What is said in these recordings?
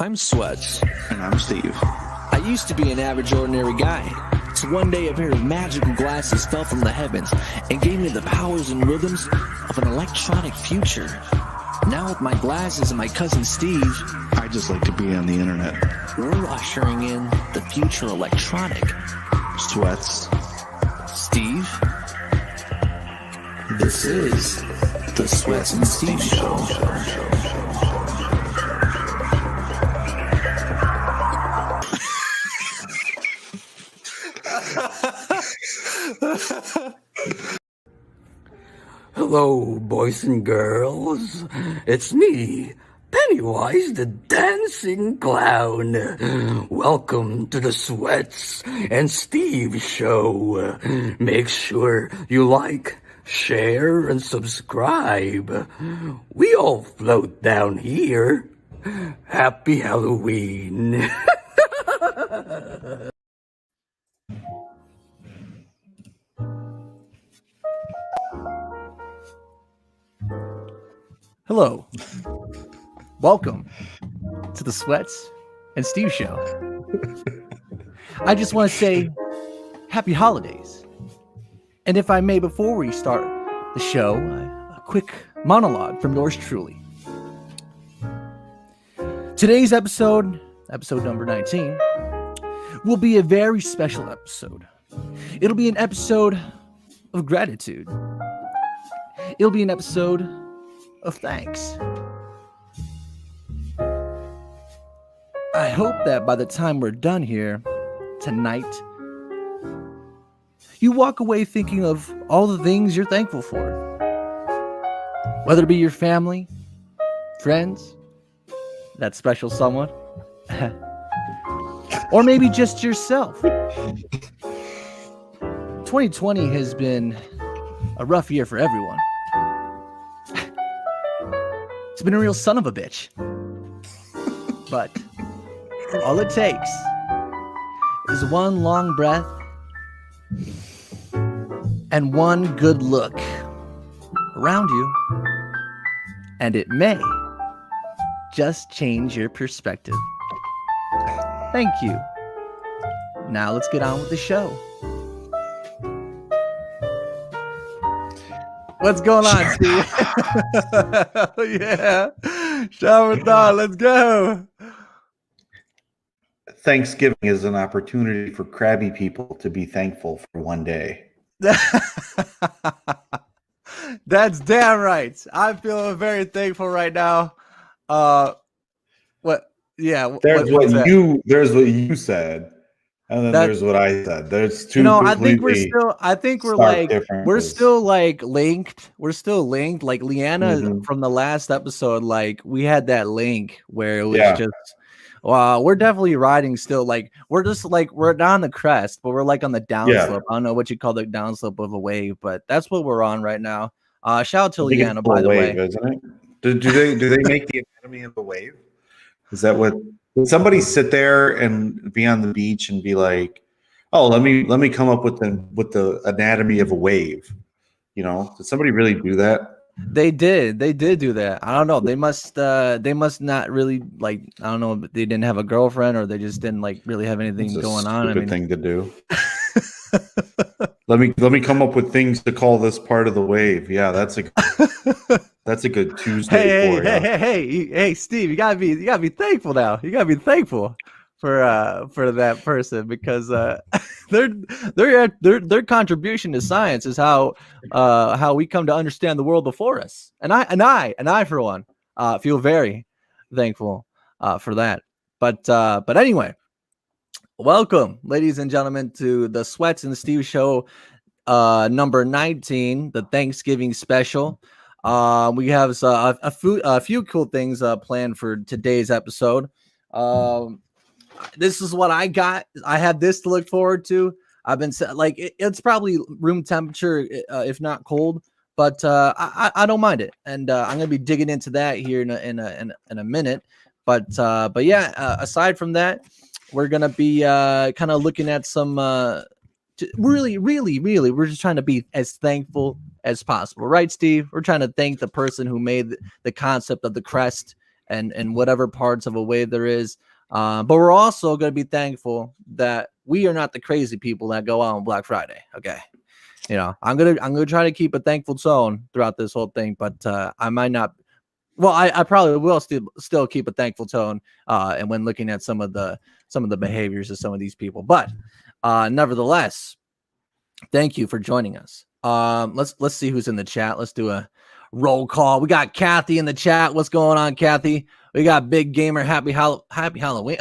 I'm Sweats. And I'm Steve. I used to be an average, ordinary guy. So one day a pair of magical glasses fell from the heavens and gave me the powers and rhythms of an electronic future. Now with my glasses and my cousin Steve, I just like to be on the internet. we're ushering in the future electronic. Sweats. Steve, this is the Sweats and Steve Show. Hello, boys and girls. It's me, Pennywise the Dancing Clown. Welcome to the Sweats and Steve Show. Make sure you like, share, and subscribe. We all float down here. Happy Halloween. Hello. Welcome to the Sweats and Steve Show. I just want to say happy holidays. And if I may, before we start the show, a quick monologue from yours truly. Today's episode number 19, will be a very special episode. It'll be an episode of gratitude. It'll be an episode of thanks. I hope that by the time we're done here tonight, you walk away thinking of all the things you're thankful for. Whether it be your family, friends, that special someone, or maybe just yourself. 2020 has been a rough year for everyone. It's been a real son of a bitch. But all it takes is one long breath and one good look around you, and it may just change your perspective. Thank you. Now let's get on with the show. What's going on, Steve? Yeah. Shamadan, let's go. Thanksgiving is an opportunity for crabby people to be thankful for one day. That's damn right. I'm feeling very thankful right now. What? Yeah. There's what you said, and then there's what I said. There's two. I think we're still like linked. We're still linked. Like Leanna from the last episode, like we had that link where it was just. Wow, we're definitely riding still. Like we're just like we're not on the crest, but we're like on the downslope. I don't know what you call the downslope of a wave, but that's what we're on right now. Shout out to Leanna, by the way. Isn't it? Do they make the anatomy of a wave? Is that what? Did somebody sit there and be on the beach and be like, "Oh, let me come up with the anatomy of a wave"? You know, did somebody really do that? They did do that. I don't know. They must not really like. I don't know. They didn't have a girlfriend, or they just didn't like really have anything going on. Stupid thing to do. Let me come up with things to call this part of the wave. Yeah, that's a good Tuesday. Hey, Steve, you gotta be thankful now. You gotta be thankful for that person because their contribution to science is how we come to understand the world before us. And I for one feel very thankful for that. But anyway. Welcome, ladies and gentlemen, to the Sweats and Steve Show, number 19, the Thanksgiving special. We have a few cool things planned for today's episode. This is what I got. I have this to look forward to. I've been like it's probably room temperature, if not cold, but I don't mind it, and I'm gonna be digging into that here in a minute. But yeah, aside from that. We're going to be kind of looking at some really, we're just trying to be as thankful as possible. Right, Steve? We're trying to thank the person who made the concept of the crest and whatever parts of a wave there is. But we're also going to be thankful that we are not the crazy people that go out on Black Friday. Okay. You know, I'm gonna try to keep a thankful tone throughout this whole thing, but I might not. Well, I probably will still keep a thankful tone, and when looking at some of the behaviors of some of these people. But nevertheless, thank you for joining us. Let's see who's in the chat. Let's do a roll call. We got Kathy in the chat. What's going on, Kathy? We got Big Gamer. Happy Halloween.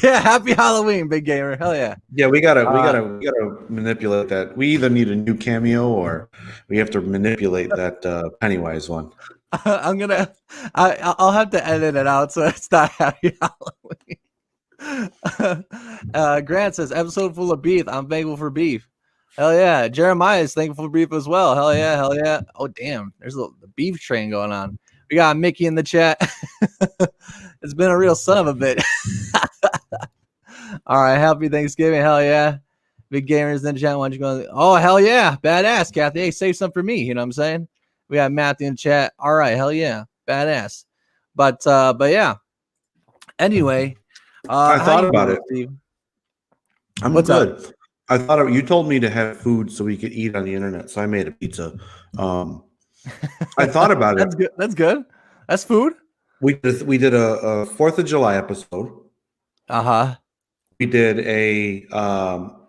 Yeah, happy Halloween, Big Gamer. Hell yeah. Yeah, we gotta manipulate that. We either need a new cameo or we have to manipulate that Pennywise one. I'll have to edit it out so it's not happy Halloween. Grant says episode full of beef. I'm thankful for beef. Hell yeah. Jeremiah is thankful for beef as well. Hell yeah, hell yeah. Oh damn, there's the beef train going on. We got Mickey in the chat. It's been a real son of a bitch. All right, happy Thanksgiving. Hell yeah. Big Gamers in the chat. Why don't you go? Oh, hell yeah. Badass, Kathy. Hey, save some for me. You know what I'm saying? We got Matthew in the chat. All right, hell yeah. Badass. But yeah. Anyway. I thought about it. Steve? I'm What's good. up? I thought you told me to have food so we could eat on the internet, so I made a pizza. I thought about That's it. good. That's good. That's food. We did a 4th of July episode. Uh-huh. We did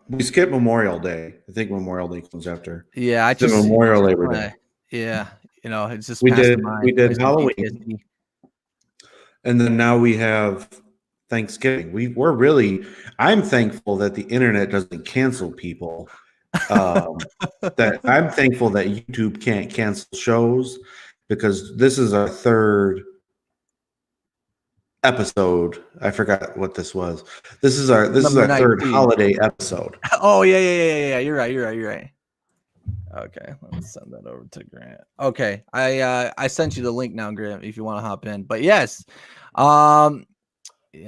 we skipped Memorial Day. I think Memorial Day comes after. Yeah, I It's Memorial Labor Day. Yeah, you know, it's just We passed did my we did mind. Halloween, and then now we have Thanksgiving. I'm thankful that the internet doesn't cancel people. That I'm thankful that YouTube can't cancel shows, because this is our 3rd episode. I forgot what this was. This is our Number 3rd 19. holiday episode. Oh yeah. You're right. Okay, let's send that over to Grant. Okay, I sent you the link now, Grant, if you want to hop in. But yes, yeah,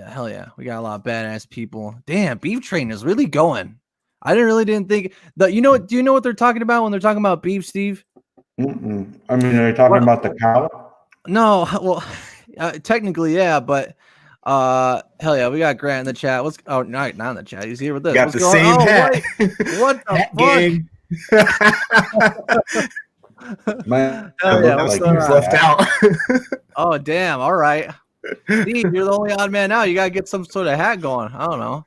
hell yeah, we got a lot of badass people. Damn, Beef Train is really going. I didn't think that. You know, do you know what they're talking about when they're talking about beef, Steve? Mm-mm. I mean, are you talking about the cow? No, well, technically, yeah, but hell yeah, we got Grant in the chat. Not in the chat. He's here with us. Got What's the going same on? hat. What the Hat fuck? gang. Man, Hell yeah, I what's look going like on? left out. Oh damn! All right, Steve, you're the only odd man out. You gotta get some sort of hat going. I don't know.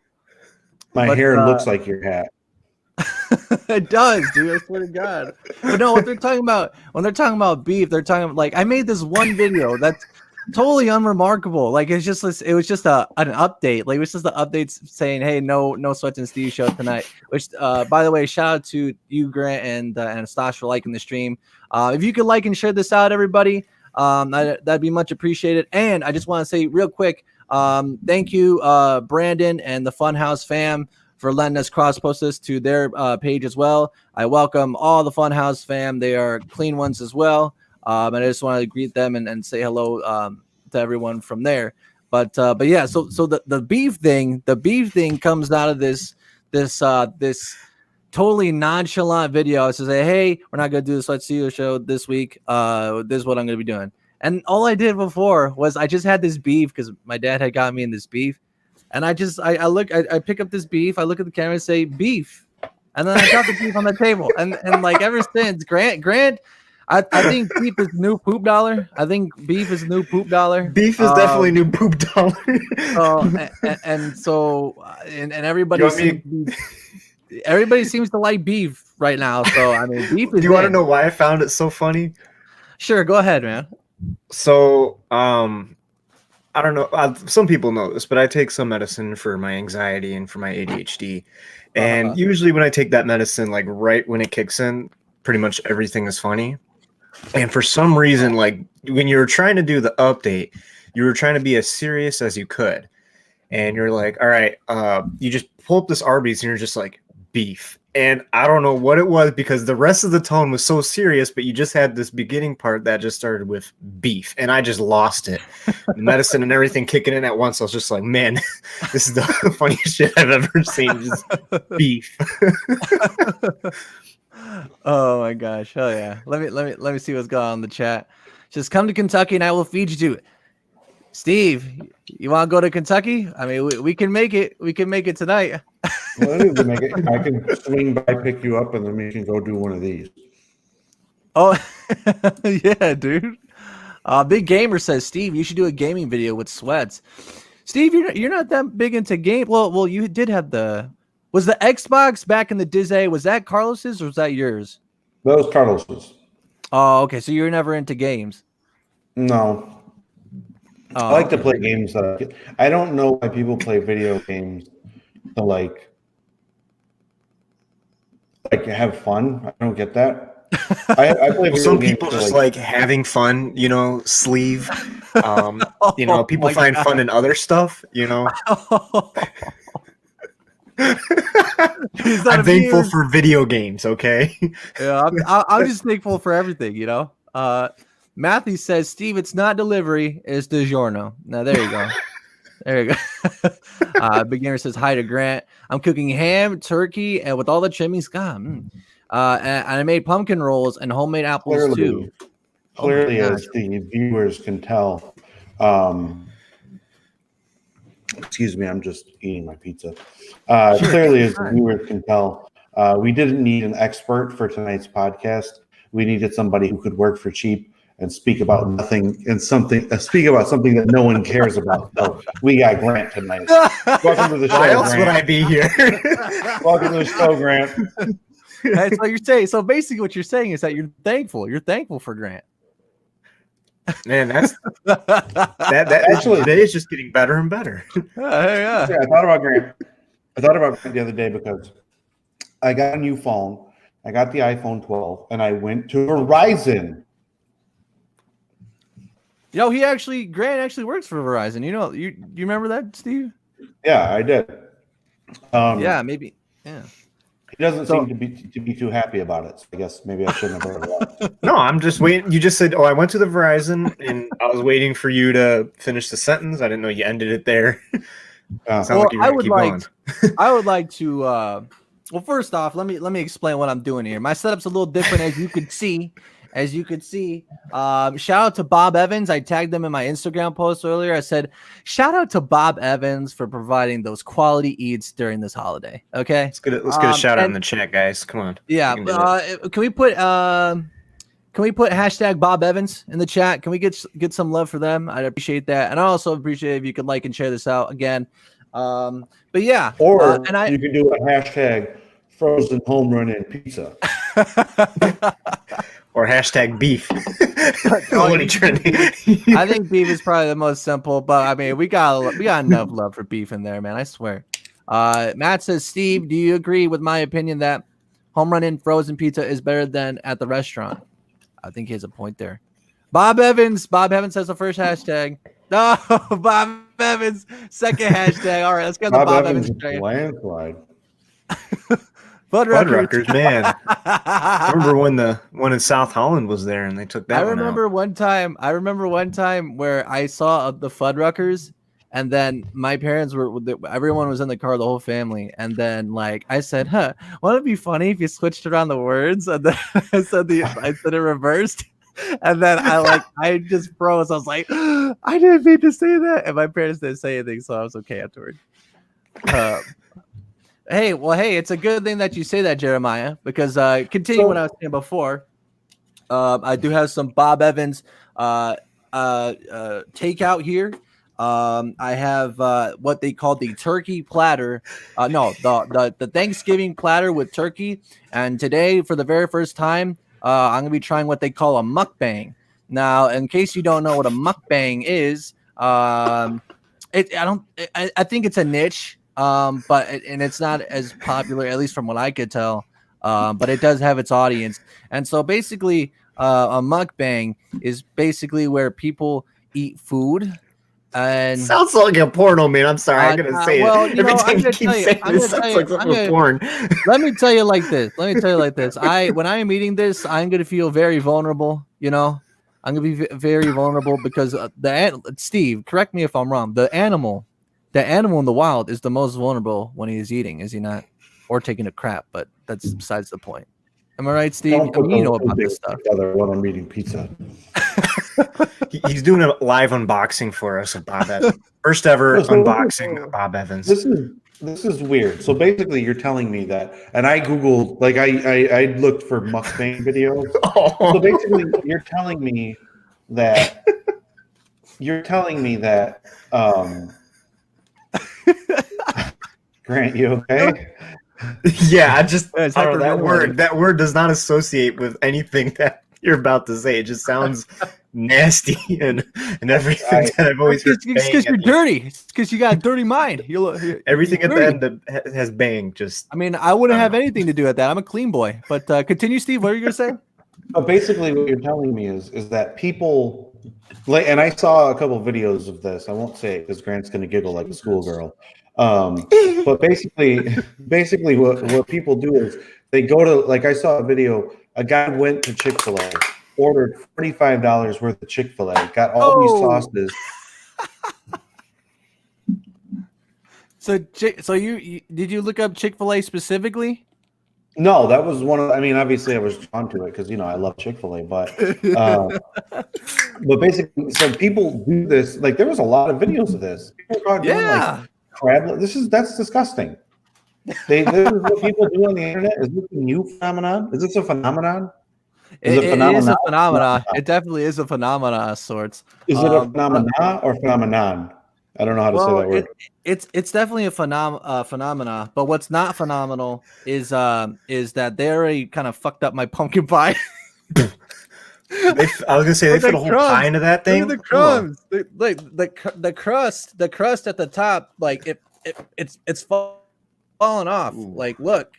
my But, hair looks like your hat. It does, dude. I swear to God. But no, what they're talking about when they're talking about beef, they're talking like I made this one video that's totally unremarkable. Like it was just an update. Like it was just the updates saying, "Hey, no Sweats and Steve show tonight." Which, by the way, shout out to you, Grant and Stash for liking the stream. If you could like and share this out, everybody, that'd be much appreciated. And I just want to say real quick, thank you, Brandon and the Funhouse fam, for letting us cross-post this to their page as well. I welcome all the Funhouse fam. They are clean ones as well. And I just wanted to greet them and say hello to everyone from there. But yeah, so the beef thing comes out of this totally nonchalant video. It says, hey, we're not gonna do this Let's See You show this week. This is what I'm gonna be doing. And all I did before was I just had this beef because my dad had got me in this beef. And I pick up this beef, I look at the camera and say beef. And then I drop the beef on the table. And like ever since, Grant, I think beef is new poop dollar. I think beef is new poop dollar. Beef is definitely new poop dollar. And everybody seems to like beef right now. So I mean, beef is. Do you want to know why I found it so funny? Sure, go ahead, man. So, I don't know. Some people know this, but I take some medicine for my anxiety and for my ADHD. And usually when I take that medicine, like right when it kicks in, pretty much everything is funny. And for some reason, like when you were trying to do the update, you were trying to be as serious as you could. And you're like, all right, you just pull up this Arby's and you're just like, beef. And I don't know what it was because the rest of the tone was so serious, but you just had this beginning part that just started with beef. And I just lost it. The medicine and everything kicking in at once. I was just like, man, this is the funniest shit I've ever seen. Just beef. Oh my gosh. Oh yeah. Let me see what's going on in the chat. Just come to Kentucky and I will feed you to it. Steve, you want to go to Kentucky? I mean, we can make it. We can make it tonight. Well, I need to make it. I can swing by, pick you up, and then we can go do one of these. Oh, yeah, dude. Big Gamer says, Steve, you should do a gaming video with Sweats. Steve, you're not that big into game. Well, you did have was the Xbox back in the Disney? Was that Carlos's or was that yours? That was Carlos's. Oh, okay. So you were never into games. No. Oh, I like to play games. I don't know why people play video games to like have fun. I don't get that. I play video Some games people to, just like having fun, sleeve. People find fun in other stuff, He's I'm thankful for video games, okay? Yeah, I'm just thankful for everything, Matthew says, Steve, it's not delivery, it's DiGiorno. Now, there you go. There you go. Beginner says, hi to Grant. I'm cooking ham, turkey, and with all the trimmings. God, and I made pumpkin rolls and homemade apples, too. Clearly, as the viewers can tell. Excuse me, I'm just eating my pizza. Clearly, as the viewers can tell, we didn't need an expert for tonight's podcast. We needed somebody who could work for cheap and speak about nothing and speak about something that no one cares about. So we got Grant tonight. Welcome to the show. Why else Grant. would I be here? Welcome to the show, Grant. That's what you're saying. So basically, what you're saying is that you're thankful. You're thankful for Grant. Man, that actually today is just getting better and better. Yeah. I thought about Grant. The other day because I got a new phone. I got the iPhone 12, and I went to Verizon. Grant actually works for Verizon. You remember that, Steve? Yeah, I did. Yeah, maybe. Yeah. He doesn't seem to be too happy about it. So I guess maybe I shouldn't have brought it up. No, I'm just waiting. You just said, I went to the Verizon, and I was waiting for you to finish the sentence. I didn't know you ended it there. I would like to. Well, first off, let me explain what I'm doing here. My setup's a little different, as you could see. Shout out to Bob Evans. I tagged them in my Instagram post earlier. I said, shout out to Bob Evans for providing those quality eats during this holiday. Okay. Let's get a shout out in the chat, guys. Come on. Yeah. Can we put hashtag Bob Evans in the chat? Can we get some love for them? I'd appreciate that. And I also appreciate if you could like and share this out again. But yeah. Or you can do a hashtag frozen home run and pizza. Or hashtag beef. Trending. I think beef is probably the most simple, but I mean, we got enough love for beef in there, man. I swear. Matt says, Steve, do you agree with my opinion that home run in frozen pizza is better than at the restaurant? I think he has a point there. Bob Evans says the first hashtag. No, Bob Evans, second hashtag. All right, let's get the Bob Evans landslide. Fuddruckers, man. I remember when the one in South Holland was there and they took that. I remember one time where I saw the Fuddruckers, and then my parents everyone was in the car, the whole family, and then like I said, wouldn't it be funny if you switched around the words? And then I said it reversed. And then I just froze. I was like, I didn't mean to say that. And my parents didn't say anything, so I was okay afterward. Hey, it's a good thing that you say that, Jeremiah, because continue what I was saying before. I do have some Bob Evans takeout here. I have what they call the turkey platter. The Thanksgiving platter with turkey. And today, for the very first time, I'm gonna be trying what they call a mukbang. Now, in case you don't know what a mukbang is, I think it's a niche. But it's not as popular, at least from what I could tell. But it does have its audience. And so basically, a mukbang is basically where people eat food. And sounds like a porno, man. I'm sorry, I'm gonna say it. Every time you keep saying this, sounds like something porn. Let me tell you like this. When I am eating this, I'm gonna feel very vulnerable. I'm gonna be very vulnerable because Steve, correct me if I'm wrong. The animal in the wild is the most vulnerable when he is eating, is he not? Or taking a crap, but that's besides the point. Am I right, Steve? You know about this stuff. When I'm eating pizza. He's doing a live unboxing for us of Bob Evans. First ever unboxing of Bob Evans. This is weird. So basically, you're telling me that, and I googled, like I looked for mukbang videos. Oh. So basically, you're telling me that Grant, you okay? Yeah, I just Yeah, it's I don't know, hyperventilating. that word does not associate with anything that you're about to say. It just sounds nasty and everything that I've always heard. It's because you're dirty. It's because you got a dirty mind. Everything you're at the dirty. end that has bang. Just I mean, I wouldn't have anything to do with that. I'm a clean boy. But continue, Steve. What are you gonna say? But basically, what you're telling me is that people, like, and I saw a couple of videos of this. I won't say it because Grant's going to giggle like a schoolgirl. But basically, what people do is they go to, like, I saw a video. A guy went to Chick-fil-A, ordered $45 worth of Chick-fil-A, got all these sauces. So you did you look up Chick-fil-A specifically? No, that was one of. I mean, obviously, I was drawn to it because I love Chick-fil-A, but basically, so people do this. Like, there was a lot of videos of this. People are doing, Yeah. like, crab. That's disgusting. This is what people do on the internet. Is this a new phenomenon? Is this a phenomenon? It is a phenomenon. It definitely is a phenomenon of sorts. Is it a phenomena or phenomenon? I don't know how to say that word. It's definitely a phenomena. But what's not phenomenal is that they already kind of fucked up my pumpkin pie. I was gonna say they Look put at a whole crumbs. pie into that thing. Look at the crumbs. The crust at the top, like it's falling off. Ooh. Like look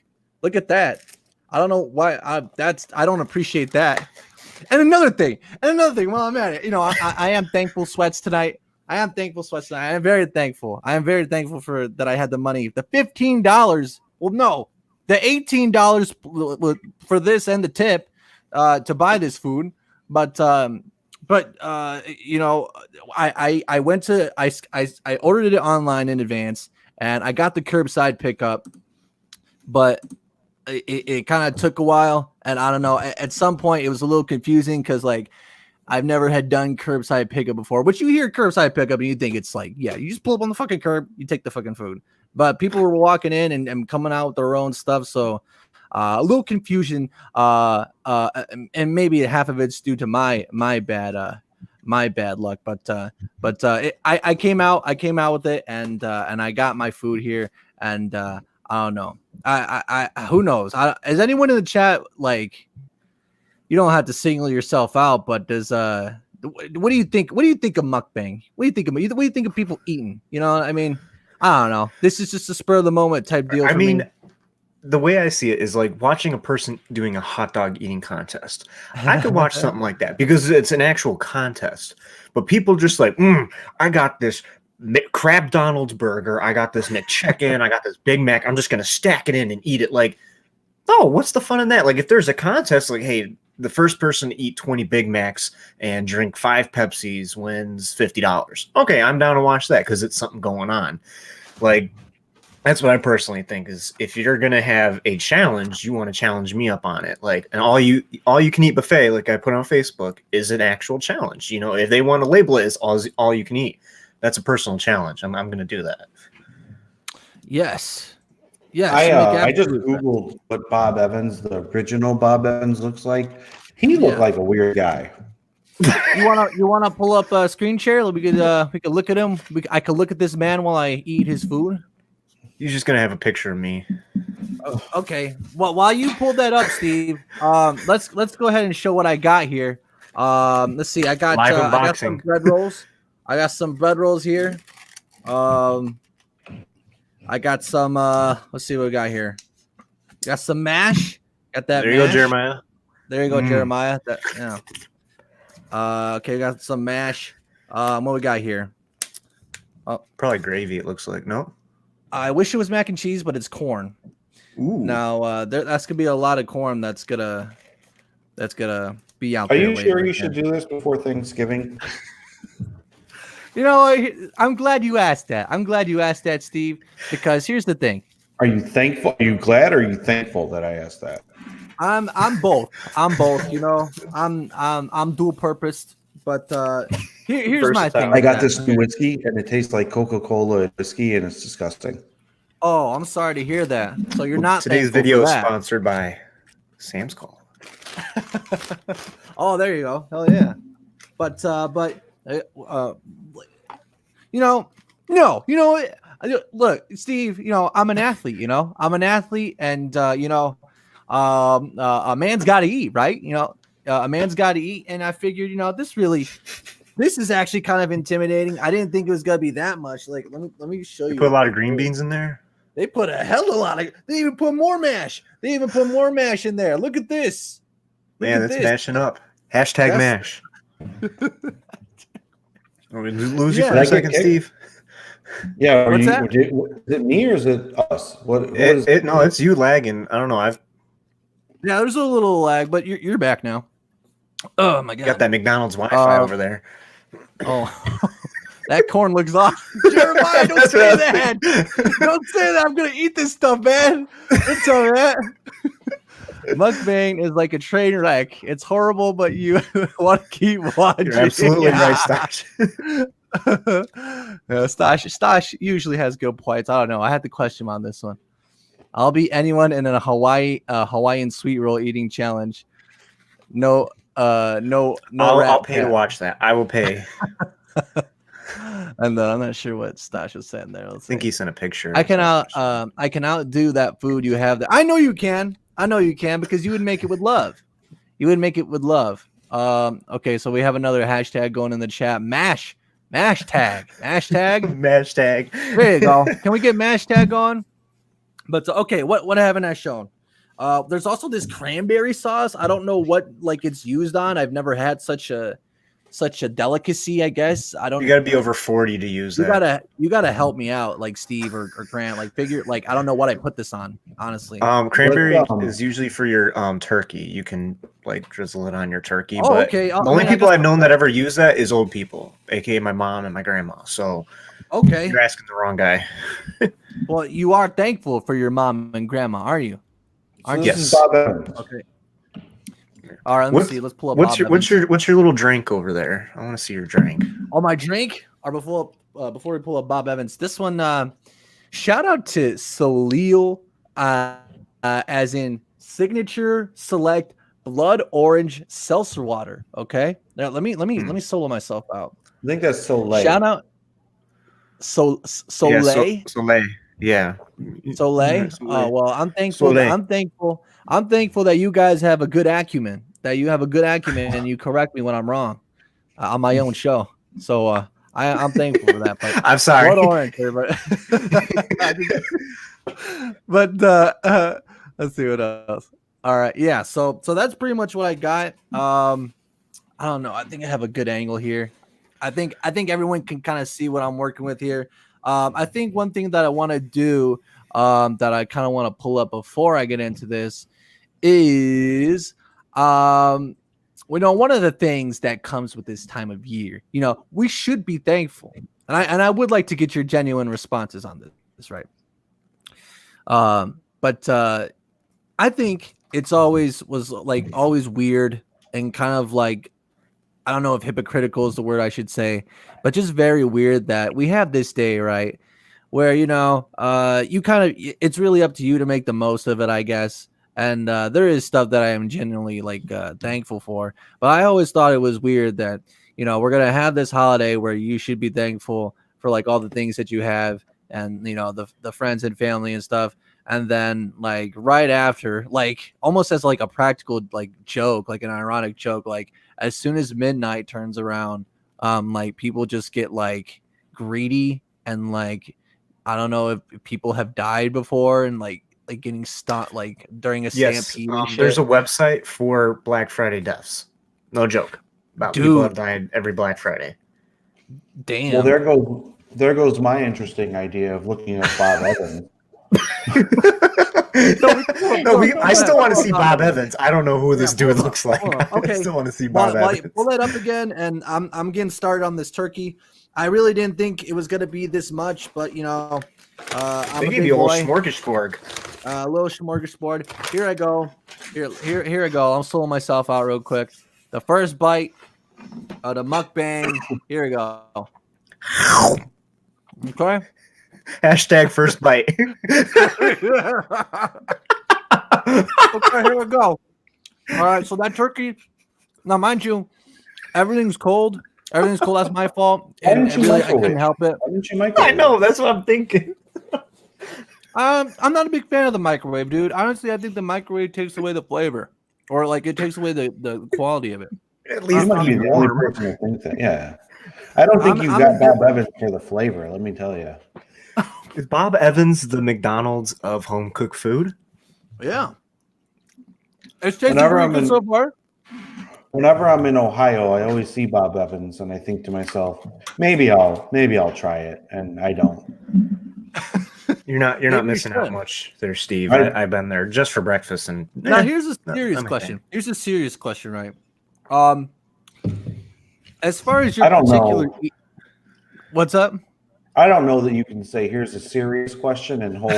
at that. I don't know why. I don't appreciate that. And another thing. While I'm at it, I am thankful sweats tonight. I am very thankful. I am very thankful for that. I had the money. The $15. Well, no, the $18 for this and the tip to buy this food. But I went to I ordered it online in advance and I got the curbside pickup, but it kind of took a while, and I don't know. At some point, it was a little confusing because like I've never had done curbside pickup before. Which you hear curbside pickup and you think it's like, yeah, you just pull up on the fucking curb, you take the fucking food. But people were walking in and coming out with their own stuff, so a little confusion. And maybe half of it's due to my bad luck. But I came out with it, and I got my food here, and I don't know. I who knows? Is anyone in the chat, like, you don't have to single yourself out, but does what do you think? What do you think of mukbang? What do you think of people eating? You know, I mean, I don't know. This is just a spur of the moment type deal. I for mean, me. the way I see it is like watching a person doing a hot dog eating contest. I could watch something like that because it's an actual contest. But people just like, I got this Crab Donald's burger. I got this McChicken. I got this Big Mac. I'm just going to stack it in and eat it. Like, oh, what's the fun in that? Like, if there's a contest, like, hey, the first person to eat 20 Big Macs and drink 5 Pepsis wins $50. Okay, I'm down to watch that because it's something going on. Like, that's what I personally think is if you're gonna have a challenge, you want to challenge me up on it. Like, and all you can eat buffet, like I put on Facebook, is an actual challenge. You know, if they want to label it as all you can eat, that's a personal challenge. I'm gonna do that. Yes. I just Googled what Bob Evans, the original Bob Evans, looks like. He looked like a weird guy. You wanna pull up a screen share? We could look at him. I could look at this man while I eat his food. You're just gonna have a picture of me. Okay. Well, while you pull that up, Steve, let's go ahead and show what I got here. Let's see. I got some bread rolls. I got some bread rolls here. I got some. Let's see what we got here. Got some mash. Got that. There you go, Jeremiah. There you go, Jeremiah. Okay, got some mash. What we got here? Probably gravy. It looks like no. I wish it was mac and cheese, but it's corn. Ooh. Now that's gonna be a lot of corn. That's gonna be out Are there. you sure you should do this before Thanksgiving? You know, I'm glad you asked that. I'm glad you asked that, Steve, because here's the thing. Are you thankful? Are you glad or are you thankful that I asked that? I'm both. You know, I'm dual purposed. But here's my Versatile. thing. I with got that. this new whiskey, and it tastes like Coca-Cola and whiskey, and it's disgusting. Oh, I'm sorry to hear that. So you're not Today's thankful video for is that. sponsored by Sam's Club. Oh, there you go. Hell yeah. But you know, no, look, Steve, I'm an athlete, I'm an athlete, and a man's got to eat, right? A man's got to eat, and I figured, this is actually kind of intimidating. I didn't think it was gonna be that much. Like, let me show you. You put a lot of green beans in there. They put a hell of a lot of. They even put more mash. They even put more mash in there. Look at this. Man, that's mashing up. Hashtag mash. Are we lose you Yeah. for Did I a get second, kicked? Steve? Yeah, What's that? is it me or is it us? What is No, it's you lagging. I don't know. I've Yeah, there's a little lag, but you're back now. Oh my god. got that McDonald's Wi-Fi Uh, over there. Oh, that corn looks awesome. Jeremiah, don't That's say what I was that. thinking. Don't say that. I'm gonna eat this stuff, man. Don't tell me that. Mukbang is like a train wreck. It's horrible, but you want to keep watching. You're absolutely right, Stash. Yeah, Stash usually has good points. I don't know. I had to question him on this one. I'll beat anyone in a Hawaiian sweet roll eating challenge. No, no. I'll pay to watch that. I will pay. And I'm not sure what Stash was saying there. I think he sent a picture. I can outdo that food you have there. I know you can. Because you would make it with love. You would make it with love. Okay, so we have another hashtag going in the chat. Mash tag. Mash tag. There you go. Can we get mash tag on? But okay, what haven't I shown? There's also this cranberry sauce. I don't know what it's used on. I've never had such a delicacy, I guess. I don't. You got to be over 40 to use that. You gotta help me out, like Steve or Grant. I don't know what I put this on, honestly. Cranberry What, is usually for your turkey. You can drizzle it on your turkey. Oh, but okay. The only I mean, I people guess- I've known that ever use that is old people, aka my mom and my grandma. So Okay. you're asking the wrong guy. Well, you are thankful for your mom and grandma, are you? Aren't This you? is Bob Evans. Okay. All right, let's see. Let's pull up. What's Bob your Evans. what's your little drink over there? I want to see your drink. Oh, my drink? Or before we pull up Bob Evans, this one. Shout out to Solil, as in Signature Select Blood Orange Seltzer Water. Okay, now let me solo myself out. I think that's so late. Shout out, Soleil. Soleil. Yeah. Soleil. Oh well, I'm thankful. Soleil. I'm thankful that you guys have a good acumen. And you correct me when I'm wrong on my own show. So I'm thankful for that. But I'm sorry. Blood orange here, but let's see what else. All right, yeah. So that's pretty much what I got. I don't know. I think I have a good angle here. I think everyone can kind of see what I'm working with here. I think one thing that I want to do, that I kind of want to pull up before I get into this, is one of the things that comes with this time of year. We should be thankful, and I would like to get your genuine responses on this, right? But I think it's always weird and kind of I don't know if hypocritical is the word I should say, but just very weird that we have this day, right? Where, it's really up to you to make the most of it, I guess. And there is stuff that I am genuinely thankful for. But I always thought it was weird that, we're going to have this holiday where you should be thankful for all the things that you have and, the friends and family and stuff. And then right after, almost as a practical joke, an ironic joke, as soon as midnight turns around, people just get greedy and I don't know if people have died before and getting stopped during a stampede. And There's a shit. website for Black Friday deaths. No joke. About people have died every Black Friday. Damn. Well, there goes my interesting idea of looking at Bob Evans. I still want to see Bob Evans. I don't know who this dude looks like. hold on. Okay. I still want to see Bob Evans. Pull that up again, and I'm getting started on this turkey. I really didn't think it was gonna be this much, but I'm They a gave big you a little boy. smorgasbord. A little smorgasbord. Here I go. Here I go. I'm slowing myself out real quick. The first bite. The mukbang. Here we go. Okay. Hashtag first bite. Okay, here we go. All right, so that turkey. Now, mind you, everything's cold. Everything's cold. That's my fault. Why And didn't you really, I couldn't microwave? help it. Why didn't you microwave? I know, that's what I'm thinking. I'm not a big fan of the microwave, dude. Honestly, I think the microwave takes away the flavor, or like it takes away the quality of it. At You least might be keep the only warm. person who thinks that. Yeah. I don't think you I'm got a Bob Evans for the flavor, let me tell you. Is Bob Evans the McDonald's of home cooked food? Yeah, it's tasting Whenever pretty I'm good in- so far. Whenever I'm in Ohio, I always see Bob Evans and I think to myself, maybe I'll try it, and I don't. You're not Maybe you missing out should. much there, Steve. Right. I've been there just for breakfast, and Now here's a no, serious I'm a question. fan. Here's a serious question, right? As far as your I don't particular, know. What's up? I don't know that you can say here's a serious question and hold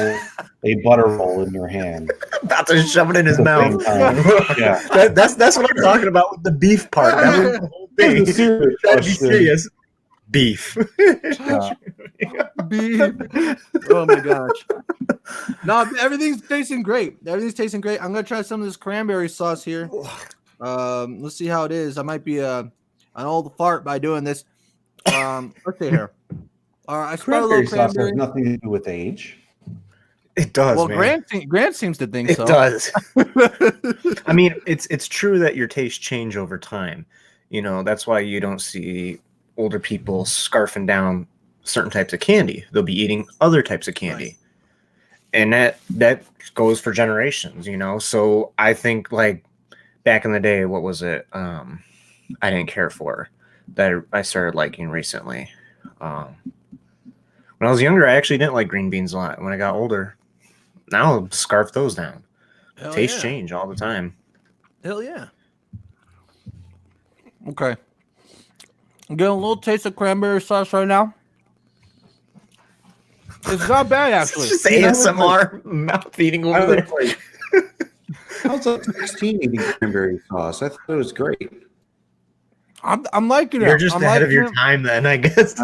a butter roll in your hand. about to shove it in his at the mouth. same time. Yeah. That's what I'm talking about with the beef part. That was the whole thing. Here's a serious Trying to be question. serious. Beef. Beef. Oh my gosh. No, everything's tasting great. Everything's tasting great. I'm gonna try some of this cranberry sauce here. Let's see how it is. I might be an old fart by doing this. Let's see here. All right, I smell a Cranberry little sauce has cranberry. nothing to do with age. It does, Well, man. Grant seems to think It so. does. I mean, it's true that your tastes change over time. You know, that's why you don't see older people scarfing down certain types of candy. They'll be eating other types of candy. Right. And that goes for generations, you know. So I think like back in the day, what was it? I didn't care for that I started liking recently. When I was younger, I actually didn't like green beans a lot. When I got older, now I'll scarf those down. Hell Tastes yeah. change all the time. Hell yeah. Okay. I'm getting a little taste of cranberry sauce right now. It's not bad, actually. It's just ASMR mouth eating I over was there. like, I was like 16 eating cranberry sauce. I thought it was great. I'm liking it. You're just I'm ahead of liking your it. time, then I guess.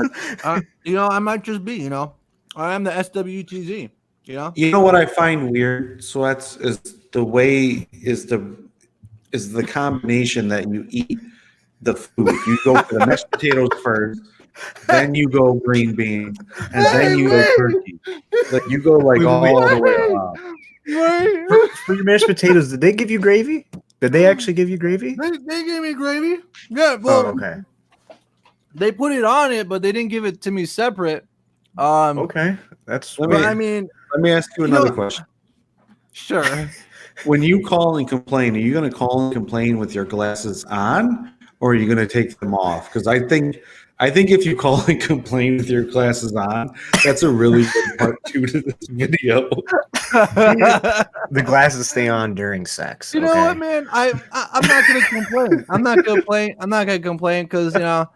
I might just be, I am the SWTZ, You know what I find weird, Sweats, is the way is the combination that you eat the food. You go for the mashed potatoes first, then you go green beans, and then you go turkey. Like you go like Wait, all wait. the way around. For your mashed potatoes, did they give you gravy? Did they actually give you gravy? They gave me gravy. Yeah, well, Oh, okay. they put it on it, but they didn't give it to me separate. Okay. That's Let But me- I mean, Let me ask you You know- another question. sure. When you call and complain, are you going to call and complain with your glasses on, or are you going to take them off? Because I think if you call and complain with your glasses on, that's a really good part two to this video. the glasses stay on during sex. You know okay? what, man? I'm not gonna complain. I'm not gonna complain because I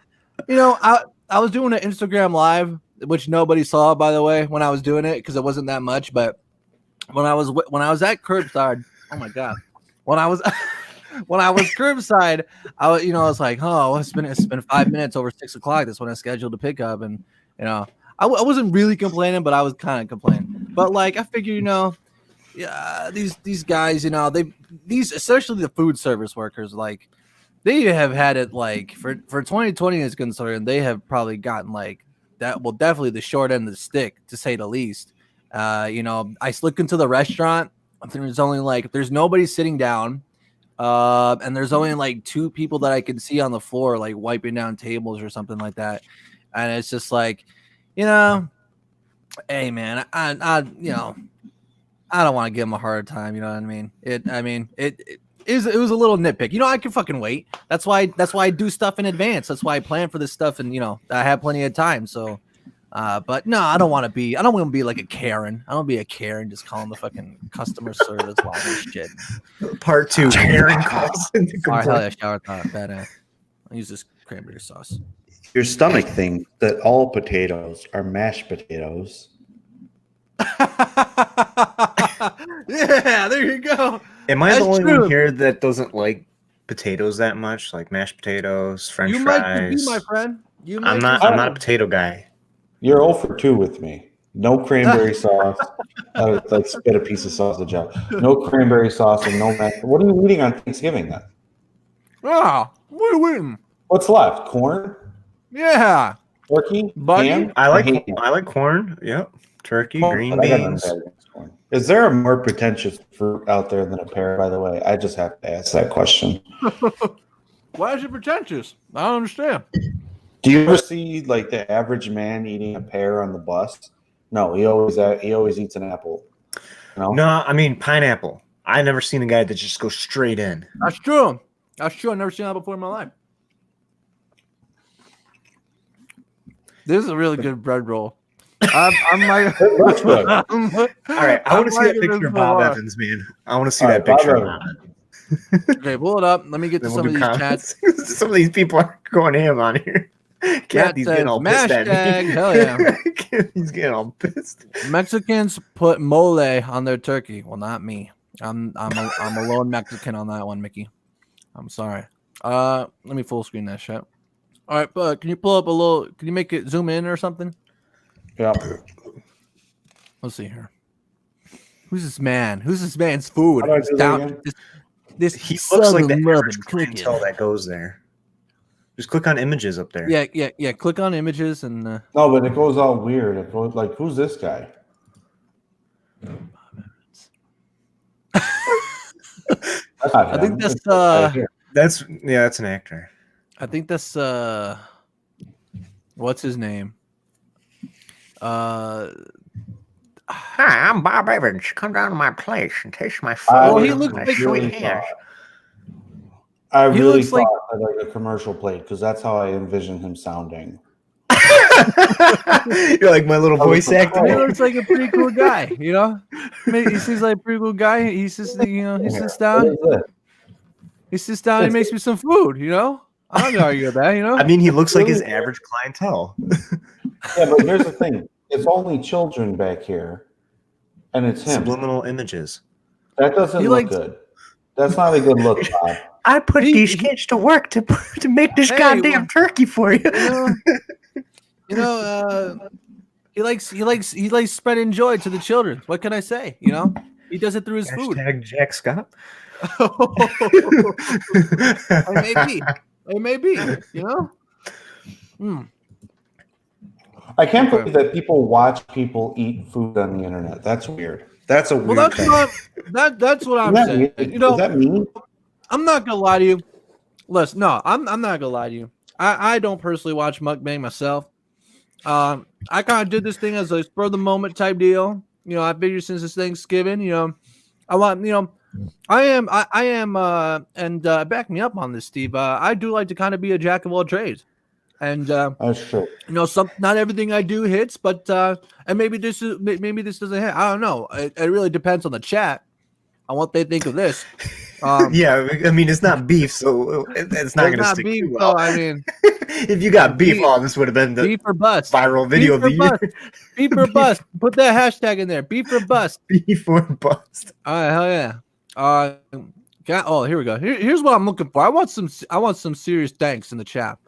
was doing an Instagram live, which nobody saw, by the way, when I was doing it because it wasn't that much. But when I was at curbside, oh my god, when I was curbside, I was like, oh, it's been 5 minutes over 6 o'clock. That's when I scheduled to pick up, and I wasn't really complaining, but I was kind of complaining. But like, I figure, yeah, these guys, these especially the food service workers, like they have had it like for 2020 is concerned, they have probably gotten like that. Well, definitely the short end of the stick, to say the least. I look into the restaurant. There's nobody sitting down. And there's only like 2 people that I can see on the floor, like wiping down tables or something like that. And it's just like, hey man, I don't want to give him a hard time. You know what I mean? It was a little nitpick. I can fucking wait. That's why I do stuff in advance. That's why I plan for this stuff. And I have plenty of time. So, but no, I don't want to be like a Karen. I don't be a Karen just calling the fucking customer service while this shit. Part 2. Karen calls in to All right, hell complain. yeah, shower thought, badass. I'll use this cranberry sauce. Your stomach thinks that all potatoes are mashed potatoes. Yeah, there you go. Am I That's the only true. one here that doesn't like potatoes that much, like mashed potatoes, French You might fries. just be my friend. You I'm might not. just I'm not a potato guy. You're 0 for 2 with me. No cranberry sauce. I would like spit a piece of sausage out. No cranberry sauce and no mac. What are you eating on Thanksgiving then? Ah, what are we eating? What's left? Corn, Yeah, turkey, Buddy? ham. I like. ham. I like corn. Yep. Turkey, Corn, green but I got nothing beans. bad against corn. Is there a more pretentious fruit out there than a pear? By the way, I just have to ask that question. why is it pretentious? I don't understand. Do you ever see like the average man eating a pear on the bus? No, he always eats an apple. No, No, I mean pineapple. I never seen a guy that just goes straight in. That's true. That's true. I've never seen that before in my life. This is a really good bread roll. I'm like, it looks good. All right, I want to see that picture of Bob Evans, man. I want to see All that right, picture. Bob Okay, pull it up. Let me get to Then some we'll of do these comments. chats. Some of these people are going ham on here. Kathy's says, getting all pissed at "Mashtag, me. hell yeah." Kathy's getting all pissed. Mexicans put mole on their turkey. Well, not me. I'm a lone Mexican on that one, Mickey. I'm sorry. Let me full screen that shit. All right, but can you pull up a little? Can you make it zoom in or something? Yeah. Let's see here. Who's this man? Who's this man's food? How do I It's do that down. again? This He looks like the Southern loving average cooking. clientele that goes there. Just click on images up there. Yeah. Click on images and No, but it goes all weird. It goes like, who's this guy? That's not I think him. that's It's right here. That's an actor. I think that's what's his name? Hi, I'm Bob Evans. Come down to my place and taste my food. Oh, he looks My like- sweet really hash. I He really looks like- thought like a commercial plate because that's how I envision him sounding. You're like my little voice He actor. looks like a pretty cool guy, you know. He seems like a pretty cool guy. He sits, he sits What down. is this? He sits down. and makes me some food, you know. I'm not gonna argue with that, you know. I mean, he looks like his average clientele. Yeah, but here's the thing: it's only children back here, and it's him. Subliminal images. That doesn't He look likes- good. That's not a good look, Bob. I put He- these he- kids to work to make this Hey, goddamn well- turkey for you. He likes spreading joy to the children. What can I say? You know, he does it through his food. Hashtag Jack Scott. It may be. You know. Hmm. I can't believe that people watch people eat food on the internet. That's weird. That's a weird Well, that's thing. what I'm Isn't that saying. weird? You know, Does that mean? I'm not gonna lie to you. Listen, no, I'm not gonna lie to you. I don't personally watch mukbang myself. I kind of did this thing as a spur of the moment type deal. You know, I figured since it's Thanksgiving, you know, I want, you know, I am, and back me up on this, Steve. I do like to kind of be a jack of all trades, and That's true. you know, not everything I do hits, but and maybe this doesn't hit. I don't know. It really depends on the chat on what they think of this. Yeah, I mean it's not beef, so it's not It's going to stick beef, too well. so I mean, If you got beef, beef- this would have been the beef or bust. viral video of the Beef or bust. year. Beef or bust. Put that hashtag in there. Beef or bust. Beef or bust. All right, hell yeah. Here we go. Here's what I'm looking for. I want some serious thanks in the chat.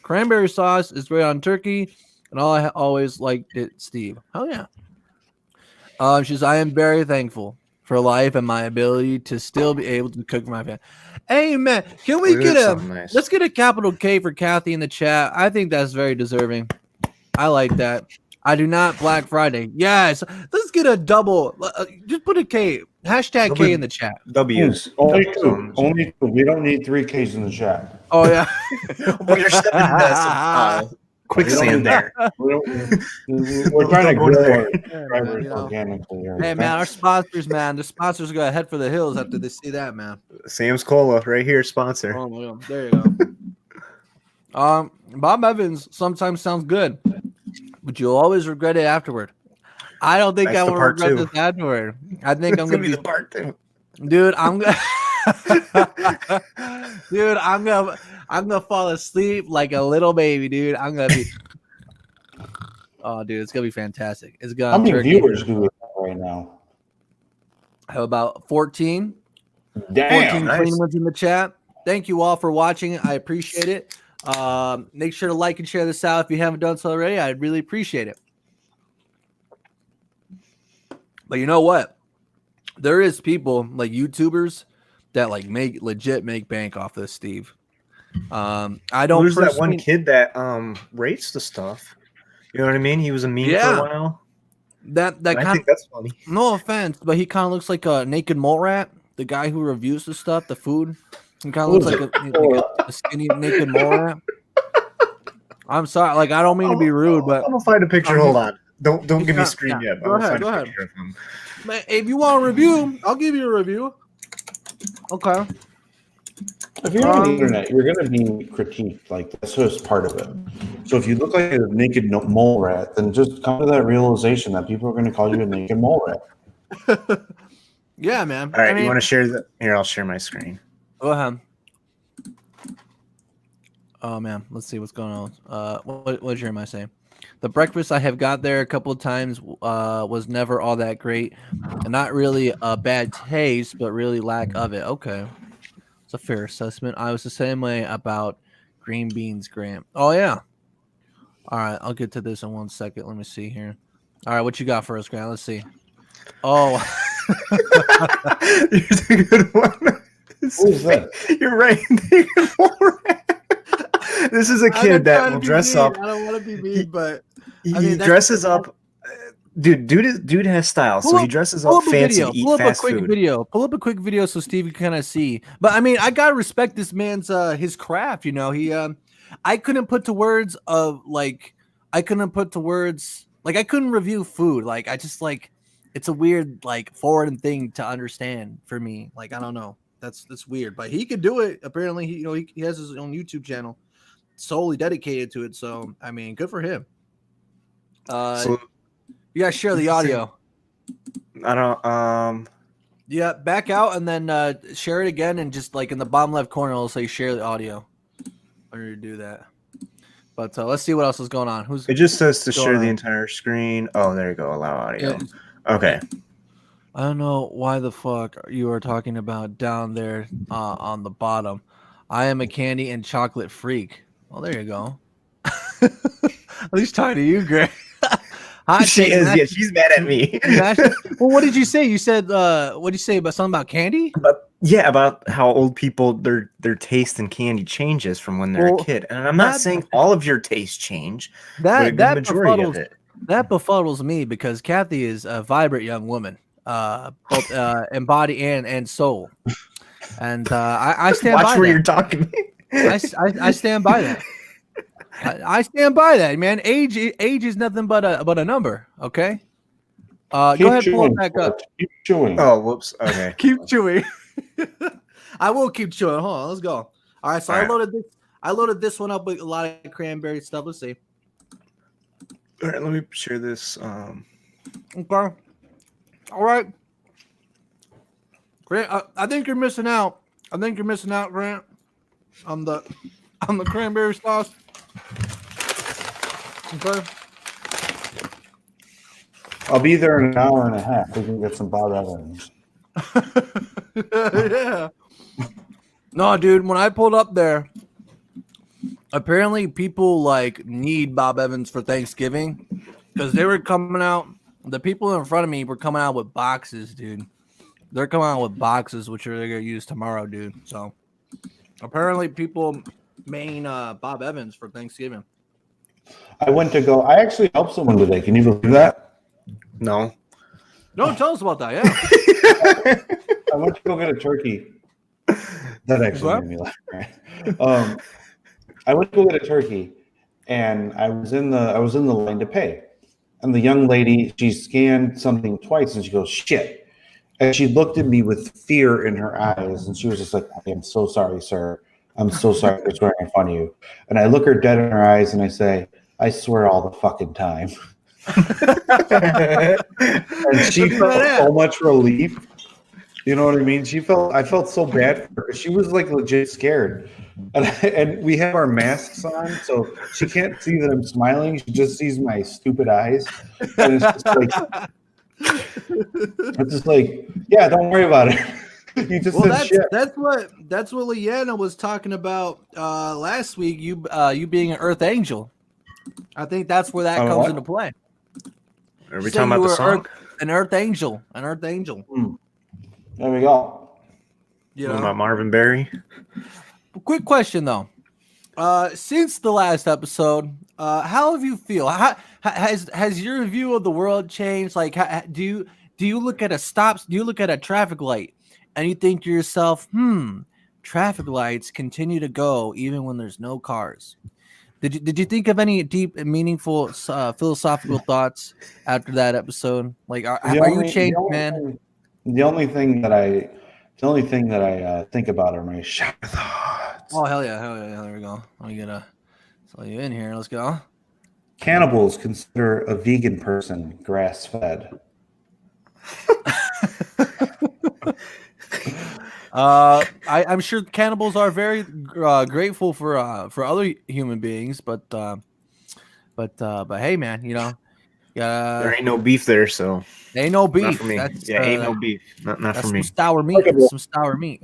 Cranberry sauce is great on turkey, and I always liked it, Steve. Hell yeah. She's. I am very thankful for life and my ability to still be able to cook for my family. Hey man, can we Look at get that, a something nice. let's get a capital K for Kathy in the chat? I think that's very deserving. I like that. I do not Black Friday. Yes, let's get a double. Just put a K. Hashtag K in the chat. W's. Only Double two. thumbs. Only two. We don't need 3 Ks in the chat. Oh yeah. Well, you're stepping into some quicksand there. We're trying to grow our Yeah, subscribers you know. organically here. Hey man, our sponsors, man. The sponsors go head for the hills after they see that, man. Sam's Cola right here, sponsor. Oh my God. There you go. Bob Evans sometimes sounds good, but you'll always regret it afterward. I don't think That's I the will part regret two. this afterward. I think It's I'm gonna gonna be be, the part two. dude. Dude, I'm gonna fall asleep like a little baby, dude. I'm gonna be. Oh, dude, it's gonna be fantastic. It's gonna. How many turkey. viewers do we have right now? I have about 14. Damn. 14 nice. clean ones in the chat. thank you all for watching. I appreciate it. Make sure to like and share this out if you haven't done so already. I'd really appreciate it. But you know what? There is people like YouTubers that like make bank off this, Steve. I don't. There's that one kid that rates the stuff. You know what I mean? He was a meme for a while. I think that's funny. No offense, but he kind of looks like a naked mole rat. The guy who reviews the stuff, the food. He kind of looks like a skinny naked mole rat. I'm sorry, like I don't mean to be rude, but I'm gonna find a picture. Hold on. Don't give me screen yet. Go ahead. Man, if you want a review, I'll give you a review. Okay. If you're on the internet, you're going to be critiqued. Like, that's just part of it. So if you look like a naked mole rat, then just come to that realization that people are going to call you a naked mole rat. Yeah, man. All right, you want to share that? Here, I'll share my screen. Go ahead. Oh, man. Let's see what's going on. What Jeremiah saying? The breakfast I have got there a couple of times was never all that great. And not really a bad taste, but really lack of it. Okay. It's a fair assessment. I was the same way about green beans, Grant. Oh, yeah. All right. I'll get to this in 1 second. Let me see here. All right. What you got for us, Grant? Let's see. Oh. Here's a good one. Who's that? You're right. This is a kid that will dress up. I don't want to be mean, but he dresses up. Dude has style, so he dresses up fancy to eat fast food. Pull up a quick video so Steve can kind of see. But I mean, I gotta respect this man's his craft. You know, I couldn't put to words I couldn't review food. Like I just like it's a weird like foreign thing to understand for me. Like I don't know, that's weird, but he could do it. Apparently, he has his own YouTube channel solely dedicated to it. So I mean, good for him. You guys share the audio. I don't. Yeah, back out and then share it again, and just like in the bottom left corner, it'll say share the audio. I'm going to do that. But let's see what else is going on. It just says to share the entire screen. Oh, there you go. Allow audio. Yeah. Okay. I don't know why the fuck you are talking about down there on the bottom. I am a candy and chocolate freak. Well, there you go. At least talking to you, Greg. She is. Yeah, she's mad at me. Well, what did you say? You said, what did you say about something about candy? About how old people their taste in candy changes from when they're a kid. And I'm not saying all of your tastes change, but the majority of it. That befuddles me because Kathy is a vibrant young woman, both in body and soul. And I stand by that. Watch where you're talking. I stand by that. I stand by that, man. Age is nothing but a number. Okay. Go ahead, pull it back up. Keep chewing. Oh, whoops. Okay. Keep chewing. I will keep chewing. Hold on, let's go. All right, so I loaded this one up with a lot of cranberry stuff. Let's see. All right, let me share this. Okay. All right. Grant, I think you're missing out. Grant, on the cranberry sauce. Okay. I'll be there in an hour and a half. We can get some Bob Evans. Yeah. No, dude, when I pulled up there, apparently people like need Bob Evans for Thanksgiving because they were coming out. The people in front of me were coming out with boxes, dude. They're coming out with boxes, which they're going to use tomorrow, dude. So apparently people main Bob Evans for Thanksgiving. I actually helped someone today. Can you believe that? No. No, tell us about that. Yeah. I went to go get a turkey. That actually made me laugh. I went to go get a turkey, and I was in the line to pay, and the young lady, she scanned something twice, and she goes, "Shit," and she looked at me with fear in her eyes, and she was just like, "I am so sorry, sir. I'm so sorry for swearing in front of you." And I look her dead in her eyes, and I say, "I swear all the fucking time." And she felt so much relief. You know what I mean? I felt so bad for her. She was like legit scared. And we have our masks on, so she can't see that I'm smiling. She just sees my stupid eyes. And it's just like, yeah, don't worry about it. You just Well, said shit. that's what Leanna was talking about last week. You being an Earth Angel. I think that's where that Oh, comes what? into play. Are we She said talking about you the were song? an Earth Angel, an Earth Angel. There we go. You What know? about Marvin Berry? Quick question though. Since the last episode, how have you feel? Has your view of the world changed? Like, do you look at do you look at a traffic light and you think to yourself, traffic lights continue to go even when there's no cars? Did you think of any deep and meaningful philosophical thoughts after that episode? Like, are you changed, man? The only thing that I think about are my shower thoughts. Oh hell yeah, there we go. Let me get you in here. Let's go. Cannibals consider a vegan person grass-fed. I'm sure cannibals are very grateful for other human beings, but hey, man, you know, There ain't no beef there, so ain't no not beef. for me. That's Ain't no beef. Not that's for some me. sour meat. That's some sour meat.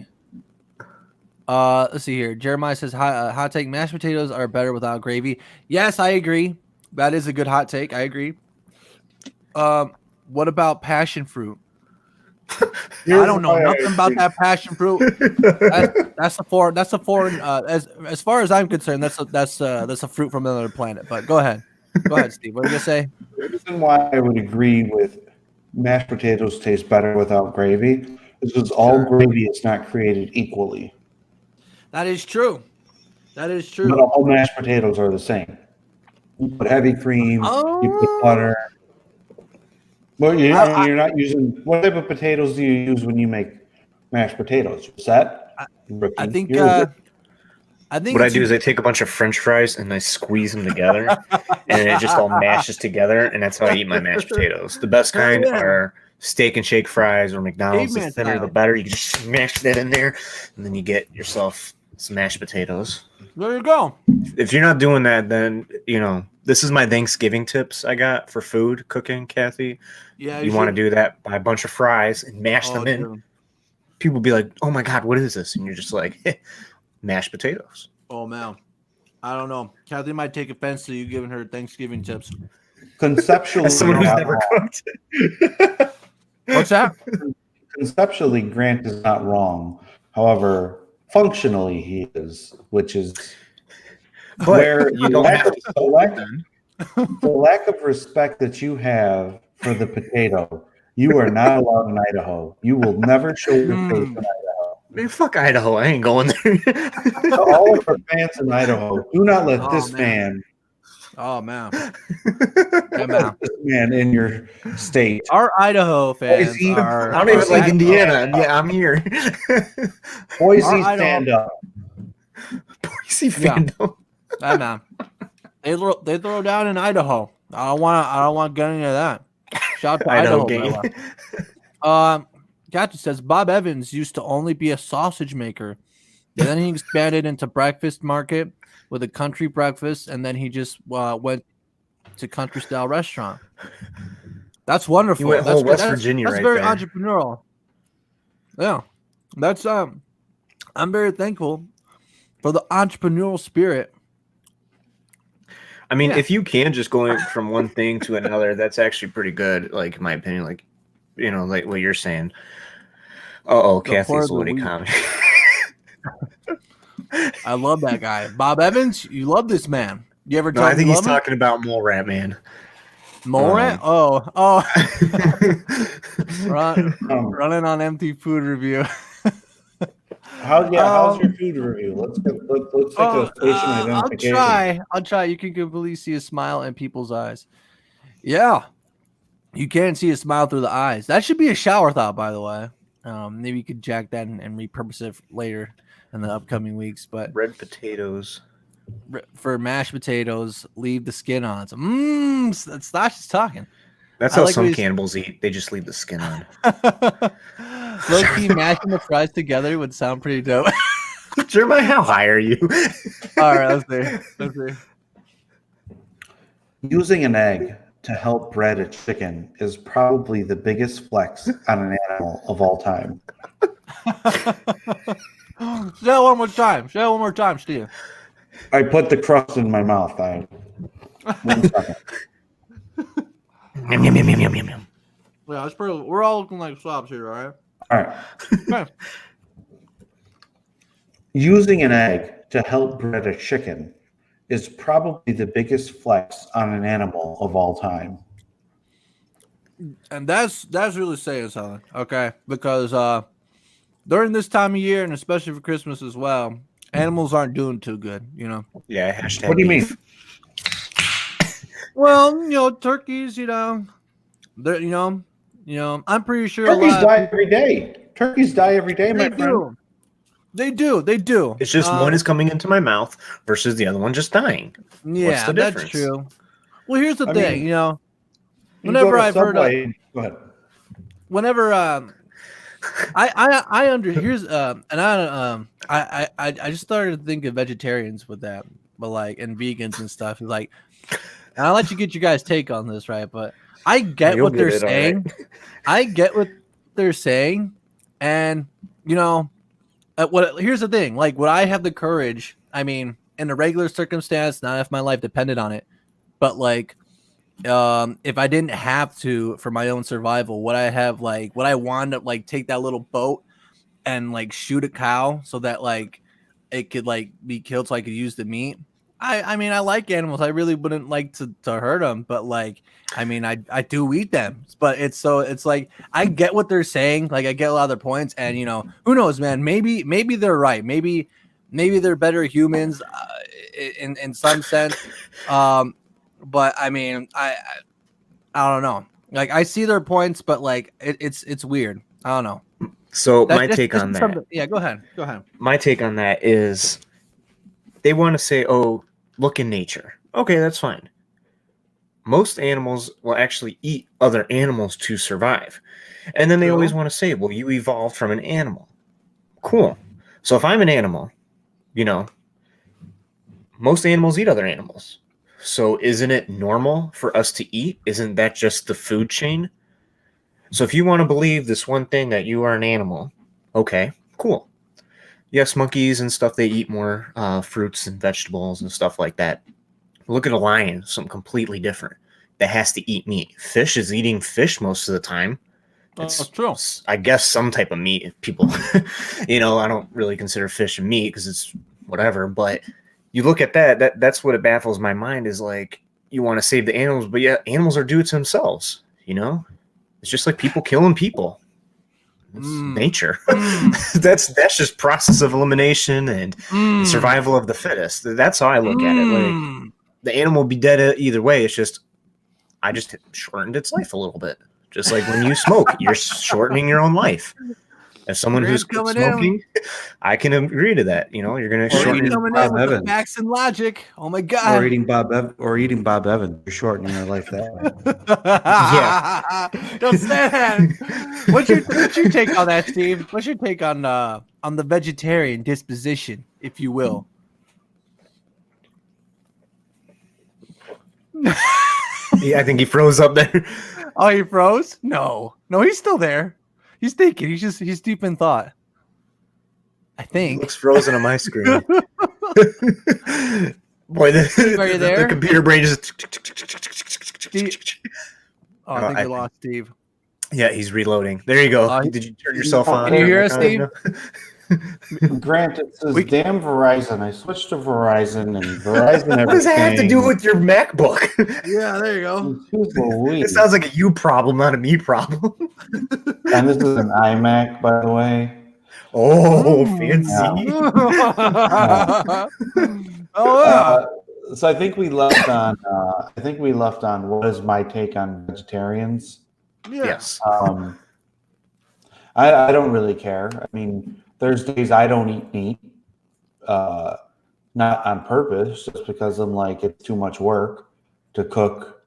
Let's see here. Jeremiah says hot take: mashed potatoes are better without gravy. Yes, I agree. That is a good hot take. I agree. What about passion fruit? I don't know nothing about that passion fruit. That's a foreign. As far as I'm concerned, that's a fruit from another planet. But go ahead, Steve. What are you gonna say? The reason why I would agree with mashed potatoes taste better without gravy is because all gravy is not created equally. That is true. That is But true. all mashed potatoes are the same. You put heavy cream, you put butter. Well, you're not using. What type of potatoes do you use when you make mashed potatoes? What's that? I think. I think What I it's do is I take a bunch of French fries and I squeeze them together, and it just all mashes together, and that's how I eat my mashed potatoes. The best kind are Steak and Shake fries or McDonald's. The Caveman thinner, the style. better. You can just smash that in there, and then you get yourself some mashed potatoes. There you go. If you're not doing that, then this is my Thanksgiving tips I got for food cooking, Kathy. Yeah, You want to do that? Buy a bunch of fries and mash them in. Dude. People be like, "Oh my god, what is this?" And you're just like, "Mashed potatoes." Oh man, I don't know. Kathy might take offense to you giving her Thanksgiving tips. Conceptually, As someone who's not never wrong. cooked. What's that? Conceptually, Grant is not wrong. However, functionally, he is, which is where you don't have to the lack of respect that you have for the potato. You are not allowed in Idaho. You will never show your face in Idaho. Man, fuck Idaho. I ain't going there. To all of our fans in Idaho, do not let this man. man, Oh man, yeah, man. this man in your state. Our Idaho fans Boise, are. I don't even like Boise, Indiana, and yeah, I'm here. Boise, Our Idaho- stand up. Boise fandom. Hey, man. They throw down in Idaho. I don't want to get into that. Shout out to Idaho. game. Gotcha says Bob Evans used to only be a sausage maker. And then he expanded into breakfast market with a country breakfast, and then he just went to country style restaurant. That's wonderful. You went That's whole West that's- Virginia That's right very there. entrepreneurial. Yeah, that's I'm very thankful for the entrepreneurial spirit. I mean, Yeah. if you can just going from one thing to another, that's actually pretty good. Like in my opinion, like like what you're saying. pour Kathy's the Woody wheat. comic. I love that guy, Bob Evans. You love this man. You ever No, tell I him think you he's love him? talking about Mole Rat Man. Morat? Oh, Um, running on empty food review. how's your food review? Let's take a station identification. I'll try. You can completely see a smile in people's eyes. Yeah, you can see a smile through the eyes. That should be a shower thought, by the way. Maybe you could jack that and repurpose it later in the upcoming weeks. But Red potatoes. for mashed potatoes, leave the skin on. So, Stash is talking. That's I how like some what he's- cannibals eat. They just leave the skin on. Low key mashing the fries together would sound pretty dope. Jeremiah, how high are you? All right, let's see. Using an egg to help bread a chicken is probably the biggest flex on an animal of all time. Say it one more time. Say it one more time, Steve. I put the crust in my mouth. 1 second. Yum, yum, yum, yum, yum, yum, yum. Yeah, it's pretty. We're all looking like slobs here, all right? All right. Okay. Using an egg to help bred a chicken is probably the biggest flex on an animal of all time. And that's really saying something, okay? Because during this time of year, and especially for Christmas as well, animals aren't doing too good, you know. Yeah, hashtag What do you mean? beef. Well, turkeys, they're, I'm pretty sure Turkeys a lot die every day. Turkeys die every day, my they friend. do. They do. It's just one is coming into my mouth versus the other one just dying. Yeah, the that's difference? true. Well, here's the I thing, mean, you You whenever go to I've heard of, Subway- Go ahead. whenever I under here's and I just started to think of vegetarians with that, but like and vegans and stuff. Like, and I'll let you get your guys' take on this, right? But I get You'll what they're get it, all saying. right. I get what they're saying, and here's the thing. Like, would I have the courage? I mean, in a regular circumstance, not if my life depended on it, but like. If I didn't have to for my own survival, would I want to like take that little boat and like shoot a cow so that like it could like be killed so I could use the meat? I mean, I like animals. I really wouldn't like to hurt them, but like, I mean, I do eat them, but it's like, I get what they're saying. Like I get a lot of their points, and who knows, man, maybe they're right. Maybe they're better humans in some sense. But I mean, I don't know. Like I see their points, but like it's weird. I don't know. So my take on that. Yeah, go ahead. My take on that is they want to say, "Oh, look in nature." Okay, that's fine. Most animals will actually eat other animals to survive. And then they always want to say, "Well, you evolved from an animal." Cool. So if I'm an animal, most animals eat other animals. So isn't it normal for us to eat? Isn't that just the food chain? So if you want to believe this one thing that you are an animal, okay, cool. Yes, monkeys and stuff, they eat more fruits and vegetables and stuff like that. Look at a lion, something completely different that has to eat meat. Fish is eating fish most of the time. It's true. I guess some type of meat. People, I don't really consider fish a meat because it's whatever, but you look at that's what it baffles my mind is like you want to save the animals, but yeah, animals are doing it to themselves, It's just like people killing people. It's nature. That's just process of elimination and survival of the fittest. That's how I look at it. Like the animal will be dead either way. It's just I just shortened its life a little bit. Just like when you smoke, you're shortening your own life. As someone who's smoking, I can agree to that. You're going to shorten coming in with the facts and logic. Oh my god! Or eating Bob Evans. You're shortening your life that way. Yeah. Don't say that. What's your take on that, Steve? What's your take on the vegetarian disposition, if you will? Yeah, I think he froze up there. Oh, he froze? No, he's still there. He's thinking. He's deep in thought. I think. Looks frozen on my screen. Boy, Are you there? The computer brain just. Oh, I think we lost Steve. Yeah, he's reloading. There you go. Did you turn yourself on? Can you hear us, Steve? Grant, it says damn Verizon. I switched to Verizon and Verizon. What does that have to do with your MacBook? Yeah, there you go. It sounds like a you problem, not a me problem. And this is an iMac, by the way. Oh, fancy. So I think we left on. What is my take on vegetarians? Yes. I don't really care. I mean, there's days I don't eat meat, not on purpose, just because I'm like it's too much work to cook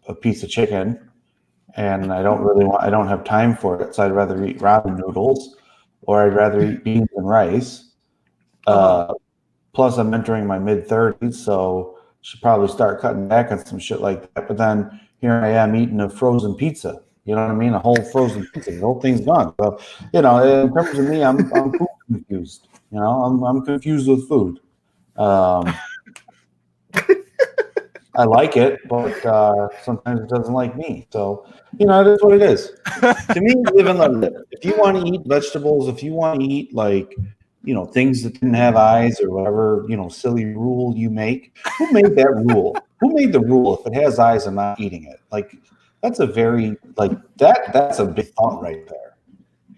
a piece of chicken, and I don't have time for it. So I'd rather eat ramen noodles, or I'd rather eat beans and rice. Plus, I'm entering my mid-30s, so should probably start cutting back on some shit like that. But then here I am eating a frozen pizza. You know what I mean? A whole frozen pizza, the whole thing's gone. So, you know, in terms of me, I'm food confused. You know, I'm confused with food. I like it, but sometimes it doesn't like me. So, you know, it is what it is. To me, live and let live. If you want to eat vegetables, if you want to eat like, you know, things that didn't have eyes or whatever, you know, silly rule you make, who made that rule? Who made the rule? If it has eyes, I'm not eating it. Like, that's a very that's a big thought right there.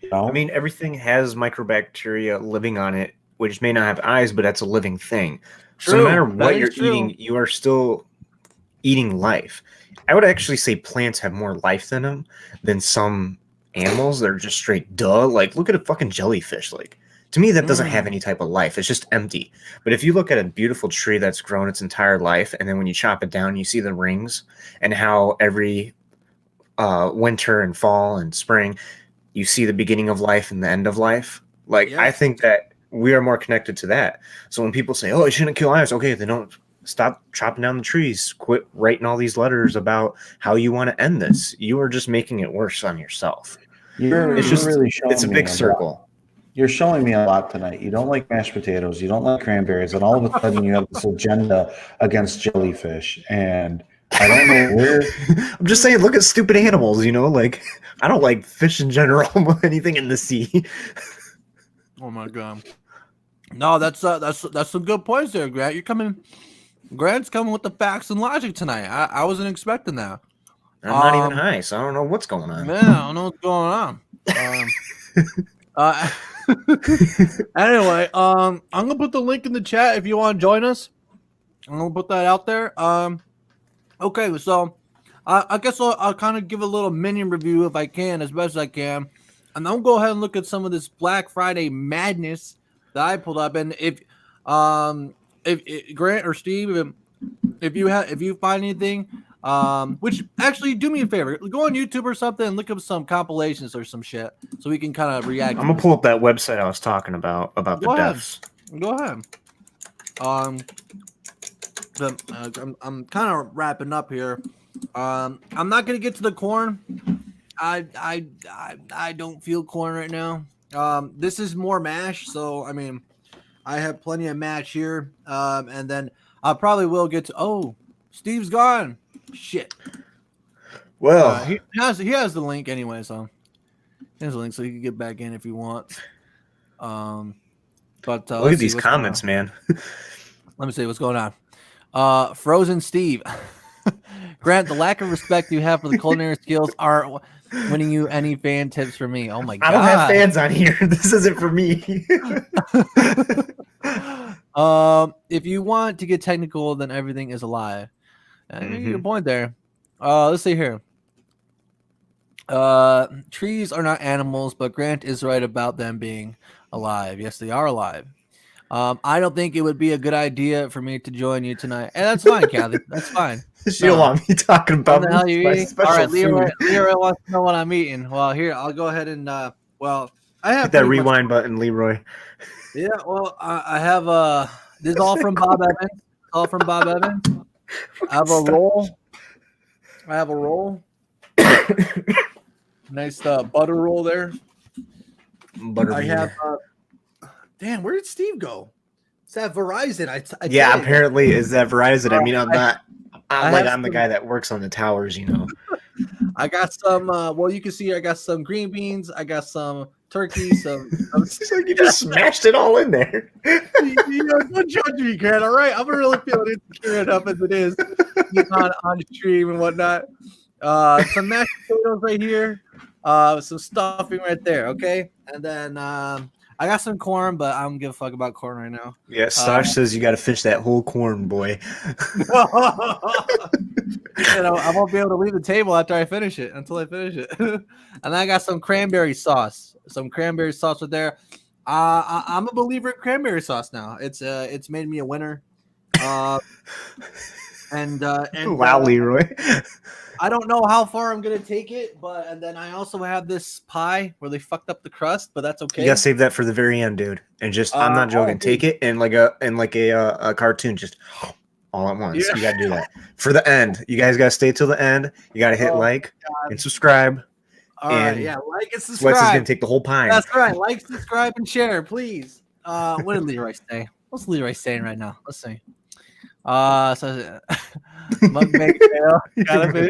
You know? I mean, everything has microbacteria living on it, which may not have eyes, but that's a living thing. So no True. matter That what is you're true. eating, you are still eating life. I would actually say plants have more life in them than some animals that are just straight duh. Like, look at a fucking jellyfish. Like, to me, that doesn't have any type of life. It's just empty. But if you look at a beautiful tree that's grown its entire life, and then when you chop it down, you see the rings and how every winter and fall and spring, you see the beginning of life and the end of life. Like, I Yes. think that we are more connected to that. So when people say, "Oh, you shouldn't kill animals," okay, then don't stop chopping down the trees. Quit writing all these letters about how you want to end this. You are just making it worse on yourself. It's just really showing it's a me big lot. circle. You're showing me a lot tonight. You don't like mashed potatoes. You don't like cranberries, and all of a sudden you have this agenda against jellyfish. And I don't know where. I'm just saying, look at stupid animals. You know, like I don't like fish in general, anything in the sea. Oh my god. No, that's some good points there, Grant. Grant's coming with the facts and logic tonight. I wasn't expecting that. I'm not even high, so I don't know what's going on. Man, I don't know what's going on. Anyway, I'm gonna put the link in the chat if you want to join us. I'm gonna put that out there. Okay, so I guess I'll kind of give a little mini review if I can, as best as I can, and I'll go ahead and look at some of this Black Friday madness that I pulled up. And if Grant or Steve, if you find anything, which actually do me a favor, go on YouTube or something and look up some compilations or some shit so we can kind of react. I'm gonna pull up that website I was talking about the Go ahead. deaths. Go ahead. I'm kind of wrapping up here. I'm not gonna get to the corn. I don't feel corn right now. This is more mash, so I mean, I have plenty of mash here. And then I probably will get to. Oh, Steve's gone. Shit. Well, He has the link anyway, so he has the link, so you can get back in if you want. But look let's at see these what's going comments, on. man. Let me see what's going on. Frozen Steve. Grant, the lack of respect you have for the culinary skills aren't winning you any fan tips for me. Oh my god. I don't have fans on here. This isn't for me. If you want to get technical, then everything is a lie. Good point there. Let's see here. Trees are not animals, but Grant is right about them being alive. Yes, they are alive. I don't think it would be a good idea for me to join you tonight. And that's fine, Kathy. That's fine. You don't want me talking about What the hell are you my eating? special All right, food. Leroy wants to know what I'm eating. Well, here, I'll go ahead and, I have Hit that pretty much- rewind button, Leroy. Yeah, well, I have, this is all from Bob Evans. All from Bob Evans. I have a roll. Nice butter roll there. Butter I bean. have, damn, where did Steve go? It's at Verizon. I Yeah, tell you. apparently is that Verizon. I mean, I'm not. I I'm have the some- guy that works on the towers, you know. I got some, well, you can see I got some green beans. I got some turkey, some It's like you just smashed it all in there. don't judge me, Grant. All right, I'm really feeling insecure enough as it is on stream and whatnot. Some mashed potatoes right here, some stuffing right there. Okay, and then I got some corn, but I don't give a fuck about corn right now. Yeah, Stash says you got to fish that whole corn, boy. I won't be able to leave the table after I finish it until I finish it. And then I got some cranberry sauce. Some cranberry sauce right there. I'm a believer in cranberry sauce now. It's made me a winner. And Wow, Leroy. I don't know how far I'm gonna take it, and then I also have this pie where they fucked up the crust, but that's okay. You gotta save that for the very end, dude. And just I'm not joking. Take it and like a cartoon, just all at once. Yeah. You gotta do that for the end. You guys gotta stay till the end. You gotta hit like and subscribe All right, And yeah, like and Sweats is subscribe. gonna take the whole pie. That's right. Like, subscribe, and share, please. What did Leroy say? What's Leroy saying right now? Let's see. So mukbang fail. Gotta be.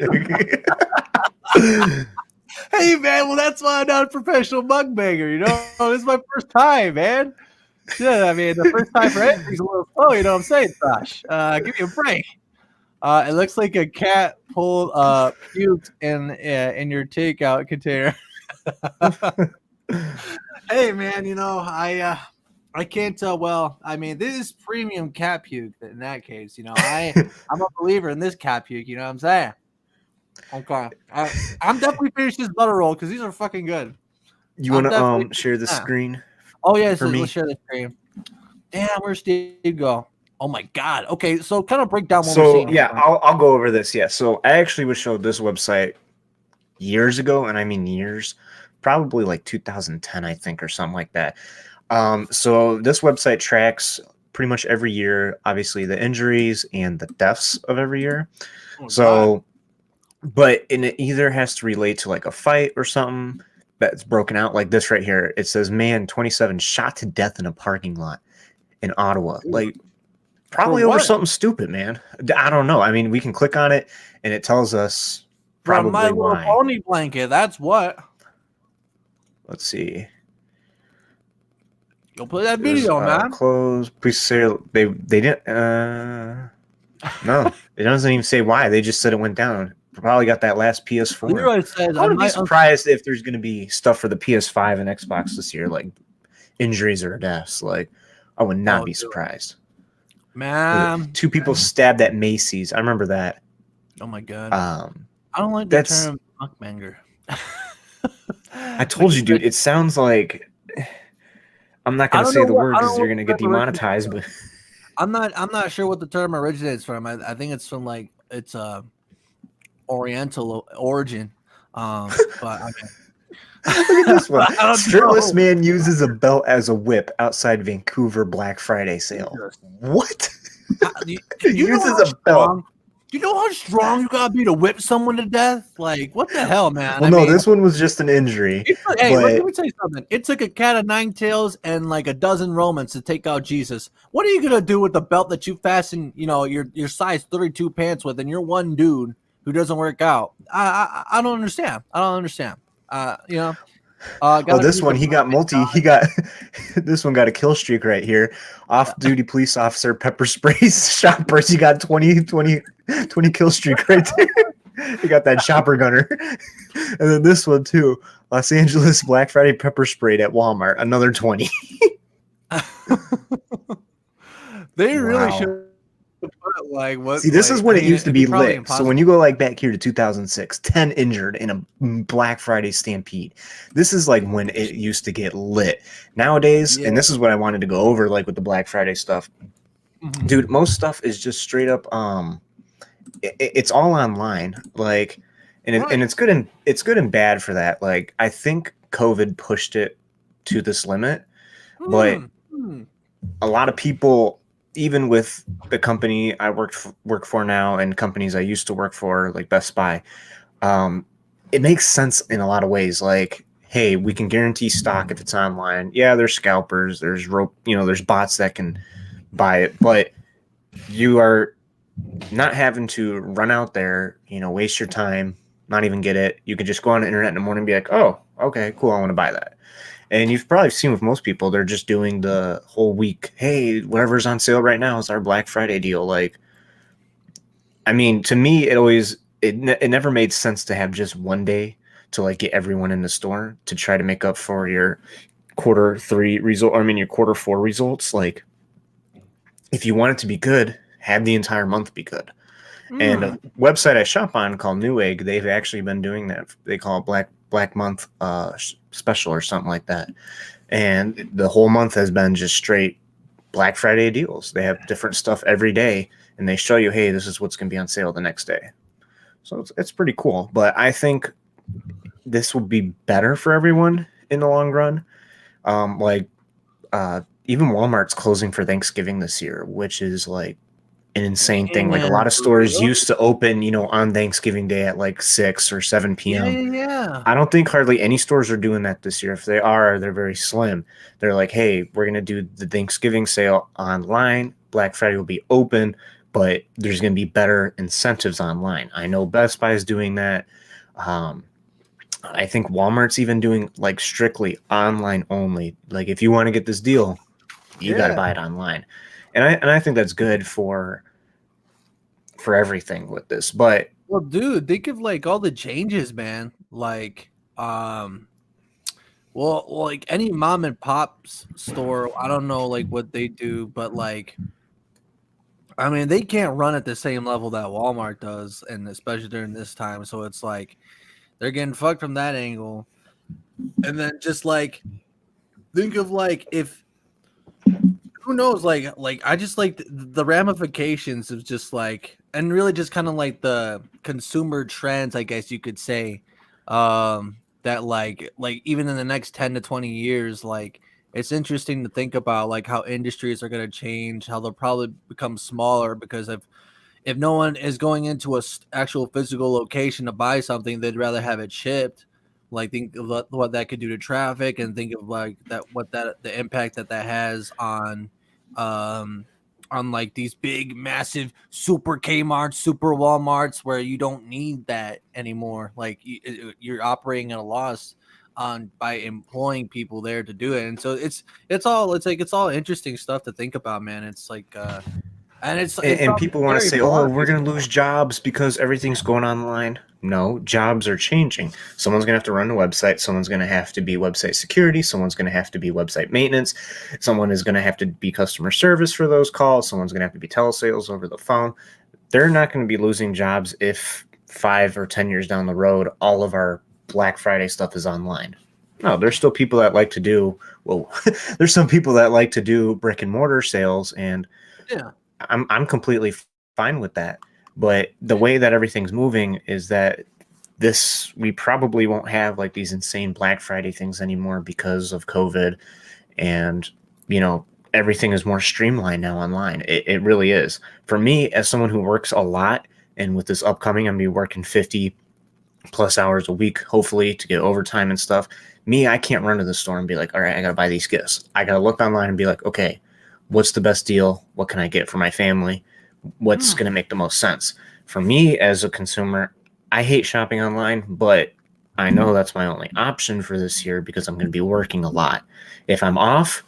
Hey man, well that's why I'm not a professional mukbanger. You know, this is my first time, man. Yeah, I mean the first time for anything's a little slow. You know what I'm saying, Josh? Give me a break. It looks like a cat pulled puked in your takeout container. Hey man, you know I can't tell. Well, I mean this is premium cat puke. In that case, you know I'm a believer in this cat puke. You know what I'm saying? Okay, I'm definitely finished this butter roll because these are fucking good. You I'm want to definitely- share the yeah. screen? Oh yeah, For so me. let's share the screen. Damn, where's Steve go? Oh my god. Okay, so kind of break down what we're So seeing. yeah, here. I'll go over this. Yeah, so I actually was showed this website years ago, and I mean years, probably like 2010, I think, or something like that. So this website tracks pretty much every year, obviously the injuries and the deaths of every year. Oh, So, but it either has to relate to like a fight or something that's broken out, like this right here. It says, "Man, 27 shot to death in a parking lot in Ottawa." Like, probably For over what? something stupid, man. I don't know. I mean, we can click on it and it tells us From My probably Little why. Pony blanket. That's what. Let's see. Go play that There's, video, man. Close. Please say they didn't. No, it doesn't even say why. They just said it went down. Probably got that last PS4. Leroy says I wouldn't be surprised if there's going to be stuff for the PS5 and Xbox this year, like injuries or deaths. Like, I would not be dude. surprised. Man. Two people stabbed at Macy's. I remember that. Oh my god. I don't like the that's- term mukbanger. I told you, dude. It sounds like I'm not I going to don't say know the what- word I because don't they're know going to what get the word is. demonetized. But I'm not sure what the term originates from. I think it's from like it's Oriental origin. But I mean, look at this one. I don't Shirtless know. man uses a belt as a whip outside Vancouver Black Friday sale. What? You He know uses how a belt. strong- You know how strong you gotta be to whip someone to death? Like, what the hell, man? Well, no, this one was just an injury. Hey, but- let me tell you something. It took a cat of nine tails and like a dozen Romans to take out Jesus. What are you gonna do with the belt that you fasten, your size 32 pants with, and you're one dude who doesn't work out? I don't understand. I don't understand. Oh, this one he got this one got a kill streak right here. Off-duty police officer pepper sprays shoppers. He got 20 kill streak right there. He got that chopper gunner. And then this one too. Los Angeles Black Friday pepper sprayed at Walmart. Another 20. They really Wow. should put like what. See, this like, is when I it mean, used to it'd be probably lit. So impossible. when you go like back here to 2006, 10 injured in a Black Friday stampede. This is like when it used to get lit. Nowadays, Yeah. and this is what I wanted to go over, like with the Black Friday stuff. Mhm. Dude, most stuff is just straight up it's all online, like, and Right. it's good and bad for that. Like, I think COVID pushed it to this limit, but a lot of people, even with the company I work for now and companies I used to work for, like Best Buy, it makes sense in a lot of ways. Like, hey, we can guarantee stock if it's online. Yeah, there's scalpers, there's there's bots that can buy it, but you are not having to run out there, waste your time, not even get it. You can just go on the internet in the morning and be like, oh, okay, cool, I want to buy that. And you've probably seen with most people, they're just doing the whole week. Hey, whatever's on sale right now is our Black Friday deal. Like, I mean, to me, it never made sense to have just one day to like get everyone in the store to try to make up for your quarter 3 result. I mean, your quarter 4 results. Like, if you want it to be good, have the entire month be good. And a website I shop on called Newegg, they've actually been doing that. They call it Black Month special or something like that. And the whole month has been just straight Black Friday deals. They have different stuff every day, and they show you, hey, this is what's going to be on sale the next day. So it's pretty cool. But I think this will be better for everyone in the long run. Even Walmart's closing for Thanksgiving this year, which is like an insane thing. Like a lot of stores used to open, on Thanksgiving Day at like 6 or 7 p.m. Yeah. I don't think hardly any stores are doing that this year. If they are, they're very slim. They're like, hey, we're going to do the Thanksgiving sale online. Black Friday will be open, but there's going to be better incentives online. I know Best Buy is doing that. I think Walmart's even doing like strictly online only. Like if you want to get this deal, you got to buy it online. And I think that's good for everything with this. But well, dude, think of like all the changes, man. Like, well, like any mom and pop's store, I don't know like what they do, but like, I mean, they can't run at the same level that Walmart does, and especially during this time. So it's like they're getting fucked from that angle. And then just like think of like if who knows, like I just like the ramifications of just like, and really just kind of like the consumer trends, I guess you could say, that like even in the next 10 to 20 years, like it's interesting to think about like how industries are going to change, how they'll probably become smaller because if no one is going into a actual physical location to buy something, they'd rather have it shipped. Like think of what that could do to traffic, and think of like the impact that has on like these big massive super Kmart's, super Walmarts, where you don't need that anymore. Like you're operating at a loss by employing people there to do it. And so it's all interesting stuff to think about, man. It's like and people want to say, oh, we're going to lose jobs because everything's going online. No, jobs are changing. Someone's going to have to run the website. Someone's going to have to be website security. Someone's going to have to be website maintenance. Someone is going to have to be customer service for those calls. Someone's going to have to be telesales over the phone. They're not going to be losing jobs if 5 or 10 years down the road, all of our Black Friday stuff is online. No, there's still people that like to do, there's some people that like to do brick and mortar sales, and yeah. I'm completely fine with that. But the way that everything's moving is that we probably won't have like these insane Black Friday things anymore because of COVID. And, everything is more streamlined now online. It really is. For me, as someone who works a lot, and with this upcoming, I'm going to be working 50 plus hours a week, hopefully, to get overtime and stuff. I can't run to the store and be like, all right, I got to buy these gifts. I got to look online and be like, okay, what's the best deal? What can I get for my family? What's going to make the most sense? For me as a consumer, I hate shopping online, but I know that's my only option for this year because I'm going to be working a lot. If I'm off,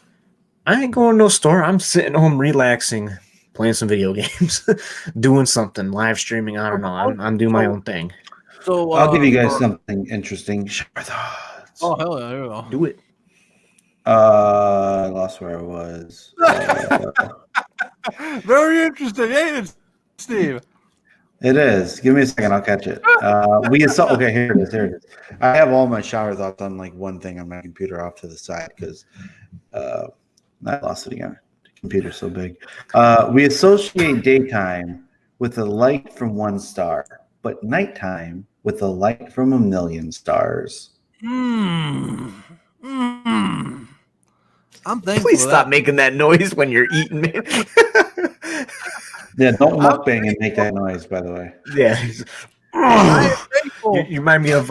I ain't going to no store. I'm sitting home relaxing, playing some video games, doing something, live streaming. I don't know. I'm doing my own thing. So I'll give you guys something interesting. Shower thoughts. Oh, hell yeah. Here we go. Do it. I lost where I was. Very interesting, ain't it, Steve? It is. Give me a second. I'll catch it. Okay, here it is. I have all my shower thoughts on like one thing on my computer off to the side because I lost it again. The computer's so big. We associate daytime with the light from 1 star, but nighttime with the light from 1,000,000 stars. I'm thankful. Please stop making that noise when you're eating, man. Yeah, don't mukbang and make that noise, by the way. Yeah. You remind me of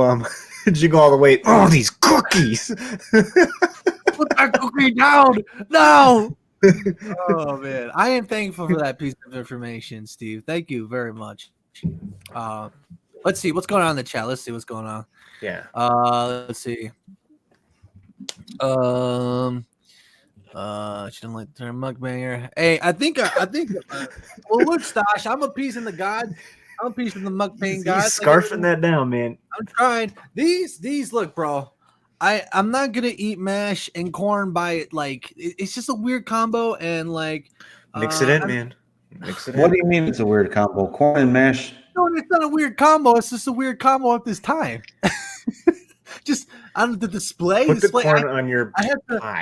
Jingle All the Way. Oh, these cookies. Put that cookie down. No. Oh, man. I am thankful for that piece of information, Steve. Thank you very much. Let's see what's going on in the chat. Let's see what's going on. Yeah. Let's see. She didn't like the term mukbanger. Hey, I think. Well, look, Stash, I'm a piece in the god. I'm a piece in the mukbang god. He's scarfing that down, man. I'm trying. These look, bro. I'm not gonna eat mash and corn by like it's just a weird combo, and like mix it in, man. Mix it in. What do you mean it's a weird combo? Corn and mash? No, it's not a weird combo. It's just a weird combo at this time. Just on the display. Put the corn on your I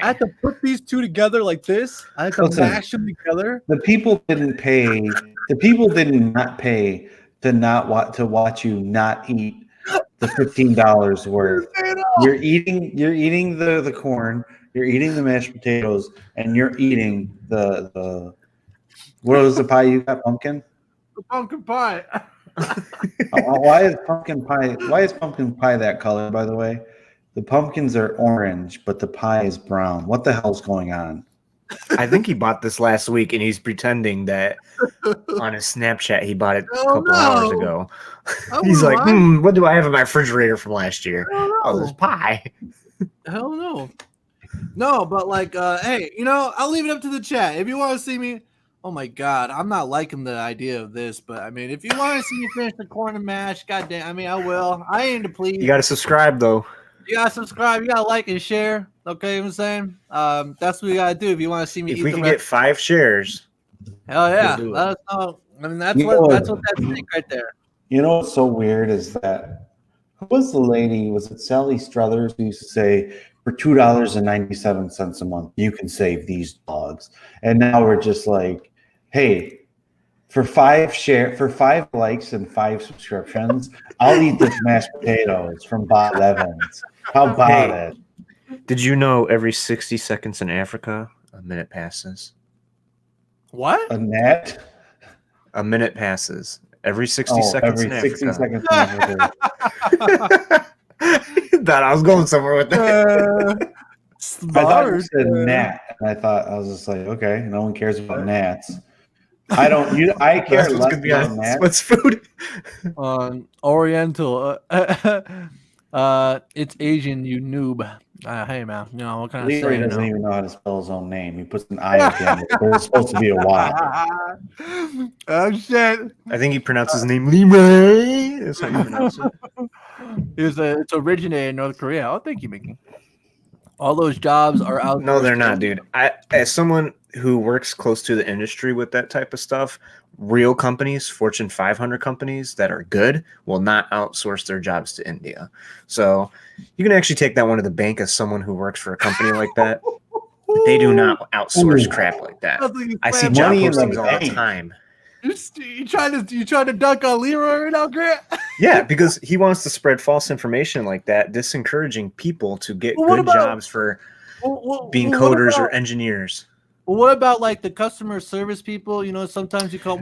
had to put these two together like this. I had to mash them together. The people didn't pay. The people did not pay to watch you not eat the $15 worth. You're eating the corn. You're eating the mashed potatoes, and you're eating the What was the pie you got? Pumpkin? The pumpkin pie. Why is pumpkin pie? Why is pumpkin pie that color? By the way, the pumpkins are orange, but the pie is brown. What the hell's going on? I think he bought this last week, and he's pretending that on his Snapchat he bought it a Oh, couple hours no. ago. Oh, He's like, what? what do I have in my refrigerator from last year? Oh, Oh, no. this pie. Hell no. No, but like, hey, I'll leave it up to the chat. If you want to see me, oh my God, I'm not liking the idea of this, but I mean, if you want to see me finish the corn and mash, goddamn, I mean, I will. I aim to please. You got to subscribe, though. You gotta subscribe. You gotta like and share. Okay, you know what I'm saying? That's what you gotta do if you want to see me. If eat we the can rest- get 5 shares, hell yeah, we'll do it. let us know. I mean, that's You what know that's what- what that's like right there. You know what's so weird is that who was the lady? Was it Sally Struthers who used to say for $2.97 a month you can save these dogs? And now we're just like, hey, for 5 likes and 5 subscriptions, I'll eat this mashed potatoes from Bob Evans. How about Hey. it? did you know every 60 seconds in Africa, a minute passes? What? A net? A minute passes. Every 60 Oh, seconds every in 60 Africa. seconds. Thought I was going somewhere with that. I thought you Smart. said gnat, and I was just like, okay, no one cares about gnats. I don't. I care That's what's less gonna be about on gnats. what's food. Oriental. It's Asian, you noob. Hey man, what can I say? Leroy doesn't even know how to spell his own name. He puts an I at the end. It's supposed to be a Y. Oh shit! I think he pronounced his name Leroy. That's how you pronounce it. It's originated in North Korea. Oh, thank you, Mickey. All those jobs are out. No, they're not, dude. As someone who works close to the industry with that type of stuff, real companies, Fortune 500 companies that are good, will not outsource their jobs to India. So you can actually take that one to the bank as someone who works for a company like that. They do not outsource crap like that. I see job Money in the postings all the bank. time. You trying to dunk on Leroy right now, Grant? Yeah, because he wants to spread false information like that, disencouraging people to get Well, what good about- jobs for being What coders about- or engineers. Well, what about like the customer service people? Sometimes you call.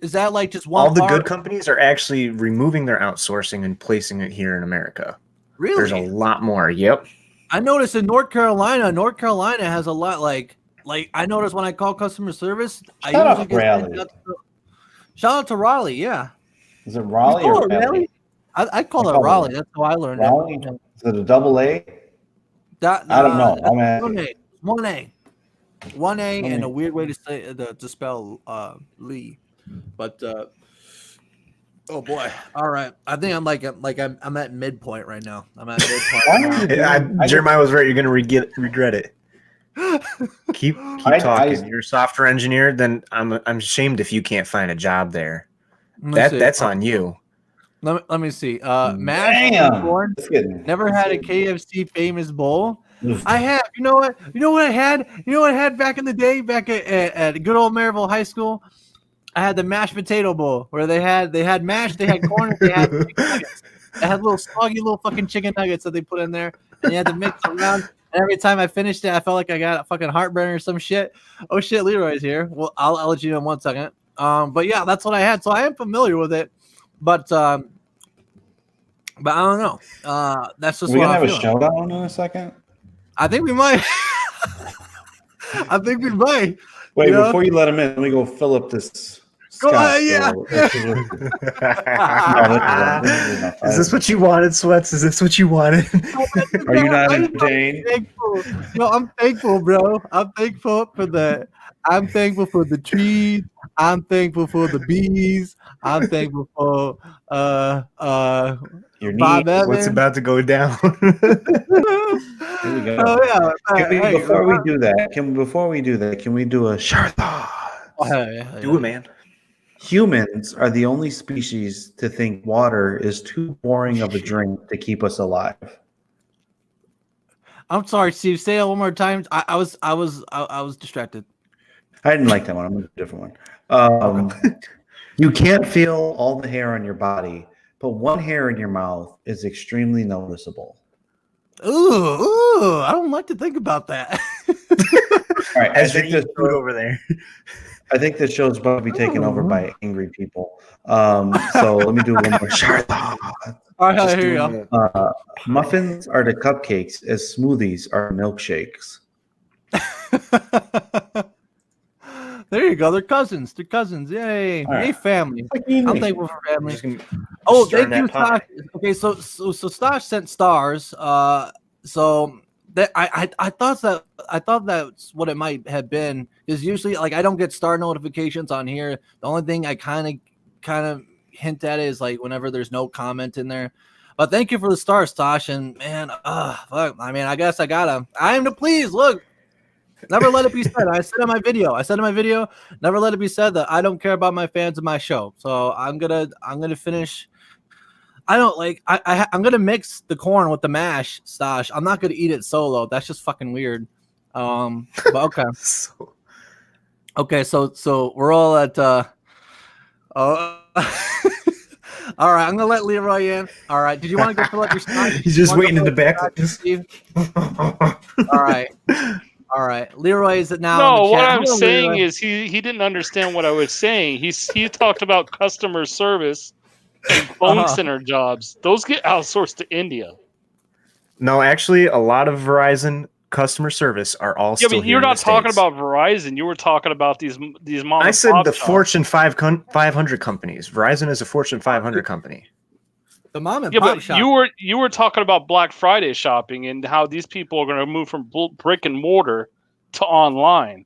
Is that like just one? All the part? good companies are actually removing their outsourcing and placing it here in America. Really? There's a lot more. Yep. I noticed in North Carolina has a lot like I noticed when I call customer service. Shout out get Raleigh. Shout out to Raleigh, yeah. Is it Raleigh You call or it Raleigh? Raleigh? I call I it call it Raleigh. That's how I learned Raleigh? it. Is it a double A? I don't know. I'm asking. One A, and a weird way to say to spell Lee, but oh boy! All right, I think I'm at midpoint right now. I'm at midpoint. Why don't you do- Jeremiah was right. You're gonna regret it. Keep talking. You're a software engineer. Then I'm ashamed if you can't find a job there. That's on you. Let me see. Mash Damn. corn. It's getting- Never had a KFC famous bowl. I have. You know what? I had? You know what I had back in the day, back at good old Maryville High School? I had the mashed potato bowl where they had mash, they had corn, they had chicken nuggets. They had little soggy little fucking chicken nuggets that they put in there, and you had to mix around. And every time I finished it, I felt like I got a fucking heartburn or some shit. Oh shit, Leroy's here. Well, I'll let you know in 1 second. But yeah, that's what I had, so I am familiar with it. But I don't know. That's just We're what gonna I'm have a feeling. showdown in a second. I think we might. I think we might. Wait, You know? before you let him in, let me go fill up this. Go Scotch ahead, Roll. yeah. This is enough. Is this what you wanted, Sweats? Is this what you wanted? Are you not entertained? Thankful. No, I'm thankful, bro. I'm thankful for the. I'm thankful for the trees. I'm thankful for the bees. I'm thankful for Your knee. Bob Evans. What's about to go down? Here we go. Oh yeah. Before we do that, can we do a Shartha? Do it, man. Humans are the only species to think water is too boring of a drink to keep us alive. I'm sorry, Steve. Say it one more time. I was distracted. I didn't like that one. I'm gonna do a different one. You can't feel all the hair on your body, but one hair in your mouth is extremely noticeable. Ooh, I don't like to think about that. All right, As you're eating food over there. I think this show's about to be taken over by angry people. So let me do one more. All right, here you go. Muffins are the cupcakes as smoothies are milkshakes. There you go. They're cousins. They're cousins. Yay. All right. Yay, family. I'm thankful for I'm family. just gonna Oh, stir in thank you, that pot. Stash. Okay, so Stash sent stars. So that I thought that's what it might have been. Is usually like I don't get star notifications on here. The only thing I kind of hint at is like whenever there's no comment in there. But thank you for the stars, Stash. And man, fuck. I mean, I guess I am to please. Look. Never let it be said. I said in my video. Never let it be said that I don't care about my fans of my show. So I'm gonna finish. I don't like. I'm gonna mix the corn with the mash, Stash. I'm not gonna eat it solo. That's just fucking weird. But okay. Okay. So we're all at. All right. I'm gonna let Leroy in. All right. Did you want to go fill up your stock? He's just waiting in the back. Steve? All right. All right, Leroy is it now? No, what Hello, I'm saying Leroy. is he didn't understand what I was saying. He talked about customer service and phone center jobs. Those get outsourced to India. No, actually, a lot of Verizon customer service are all Yeah, still but here you're in the not talking States. about Verizon. You were talking about these mom. I and said pop the shops. Fortune 500 companies. Verizon is a Fortune 500 company. The mom and Yeah, pop but shop. you were talking about Black Friday shopping and how these people are going to move from brick and mortar to online.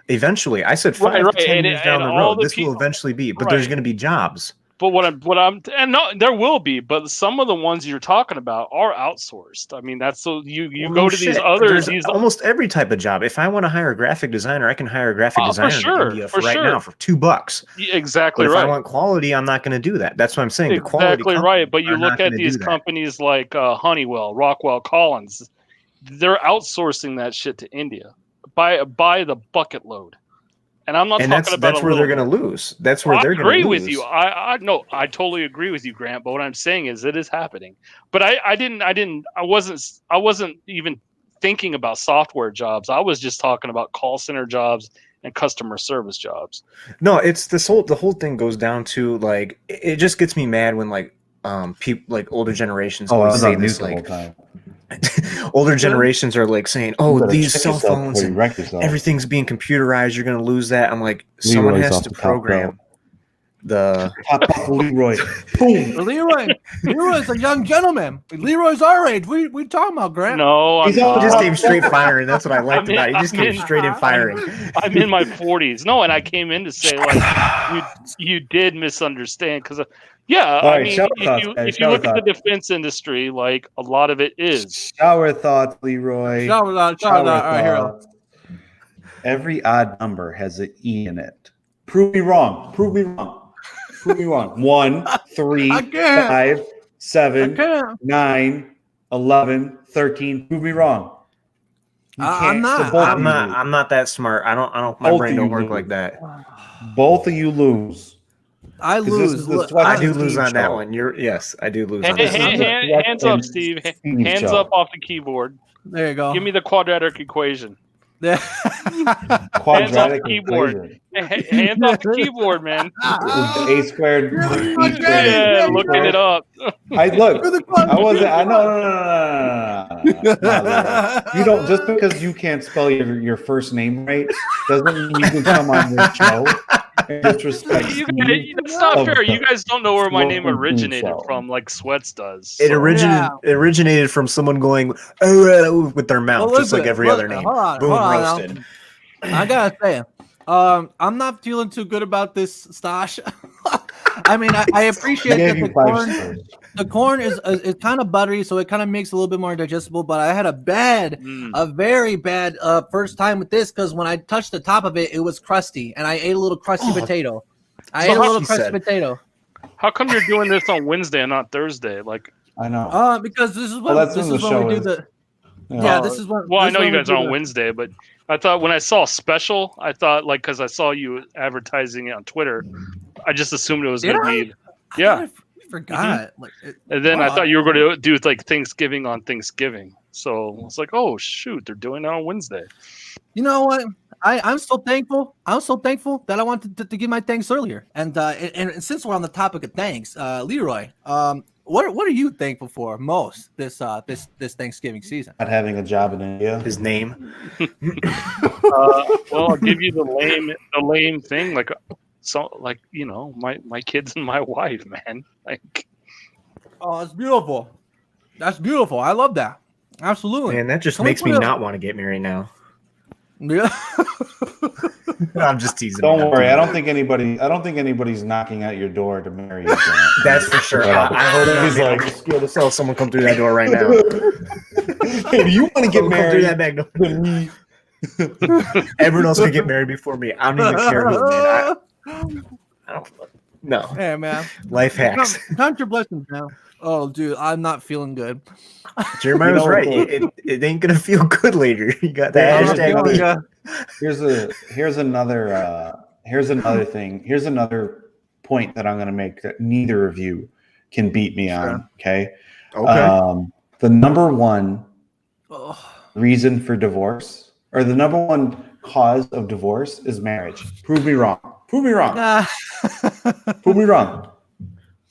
Eventually, I said 5 Right, to 10 and- years down and the all road, the this will people- eventually be. But Right. there's going to be jobs. But what I'm and no, there will be, but some of the ones you're talking about are outsourced. I mean, that's so you Well, go no to these shit. others. There's almost every type of job. If I want to hire a graphic designer, I can hire a graphic Oh, for designer sure, in India for right sure. now for $2. Exactly But if right. I want quality, I'm not going to do that. That's what I'm saying. The quality Exactly right. But you are not look at gonna these do that. companies like Honeywell, Rockwell Collins. They're outsourcing that shit to India by the bucket load. And I'm not And talking about that's a where they're little going to bit. lose. That's where I they're going to agree lose. with you. I totally agree with you, Grant. But what I'm saying is it is happening. But I wasn't even thinking about software jobs. I was just talking about call center jobs and customer service jobs. No, it's the whole thing goes down to like it just gets me mad when like people like older generations Oh, I always was say on this mute the whole like time. older generations are like saying, "Oh, You better these check cell yourself phones before you and wreck yourself. everything's being computerized. You're going to lose that." I'm like, someone Leroy's has off to the top program the. Pop up Leroy. Boom. Leroy's a young gentleman. Leroy's our age. We talking about Grant. No, I'm He's all He not. just came straight firing. That's what I liked I'm in- about it. He just I'm came in- straight in firing. I'm in my 40s. No, and I came in to say like you did misunderstand because yeah, All I right, mean shower thoughts, guys, if you shower look at the thoughts. defense industry, like a lot of it is. Shower thoughts, Leroy. Shower out. All right, here. thoughts. Every odd number has an E in it. Prove me wrong. Prove me wrong. Prove me wrong. 1, 3, I can't. 5, I 7, can't. 9, 11, 13. Prove me wrong. You I'm can't. So not. both of I'm you not that smart. I don't. My Both brain of don't you work lose. like that. Both of you lose. I 'Cause this lose. is the Look, sweat I That's do a lose team on that show. one. Yes, I do lose Hey, on that hey, one. hey, hands up, Steve. Team Hands show. up off the keyboard. there you go. Give me the quadratic equation. Quadratic keyboard. equation. Hands off the keyboard, man. A squared. B squared. Yeah, C looking it squared. up. I look. I wasn't. I no. You don't just because you can't spell your first name right doesn't mean you can come on this show and disrespect. It's not of fair. the You guys don't know where my name Sweat and Team originated show. from, like Sweats does. It So- originated from someone going oh with their mouth, Well, just like listen, every other listen, name. hold on, Boom, hold on now. roasted. I gotta say, I'm not feeling too good about this, Stash. I mean, I I appreciate gave that you the 5 corn, stars. the corn is kind of buttery, so it kind of makes it a little bit more digestible. But I had a very bad first time with this because when I touched the top of it, it was crusty, and I ate a little crusty potato. I So ate a how- little she crusty said. potato. How come you're doing this on Wednesday and not Thursday? Like, I know. Because this is Well, when that's this when is the when we show do is. the Yeah. this is when. well, I this is know when you we guys do are on the- Wednesday, but I thought when I saw special, I thought like because I saw you advertising it on Twitter, I just assumed it was Did going to I? be. I Yeah, thought I forgot. Like, and then I thought you were going to do like Thanksgiving on Thanksgiving. So it's like, oh shoot, they're doing it on Wednesday. You know what? I'm so thankful. I'm so thankful that I wanted to give my thanks earlier. And since we're on the topic of thanks, Leroy, what are you thankful for most this Thanksgiving season? Not having a job in India. His name. Well, I'll give you the lame thing, like my kids and my wife, man. Like, Oh, that's beautiful. That's beautiful. I love that. Absolutely. Man, that just Can we makes put me a- not want to get married now. Yeah. I'm just teasing. Don't I'm worry. I teasing. don't think anybody's knocking at your door to marry you. That's for sure. I hope not. He's Man. like- I'm scared as hell. Someone come through that door right now. Hey, do you want to get Someone come through married that back door. to me? Everyone else can get married before me. I don't even care who, man. I don't. No. Hey, man. Life hacks. Count your blessings, man. Oh, dude, I'm not feeling good. Jeremiah was know, right. Cole. It ain't gonna feel good later. You got Yeah, that I'm not hashtag. feeling Here's another thing. Here's another point that I'm going to make that neither of you can beat me on. Okay. Okay. The number one Oh, reason for divorce, or the number one cause of divorce, is marriage. Prove me wrong. Prove me wrong. nah. Prove me wrong.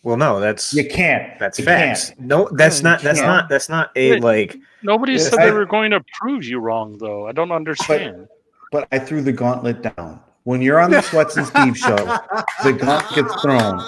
Well, no, that's You can't. that's You facts. can't. No, that's not a Yeah. like. nobody Yes, said they I- were going to prove you wrong, though. I don't understand. But I threw the gauntlet down. When you're on the Sweats and Steve show, the gauntlet gets thrown.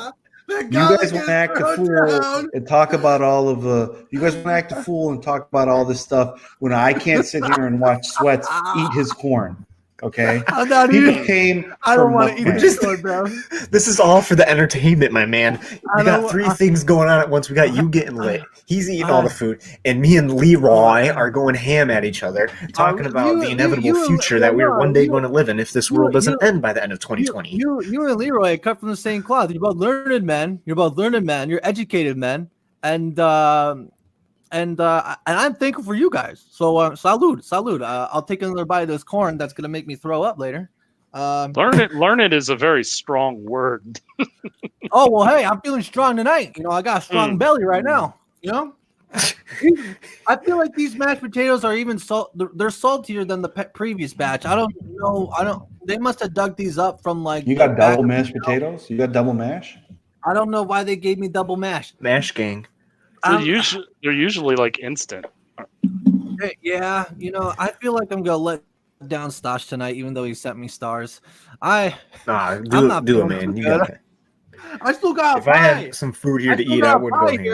You guys want to act a fool and talk about all of the. You guys want to act a fool and talk about all this stuff when I can't sit here and watch Sweats eat his corn. Okay, I'm not people eating. came. I don't for want to eat mukbang. this one, bro. This is all for the entertainment, my man. I We got don't- three things going on at once. We got you getting lit. He's eating all the food, and me and Leroy are going ham at each other, talking about the inevitable future that we are one day going to live in if this world doesn't end by the end of 2020. You and Leroy cut from the same cloth. You're both learned men. You're educated men, and I'm thankful for you guys. So salute. I'll take another bite of this corn. That's gonna make me throw up later. Learn it is a very strong word. Oh well, hey, I'm feeling strong tonight. You know, I got a strong belly right now. You know, I feel like these mashed potatoes are even they're saltier than the previous batch. I don't know. They must have dug these up from like. You the got back- double mashed potatoes. You got double mash. I don't know why they gave me double mash. Mash gang. They're usually like instant. Yeah, you know, I feel like I'm gonna let down Stosh tonight, even though he sent me stars. I'm Do not it, feeling man. You good. got it. I still got If I had some food here to eat, I would go ham.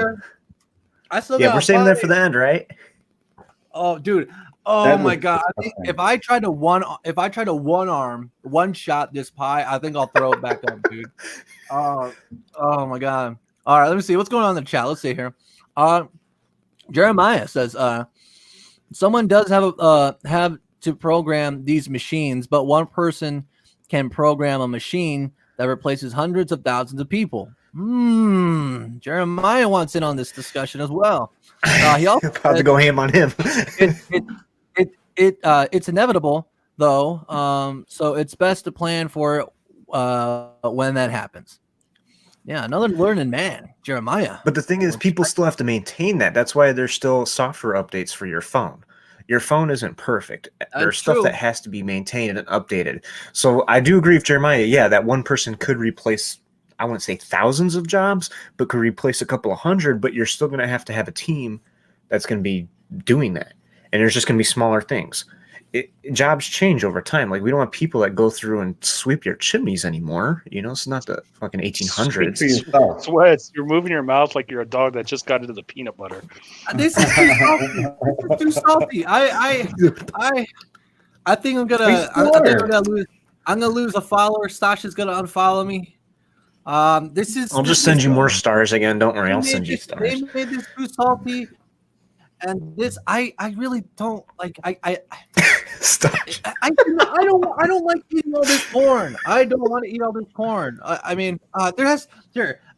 Yeah, we're saving that for the end, right? Oh, dude. Oh That my looks god. I think disgusting. if I try to one shot this pie, I think I'll throw it back up, dude. Oh my god. All right, let me see what's going on in the chat. Let's see here. Jeremiah says, someone does have to program these machines, but one person can program a machine that replaces hundreds of thousands of people. Jeremiah wants in on this discussion as well. He also About to go ham on him. it's inevitable though, so it's best to plan for it when that happens. Yeah, another learning man, Jeremiah. But the thing is, people still have to maintain that. That's why there's still software updates for your phone. Your phone isn't perfect. There's stuff true. that has to be maintained and updated. So I do agree with Jeremiah. Yeah, that one person could replace, I wouldn't say thousands of jobs, but could replace a couple of hundred, but you're still going to have a team that's going to be doing that. And there's just going to be smaller things. Jobs change over time. Like, we don't have people that go through and sweep your chimneys anymore. You know, it's not the fucking Speak for 1800s. yourself. Sweats. You're moving your mouth like you're a dog that just got into the peanut butter. This is too salty. This is too salty. I think I'm gonna lose. I'm gonna lose a follower. Stash is gonna unfollow me. This is. I'll just send you more stars again. Don't worry, I'll send you stars. They made this too salty, and this I really don't like. Stop. I don't like eating all this corn. I don't want to eat all this corn. I mean,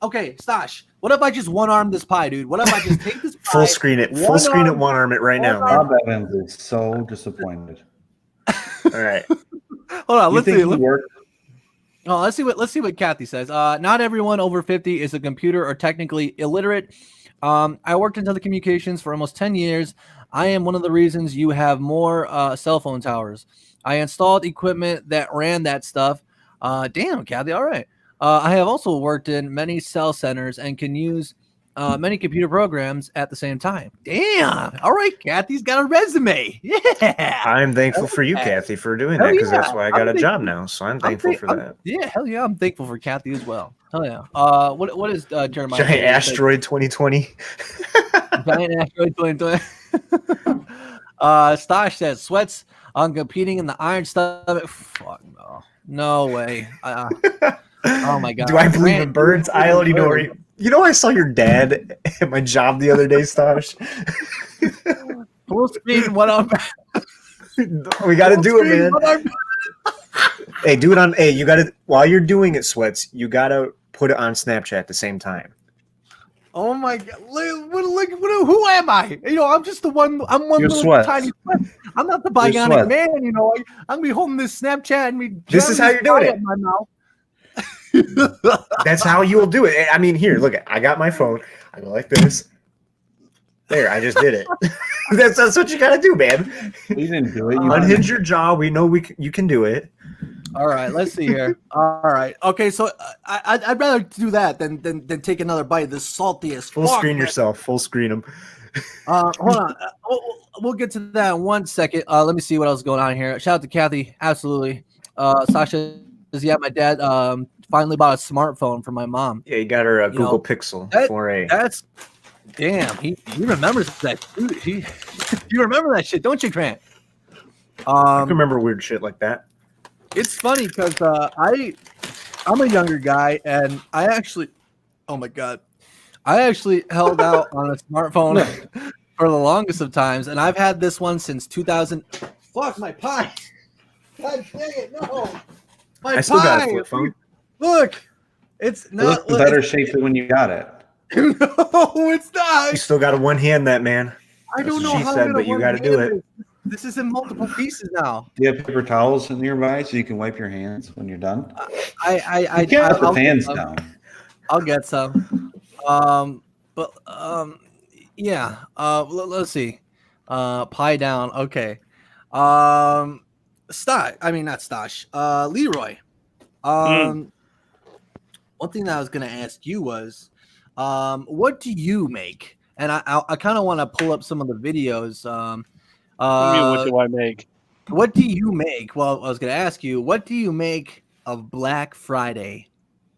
okay, Stash. What if I just one arm this pie, dude? What if I just take this pie, Full screen it. Full screen it. One arm it right now, man. Bob Evans is so disappointed. All right. Hold on, You let's think see. he worked? Oh, let's see what Kathy says. Not everyone over 50 is a computer or technically illiterate. I worked in telecommunications for almost 10 years. I am one of the reasons you have more cell phone towers. I installed equipment that ran that stuff. Damn, Kathy. All right. I have also worked in many cell centers and can use many computer programs at the same time. Damn. All right, Kathy's got a resume. Yeah. I'm thankful for you, Kathy, for doing that, because that's why I got a job now. So I'm thankful for that. Yeah, hell yeah. I'm thankful for Kathy as well. Hell yeah. What is Jeremiah? Giant asteroid 2020. Giant asteroid 2020. Stosh says sweats on competing in the Iron Stomach. Fuck no. No way. Oh my god. Do I believe in birds? I already know where you know, I saw your dad at my job the other day, Stosh. Full screen, what up? We got to do it, man. Hey, do it on. Hey, you got to, while you're doing it, Sweats, you got to put it on Snapchat at the same time. Oh my god! Look, who am I? You know, I'm just the one. I'm one little Sweats. tiny. I'm not the bionic man. You know, I'm gonna be holding this Snapchat and me. This is how you're doing it. In my mouth. That's how you will do it. I mean, here, look, I got my phone. I go like this. There, I just did it. that's what you got to do, man. You didn't do it. You Unhinge your jaw. We know you can do it. All right, let's see here. All right, okay. So I'd rather do that than take another bite of this saltiest. Full screen yourself. Full screen them. Hold on. We'll get to that in 1 second. Let me see what else is going on here. Shout out to Kathy. Absolutely. Sasha says, yeah, my dad finally bought a smartphone for my mom. Yeah, you got her a Google Pixel 4a. That's damn. He remembers that. He you remember that shit, don't you, Grant? I can remember weird shit like that. It's funny because I'm a younger guy, and I actually, oh my god, I actually held out on a smartphone for the longest of times, and I've had this one since 2000. Fuck my pie! God dang it, no! My I still pie. got a flip phone. Look, it's not. It looks in better shape than when you got it. No, it's not. You still got a one hand that, man. I don't That's know what she how. said, but you got to do it. This is in multiple pieces now. Do you have paper towels nearby so you can wipe your hands when you're done? I You can't put I'll the fans get some. down. I'll get some. Yeah. Let's see. Pie down. Okay. Stosh. I mean, not Stosh. Leroy. One thing that I was gonna ask you was, what do you make? And I kind of want to pull up some of the videos. What do I make? What do you make? Well, I was going to ask you, what do you make of Black Friday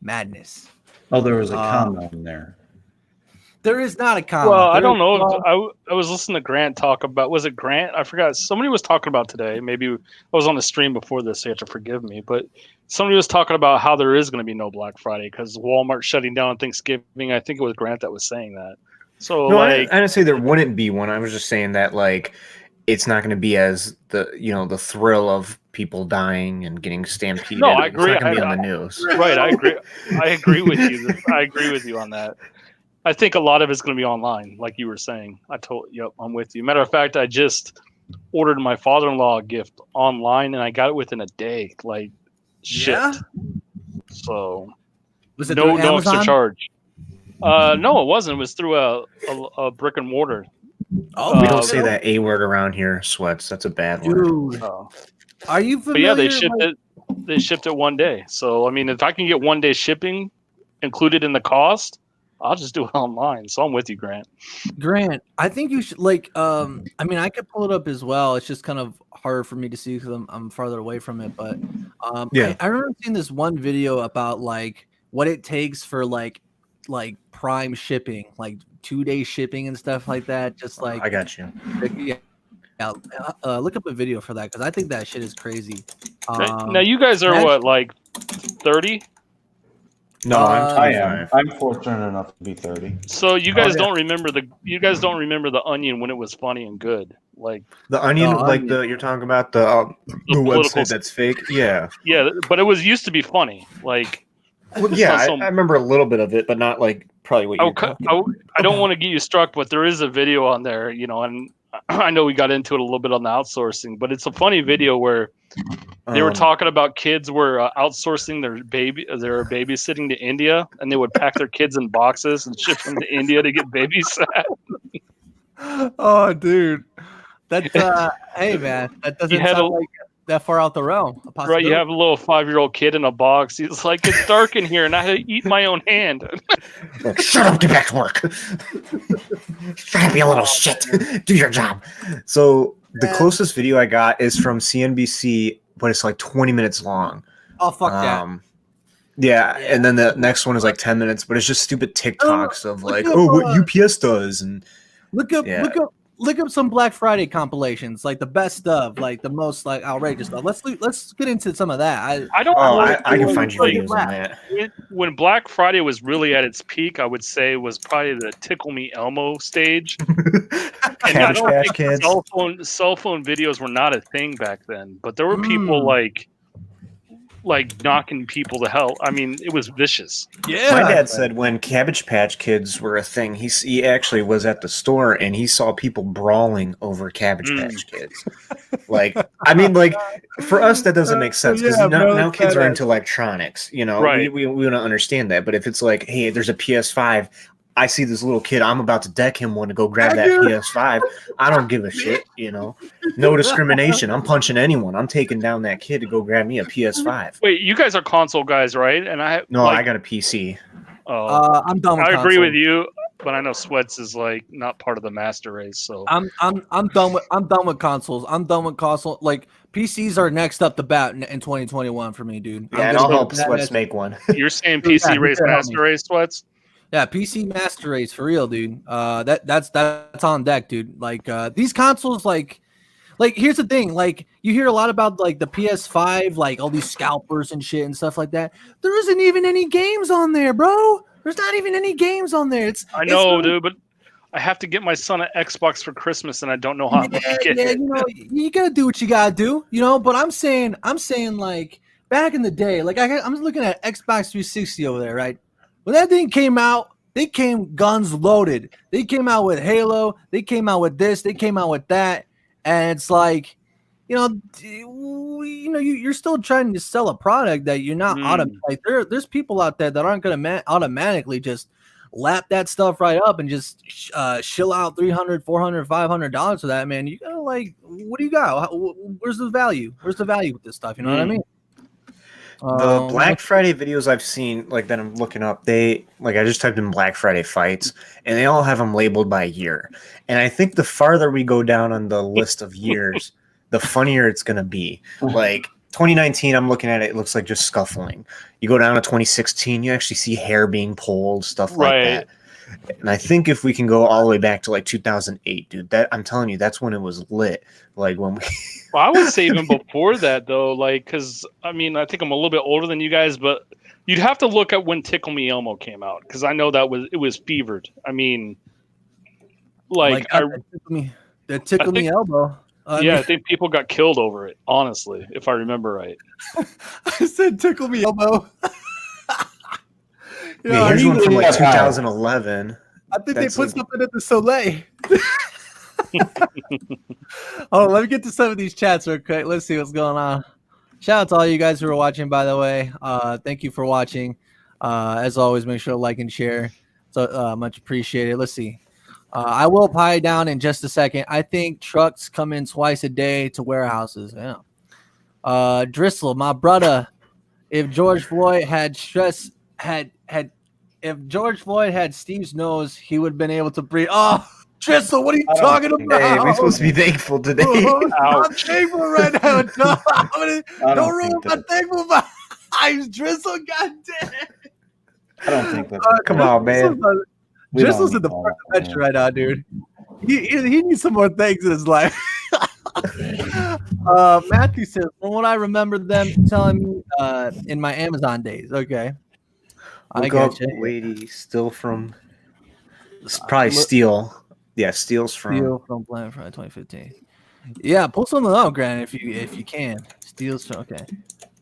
madness? Oh, there was a comment in there. There is not a comment. Well, I don't know. I was listening to Grant talk about, was it Grant? I forgot. Somebody was talking about today. Maybe I was on the stream before this, so you have to forgive me. But somebody was talking about how there is going to be no Black Friday because Walmart shutting down on Thanksgiving. I think it was Grant that was saying that. So, no, I didn't say there wouldn't be one. I was just saying that, like, it's not going to be as the thrill of people dying and getting stampeded. No, I agree. It's not going to be on the news. Right, I agree. I agree with you. I agree with you on that. I think a lot of it's going to be online, like you were saying. Yep, I'm with you. Matter of fact, I just ordered my father-in-law a gift online, and I got it within a day. Like, shit. Yeah? So, Was it no through extra Amazon? charge. No, it wasn't. It was through a brick and mortar. Oh, We don't say that A word around here, Sweats. That's a bad word. dude. Oh. Are you But familiar? yeah, they shipped it. They shipped it one day. So I mean, if I can get 1 day shipping included in the cost, I'll just do it online. So I'm with you, Grant. Grant, I think you should I mean, I could pull it up as well. It's just kind of harder for me to see because I'm farther away from it. But Yeah. I remember seeing this one video about like what it takes for like prime shipping, like 2 day shipping and stuff like that. Just like I got you. yeah. Look up a video for that because I think that shit is crazy. Now you guys are what, like 30? No, Uh, I'm I am. 25. I'm fortunate enough to be 30. So you guys yeah. don't remember the Onion when it was funny and good, like The Onion, No, like Onion. you're talking about the political website that's fake. Yeah. yeah, but it was used to be funny. Like Well, yeah, not so- I remember a little bit of it, but not like probably what you're I don't want to get you struck, but there is a video on there, and I know we got into it a little bit on the outsourcing, but it's a funny video where they were talking about kids were outsourcing their babysitting to India, and they would pack their kids in boxes and ship them to India to get babysat. Oh, dude. That's hey man, that doesn't had sound like that far out the realm. A Right, possibility. you have a little 5-year-old kid in a box. He's like, it's dark in here, and I had to eat my own hand. Like, shut up, get back to work. Shut up, you little shit. Do your job. So the closest video I got is from CNBC, but it's like 20 minutes long. Oh fuck that. Yeah, and then the next one is like 10 minutes, but it's just stupid TikToks of like, look oh, up, what UPS does, and Look up Yeah. look up some Black Friday compilations, like the best of, like the most like outrageous stuff. Let's get into some of that. I don't oh, know. I can find you Really videos on laugh. that. When Black Friday was really at its peak, I would say was probably the Tickle Me Elmo stage. And I Cabbage don't Patch think Kids. cell phone videos were not a thing back then, but there were people like knocking people to hell. I mean, it was vicious. Yeah. My dad said when Cabbage Patch Kids were a thing, he actually was at the store and he saw people brawling over Cabbage Patch Kids. Like, I mean, like for us that doesn't make sense because Yeah, bro, now it's kids are badass. into electronics. You know, Right. we don't understand that. But if it's like, hey, there's a PS5. I see this little kid. I'm about to deck him one to go grab that PS5. I don't give a shit. You know, no discrimination. I'm punching anyone. I'm taking down that kid to go grab me a PS5. Wait, you guys are console guys, right? And I No, like, I got a PC. I'm done with I agree console. with you, but I know Sweats is like not part of the master race. So I'm done with consoles. I'm done with console. Like PCs are next up the bat in 2021 for me, dude. Yeah, and I'll help Sweats make one. you're saying PC Yeah, race, yeah, master race, Sweats? Yeah, PC Master Race for real, dude. That's on deck, dude. Like these consoles, like here's the thing. Like you hear a lot about like the PS5, like all these scalpers and shit and stuff like that. There isn't even any games on there, bro. There's not even any games on there. I know, dude, but I have to get my son an Xbox for Christmas, and I don't know how to get Yeah, it. you know, you gotta do what you gotta do, you know. But I'm saying like back in the day, like I'm looking at Xbox 360 over there, right? When that thing came out, they came guns loaded. They came out with Halo. They came out with this. They came out with that, and it's like, you're still trying to sell a product that you're not like. There's people out there that aren't gonna automatically just lap that stuff right up and just shill out $300, $400, $500 for that, man. You gotta like, what do you got? Where's the value? Where's the value with this stuff? You know what I mean? The Black Friday videos I've seen, like that I'm looking up, I just typed in Black Friday fights, and they all have them labeled by year. And I think the farther we go down on the list of years, the funnier it's gonna be. Like 2019, I'm looking at it, it looks like just scuffling. You go down to 2016, you actually see hair being pulled, stuff like that. And I think if we can go all the way back to like 2008, dude, that I'm telling you, that's when it was lit. Like when we. Well, I would say even before that, though, like, because I mean, I think I'm a little bit older than you guys, but you'd have to look at when Tickle Me Elmo came out, because I know it was fevered. I mean, that tickle me elbow. I think people got killed over it. Honestly, if I remember right. I said tickle me elbow. Yeah, here's one from like 2011. I think That's they put something at the Soleil. Oh, let me get to some of these chats real quick. Let's see what's going on. Shout out to all you guys who are watching, by the way. Thank you for watching. As always, make sure to like and share. So much appreciated. Let's see. I will pie down in just a second. I think trucks come in twice a day to warehouses. Yeah. Driscoll, my brother. If George Floyd had if George Floyd had Steve's nose, he would have been able to breathe. Oh, Driscoll, what are you talking about? Hey, we're supposed to be thankful today. I'm thankful right now. Don't ruin my thankful vibes, Driscoll. Goddamn. I don't think that's. Come on, man. Driscoll's in the front dimension right now, dude. He needs some more things in his life. Matthew says, from what I remember them telling me in my Amazon days. Okay. I got you. Lady still from. It's probably Steel. Yeah, Steel's from. Steel from Black Friday 2015. Yeah, pull something up, Grant, if you can. Steel's from, okay.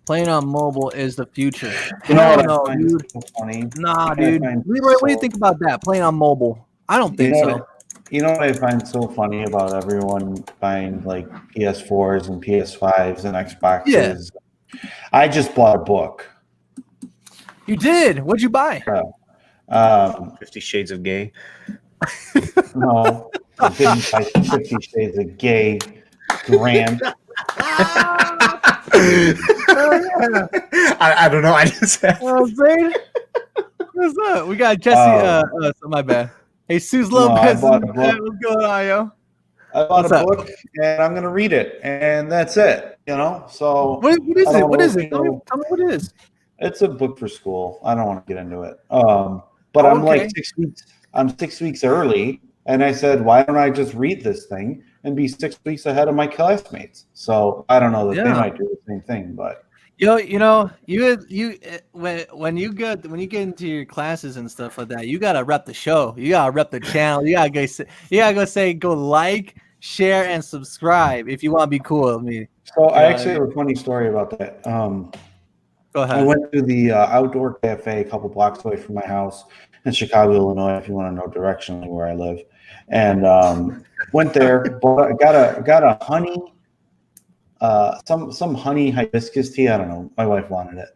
Playing on mobile is the future. You know what No, I find dude. so funny? Nah, dude. Leroy, what do you think about that? Playing on mobile? I don't think so. You know what I find so funny about everyone buying like PS4s and PS5s and Xboxes? Yeah. I just bought a book. You did? What'd you buy? 50 Shades of Gay. No. I didn't buy 50 Shades of Gay, Grant. I don't know. I just You know what I'm saying? What's up? We got Jesse. My bad. Jesus Lopez. bought a book. What's going on, yo? I bought What's a up? book and I'm gonna read it, and that's it. You know, so What is I it? don't What know is if it? you Tell me know- what it is. It's a book for school. I don't want to get into it. But I'm Okay. like 6 weeks. I'm 6 weeks early, and I said, why don't I just read this thing and be 6 weeks ahead of my classmates? So I don't know that they Yeah. might do the same thing, but You when you get into your classes and stuff like that, you gotta rep the show. You gotta rep the channel. You gotta go like, share, and subscribe if you want to be cool with me. so I Yeah. actually have a funny story about that. Go I ahead. went to the outdoor cafe a couple blocks away from my house in Chicago, Illinois, if you want to know directionally where I live. And went there, got a honey, some honey hibiscus tea. I don't know. My wife wanted it.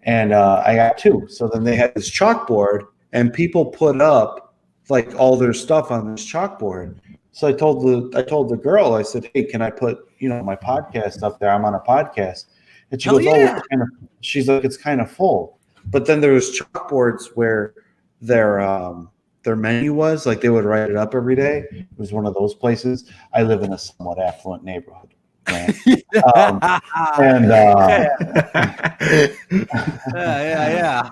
And I got two. So then they had this chalkboard, and people put up like all their stuff on this chalkboard. So I told the girl, I said, hey, can I put, my podcast up there? I'm on a podcast. And she Hell goes, yeah. she's like, it's kind of full. But then there was chalkboards where their menu was, like they would write it up every day. It was one of those places. I live in a somewhat affluent neighborhood. Right? And yeah.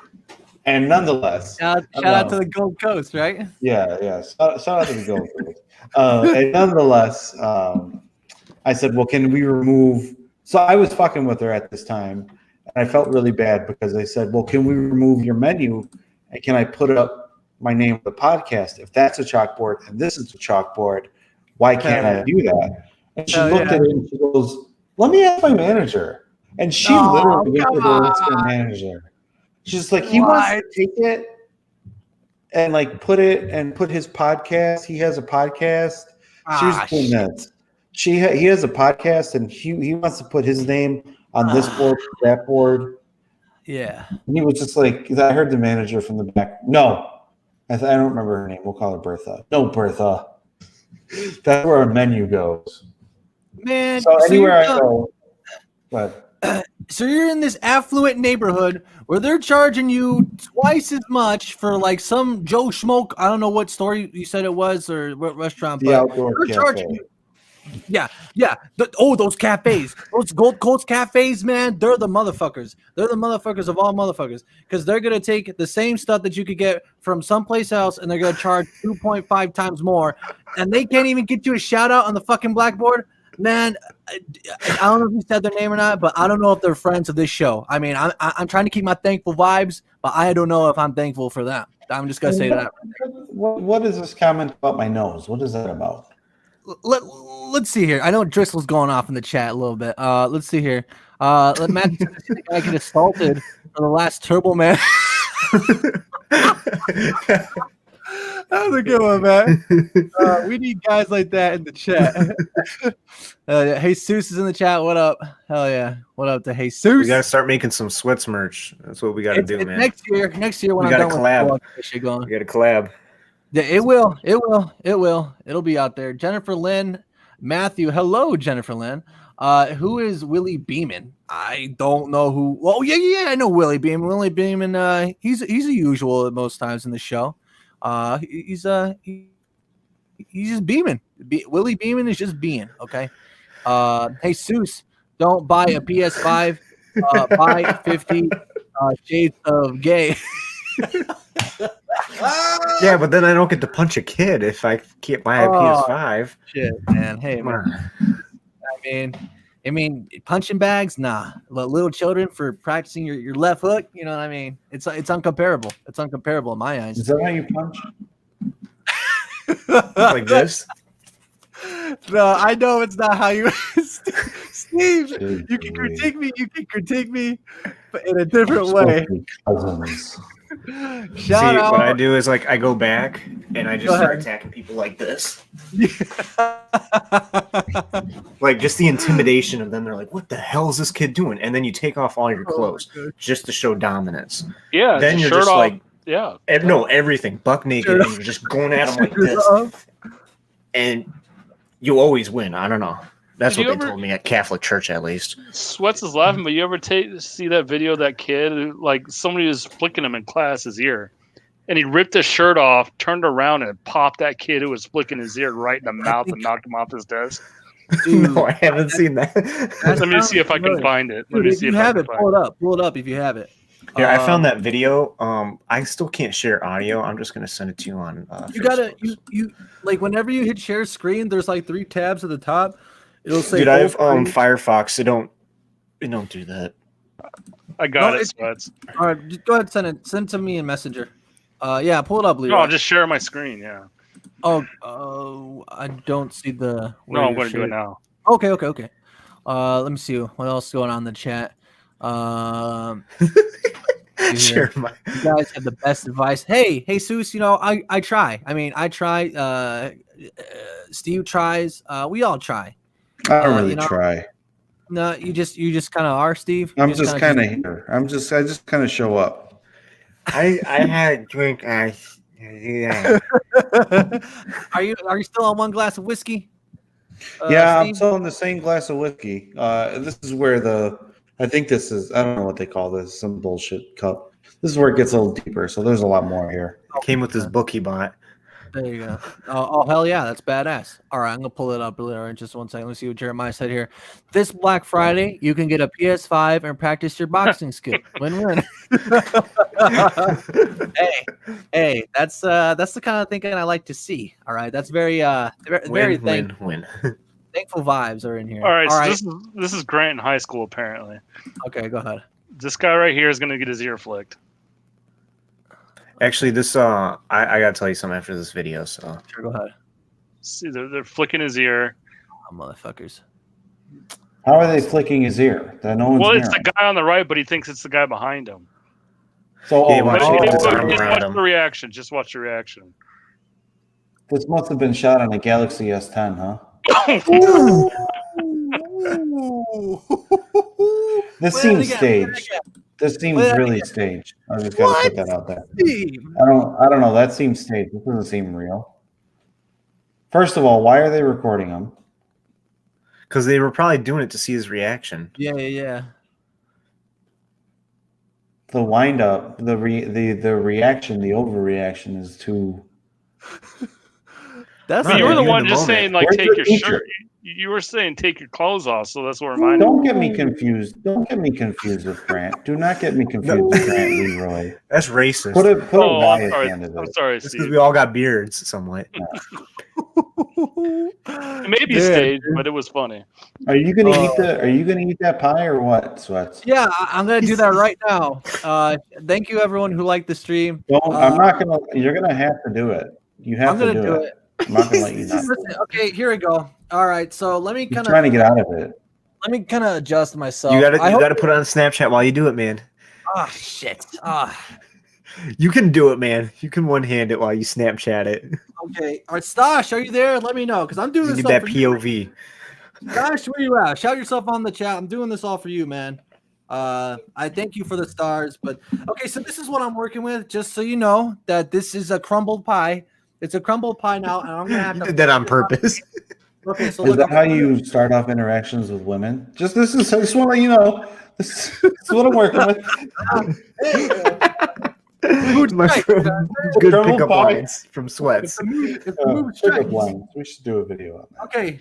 and nonetheless, Shout out to the Gold Coast, right? yeah. Shout out to the Gold Coast. And nonetheless, I said, well, can we remove? So I was fucking with her at this time, and I felt really bad because I said, well, can we remove your menu, and can I put up my name of the podcast? If that's a chalkboard and this is a chalkboard, why can't I do that? And she looked at it and she goes, let me ask my manager. And she literally went to go ask her manager. She's like, he wants to take it and like put his podcast. He has a podcast. She's doing that. He has a podcast, and he wants to put his name on this board, that board. Yeah. And he was just like, I heard the manager from the back. No, I don't remember her name. We'll call her Bertha. No, Bertha. That's where our menu goes. Man, So anywhere I go, but so you're in this affluent neighborhood where they're charging you twice as much for like some Joe Schmoke. I don't know what store you said it was or what restaurant, the but outdoor they're charging cafe. you. Yeah. Those cafes, those Gold Coast cafes, man, they're the motherfuckers. They're the motherfuckers of all motherfuckers because they're gonna take the same stuff that you could get from someplace else, and they're gonna charge 2.5 times more, and they can't even get you a shout out on the fucking blackboard. Man, I don't know if you said their name or not, but I don't know if they're friends of this show. I mean, I'm trying to keep my thankful vibes, but I don't know if I'm thankful for them. I'm just gonna say that. What is this comment about my nose? What is that about? Let's see here. I know Driscoll's going off in the chat a little bit. Let's see here. Let Matt the guy get assaulted on the last Turbo Man. That was a good one, man. We need guys like that in the chat. Jesus is in the chat. What up? Hell yeah. What up to Jesus? We gotta start making some sweats merch. That's what we gotta do, man. Next year when We I'm gotta done collab. with this shit going. We gotta collab. Yeah, it will. It'll be out there. Jennifer Lynn, Matthew. Hello, Jennifer Lynn. Who is Willie Beeman? I don't know who. Oh, yeah. I know Willie Beeman. Willie Beeman. He's a usual at most times in the show. He's just beaming. Willie Beeman is just being okay. Jesus, don't buy a PS5. Buy 50 Shades of Gay. Yeah, but then I don't get to punch a kid if I can't buy a PS5. Shit, man. Hey, Come man. on. I mean, punching bags, nah. But little children for practicing your left hook, you know what I mean? It's uncomparable. It's uncomparable in my eyes. Is that how you punch? Like this? No, I know it's not how you. Steve, Jeez, you can Louise. critique me. You can critique me, but in a different way. Cousins. Shout out. What I do is like I go back and I Go just start ahead. attacking people like this. Like just the intimidation of them. They're like, "What the hell is this kid doing?" And then you take off all your clothes just to show dominance. Yeah. Then you're shirt just off. like, yeah. no, everything buck naked, Shirt and you're just going at them like this. and you always win. I don't know. That's Did what you they ever- told me at Catholic church, at least. Sweats is laughing, but you ever see that video of that kid? Like somebody was flicking him in class his ear, and he ripped his shirt off, turned around, and popped that kid who was flicking his ear right in the mouth and knocked him off his desk. No, I haven't seen that. Let me see if I can find it. Let Dude, me if see you if I have can it, find pull it up. Pull it up if you have it. Yeah, I found that video. I still can't share audio. I'm just gonna send it to you on. You gotta Facebook. you like whenever you hit share screen, there's like 3 tabs at the top. It'll say Dude, I have full screen. Firefox. It don't do that. I got No, it, it's- Sweats. All right, just go ahead and send it. Send it to me in Messenger. Yeah, pull it up, Leroy. No, I'll just share my screen. Yeah. Oh, I don't see the. No, I'm going to do it now. Okay. Let me see what else is going on in the chat. Sure, my You guys have the best advice. Hey, Seuss, I try. I mean, I try. Steve tries. We all try. I don't really you know, try. No, you just kind of are, Steve. I'm You just kind of here. I just kind of show up. I had drink ice. Yeah. Are you still on 1 glass of whiskey? Yeah, I'm Steve? still in the same glass of whiskey. This is where I think this is, I don't know what they call this, some bullshit cup. This is where it gets a little deeper, so there's a lot more here. Came with this book he bought. There you go. Oh, hell yeah, that's badass. All right, I'm gonna pull it up later in just 1 second. Let's see what Jeremiah said here. This Black Friday, you can get a PS5 and practice your boxing skill. Win-win. hey, that's the kind of thinking I like to see. All right, that's very Win. thankful vibes are in here. All right. So this is Grant in high school, apparently. Okay, go ahead. This guy right here is going to get his ear flicked. Actually, this I gotta tell you something after this video. So Sure, go ahead. See, they're flicking his ear. Oh, motherfuckers. How are they flicking his ear? That no one's Well, it's hearing. the guy on the right, but he thinks it's the guy behind him. So, Yeah, watch But it. just It's arm around watch him. the reaction. Just watch the reaction. this must have been shot on a Galaxy S10, huh? This Play it seems again, play it staged. again. This seems Play that really again. staged. I just gotta What? put that out there. Steve. I don't know. That seems staged. This doesn't seem real. First of all, why are they recording him? because they were probably doing it to see his reaction. Yeah. The wind up, the reaction, the overreaction is too. That's But you were in the the one just moment. saying, like, Where's take your your teacher? shirt. You were saying take your clothes off, so that's what reminded me. Don't get me confused. Don't get me confused with Grant. Do not get me confused with Grant Leroy. That's racist. Put a Oh, guy I'm at sorry. the end of I'm it. sorry, It's because Steve. we all got beards somewhat. It may be Dude. staged, but it was funny. Are you gonna eat the? Are you gonna eat that pie or what, Sweats? Yeah, I'm gonna do that right now. Thank you everyone who liked the stream. Don't. I'm not gonna. You're gonna have to do it. You have I'm to gonna do do it. it. I'm not gonna let you not. Listen, okay, here we go. All right, so let me He's kind trying to of get out of it. adjust myself. You I hope- gotta put it on Snapchat while you do it, man. Ah, shit. Ah, You can do it, man. You can one hand it while you Snapchat it. okay. All right, Stash, are you there? Let me know because I'm doing You this need all that for you. POV. Stash, where you at? Shout yourself on the chat. I'm doing this all for you, man. I thank you for the stars, but okay. So this is what I'm working with. Just so you know that this is a crumbled pie. It's a crumbled pie now, and I'm gonna have You to. did that on purpose. Okay, so Is look. that how you start off interactions with women? I just want to let you know. This is what I'm working with. My right? friend, good Crumble pickup pie. lines from Sweats. It's the move Pickup strikes. lines. We should do a video on that. Okay.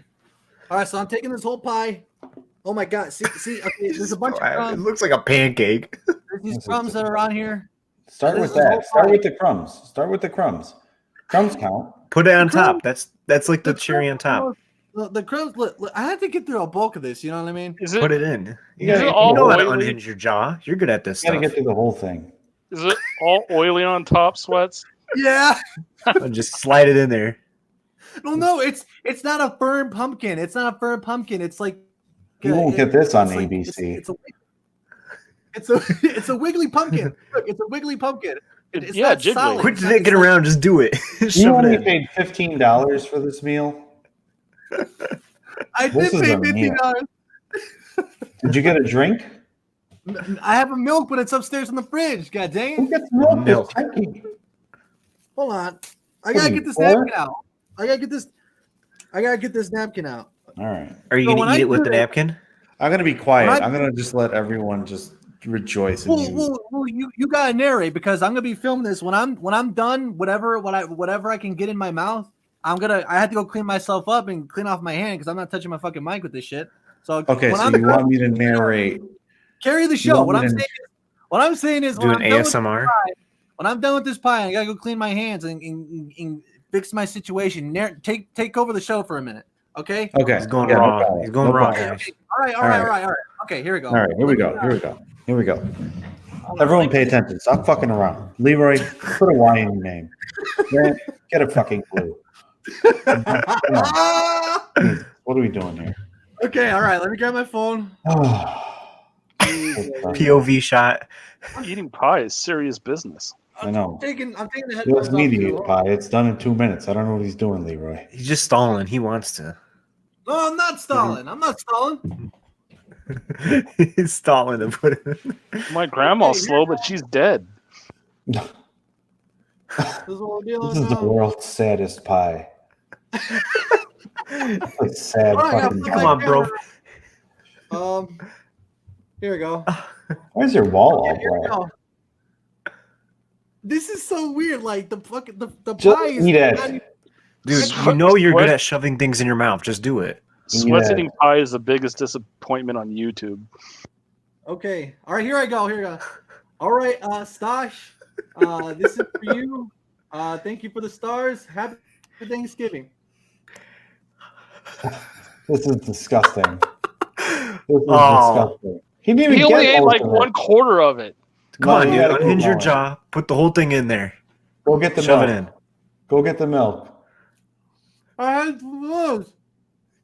All right, so I'm taking this whole pie. Oh my god! See. Okay, there's a bunch of It crumbs. looks like a pancake. There's these crumbs that are on here. Start This with is the whole that. Start pie. with the crumbs. Start with the crumbs. Crumbs count. Put it on Crumb- top. That's like the cherry on top. The crumbs. Look, I had to get through a bulk of this. You know what I mean? Is it Put it in. Yeah, You it all know how to oily? unhinge your jaw. You're good at this You gotta stuff. get through the whole thing. is it all oily on top, Sweats? Yeah. Just slide it in there. No, it's not a firm pumpkin. It's not a firm pumpkin. It's like You won't get this on it's like- ABC. it's a wiggly pumpkin. Look, it's a wiggly pumpkin. It's Yeah, not jiggly. solid. Quit It's not- dicking around. Just do it. You Shove only it in. paid $15 for this meal. I This did is pay a meal. $15. Did you get a drink? I have a milk, but it's upstairs in the fridge. God dang Who it. gets milk? Milk. It's turkey. Hold on. I gotta get this What? napkin out. I gotta get this. I gotta get this napkin out. All right. Are you So gonna when eat I it with do the that- napkin? I'm gonna be quiet. When I- I'm gonna just let everyone just rejoice in you. Well, you gotta narrate because I'm gonna be filming this when I'm done. Whatever I can get in my mouth, I have to go clean myself up and clean off my hand because I'm not touching my fucking mic with this shit. So Okay, when so I'm you want me to narrate? carry the You show. want me to- What I'm saying is Do an ASMR. when I'm done with this pie, I gotta go clean my hands and fix my situation. Take over the show for a minute, okay? Okay. He's going Yeah, no raw. problem. He's going No raw, problem. guys. All right. Okay, here we go. All right, here we go. Here we go. Everyone pay attention. Stop fucking around. Leroy, put a Y in your name. Grant, get a fucking clue. Come on. Jesus, what are we doing here? Okay, all right. Let me grab my phone. POV shot. Eating pie is serious business. I know. I'm taking the It headphones was me off. to too. eat pie. It's done in 2 minutes. I don't know what he's doing, Leroy. He's just stalling. He wants to. No, I'm not stalling. I'm not stalling. He's stalling to put it in. My grandma's slow, but she's dead. This is what we're dealing This is the with. world's saddest pie. It's sad All right, fucking now, pie. Come on, bro. Here we go. Why is your wall all Here we black? go. This is so weird. Like the fucking the Just pie is eat it. Dude, Sweat- you know you're good sweat- at shoving things in your mouth. Just do it. Sweats Yeah. eating pie is the biggest disappointment on YouTube. Okay. All right, here I go. All right, Stash. This is for you. Thank you for the stars. Happy Thanksgiving. This is disgusting. This is Oh. disgusting. He didn't He even only get ate most like of it. 1/4 of it. Come No, on, you dude. gotta Unhinge keep your going. jaw. Put the whole thing in there. Go get the Shove milk. it in. Go get the milk. I had those.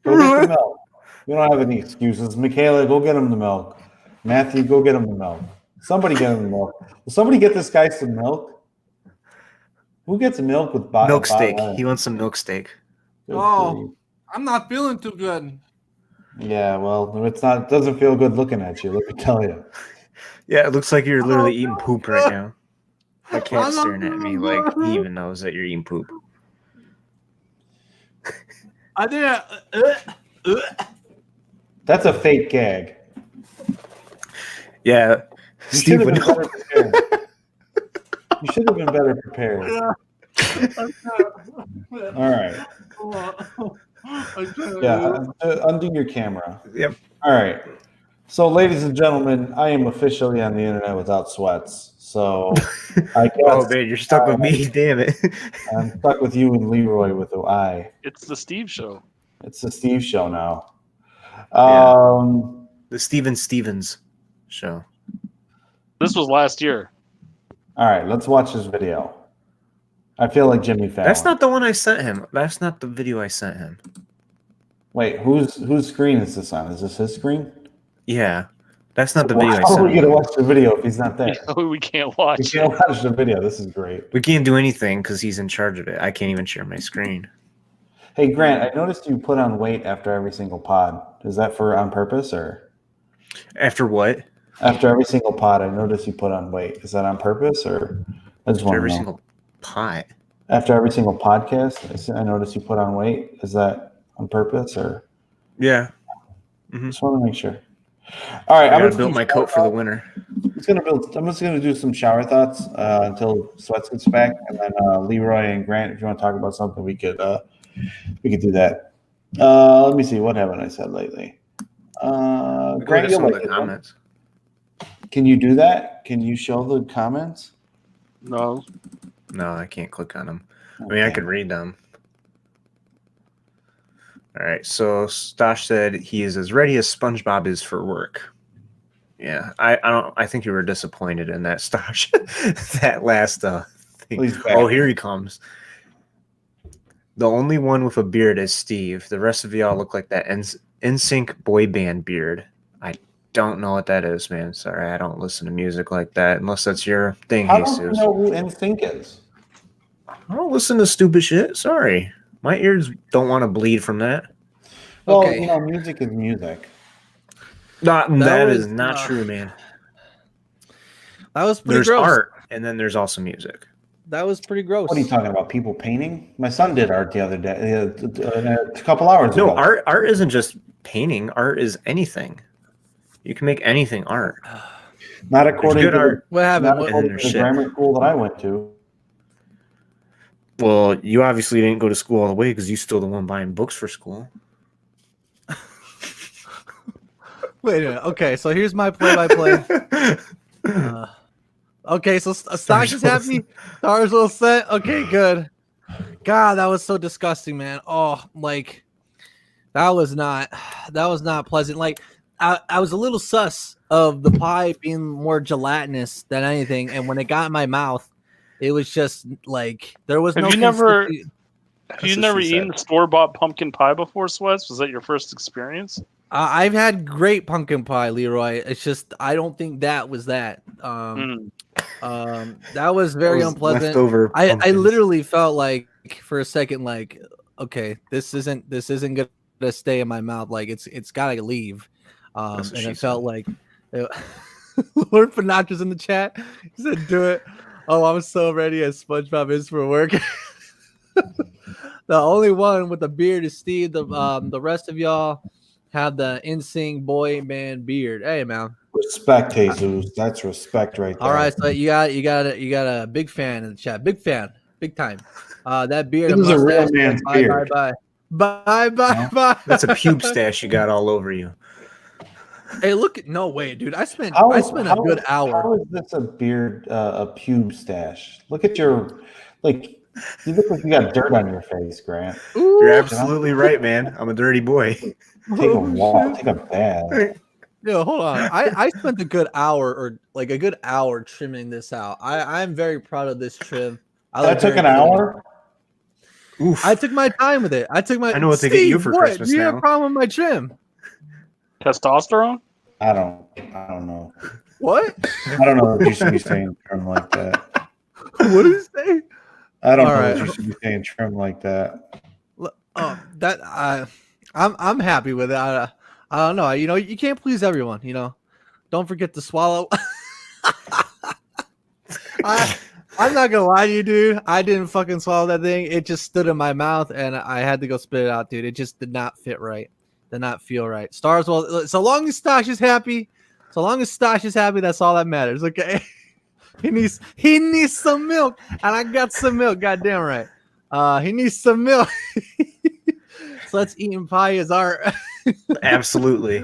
Go get the milk. You don't have any excuses. Michaela, go get him the milk. Matthew, go get him the milk. Somebody get him the milk. Will somebody get this guy some milk? Who gets milk with Milk steak. He wants some milk steak. Oh. I'm not feeling too good. Yeah, well, it's not. It doesn't feel good looking at you. Let me tell you. Yeah, it looks like you're literally eating poop right now. My cat's staring at me like he even knows that you're eating poop. I think. That's a fake gag. Yeah, You Steve should would have been know. better prepared. You should have been better prepared. All right. Yeah, undo your camera. Yep. All right. So, ladies and gentlemen, I am officially on the internet without sweats. So, I guess Oh man, you're stuck with me. Damn it. I'm stuck with you and Leroy with the I. It's the Steve show. It's the Steve show now. The Steven Stevens show. This was last year. All right, let's watch this video. I feel like Jimmy Fallon. That's not the one I sent him. That's not the video I sent him. Wait, whose screen is this on? Is this his screen? Yeah, that's not the video I How are sent we gonna him. watch the video if he's not there? We can't We watch. can't watch the video. This is great. We can't do anything because he's in charge of it. I can't even share my screen. Hey Grant, I noticed you put on weight after every single pod. Is that on purpose or After what? after every single pod? I noticed you put on weight. Is that on purpose or I just After want to every know. single pot. After every single podcast, I noticed you put on weight. Is that on purpose or Yeah. just want to make sure? All right, I I'm gotta gonna build my coat for the winter. I'm just gonna do some shower thoughts until Sweats gets back, and then Leroy and Grant, if you want to talk about something, we could do that. Let me see, what haven't I said lately? Go Grant, to you'll some of like the it, huh? comments. Can you do that? Can you show the comments? No. No, I can't click on them. I mean, I could read them. All right. So Stosh said he is as ready as SpongeBob is for work. Yeah, I don't. I think you were disappointed in that, Stosh. That last thing. Please back. Oh, here he comes. The only one with a beard is Steve. The rest of y'all look like that NSYNC boy band beard. I don't know what that is, man. Sorry, I don't listen to music like that unless that's your thing, How don't you Jesus. know who NSYNC is? I don't listen to stupid shit. Sorry. My ears don't want to bleed from that. Well, Okay. music is music. That was, is not true, man. That was pretty There's gross. art, and then there's also music. That was pretty gross. What are you talking about? People painting? My son did art the other day, a couple hours ago. No, art isn't just painting. Art is anything. You can make anything art. Not according There's good to art. What happened? not What- according to the Shit. grammar school that I went to. Well, you obviously didn't go to school all the way because you're still the one buying books for school. Wait a minute. Okay, so here's my play-by-play. Okay, so Stock is happy. Stars all set. Okay, good. God, that was so disgusting, man. Oh, like that was not pleasant. Like I was a little sus of the pie being more gelatinous than anything, and when it got in my mouth, it was just like there was Have no. you never- consistency. Have you That's what never she eaten store-bought pumpkin pie before, Sweats? Was that your first experience? I've had great pumpkin pie, Leroy. It's just I don't think that was that. That was very unpleasant. Leftover I pumpkins. literally felt like for a second, like, okay, this isn't gonna stay in my mouth. Like it's gotta leave. That's what And she it felt like Lord Panacha's in the chat. He said, "Do it." Oh, I'm so ready as SpongeBob is for work. The only one with the beard is Steve. The rest of y'all have the NSYNC boy man beard. Hey, man. Respect, Jesus. That's respect right there. All right, so you got a big fan in the chat. Big fan, big time. That beard. This is a real mustache, man's bye, beard. Bye. Bye. That's a pube stash you got all over you. Hey, look! No way, dude. I spent How- a good hour. How is this a beard, a pube stash? Look at your, like, you look like you got dirt on your face, Grant. Ooh, You're absolutely right, man. I'm a dirty boy. Take a walk, take a bath. Yeah, hold on. I spent a good hour or like a good hour trimming this out. I'm very proud of this trim. That took an hour? Oof. I took my time with it. I know what to get you for Christmas Do you have now. a problem with my trim? Testosterone? I don't know. What? I don't know if you should be saying trim like that. What did you say? I don't All know right. if you should be saying trim like that. I'm happy with it. I don't know. You know, you can't please everyone. You know, don't forget to swallow. I'm not gonna lie to you, dude. I didn't fucking swallow that thing. It just stood in my mouth, and I had to go spit it out, dude. It just did not fit right. Did not feel right. Stars, well, so long as Stash is happy, that's all that matters. Okay. He needs some milk, and I got some milk. Goddamn right. He needs some milk. So let's eating pie is art. Absolutely.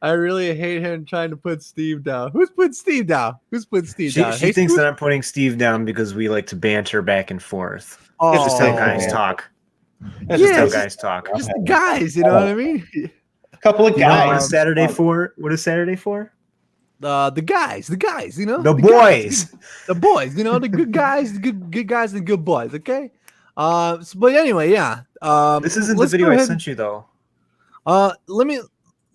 I really hate him trying to put Steve down. Who's put Steve down? She thinks that I'm putting Steve down because we like to banter back and forth. Oh, It's just how guys man. talk. That's Just Yeah, how it's guys talk. just the guys, you know what I mean? A couple of You know, what guys. is Saturday for? What is Saturday for? The guys, you know, The guys, boys. the boys, you know, the good guys, the good guys, and good boys. Okay. But anyway, yeah. This isn't the let's video go I ahead- sent you though. Let me.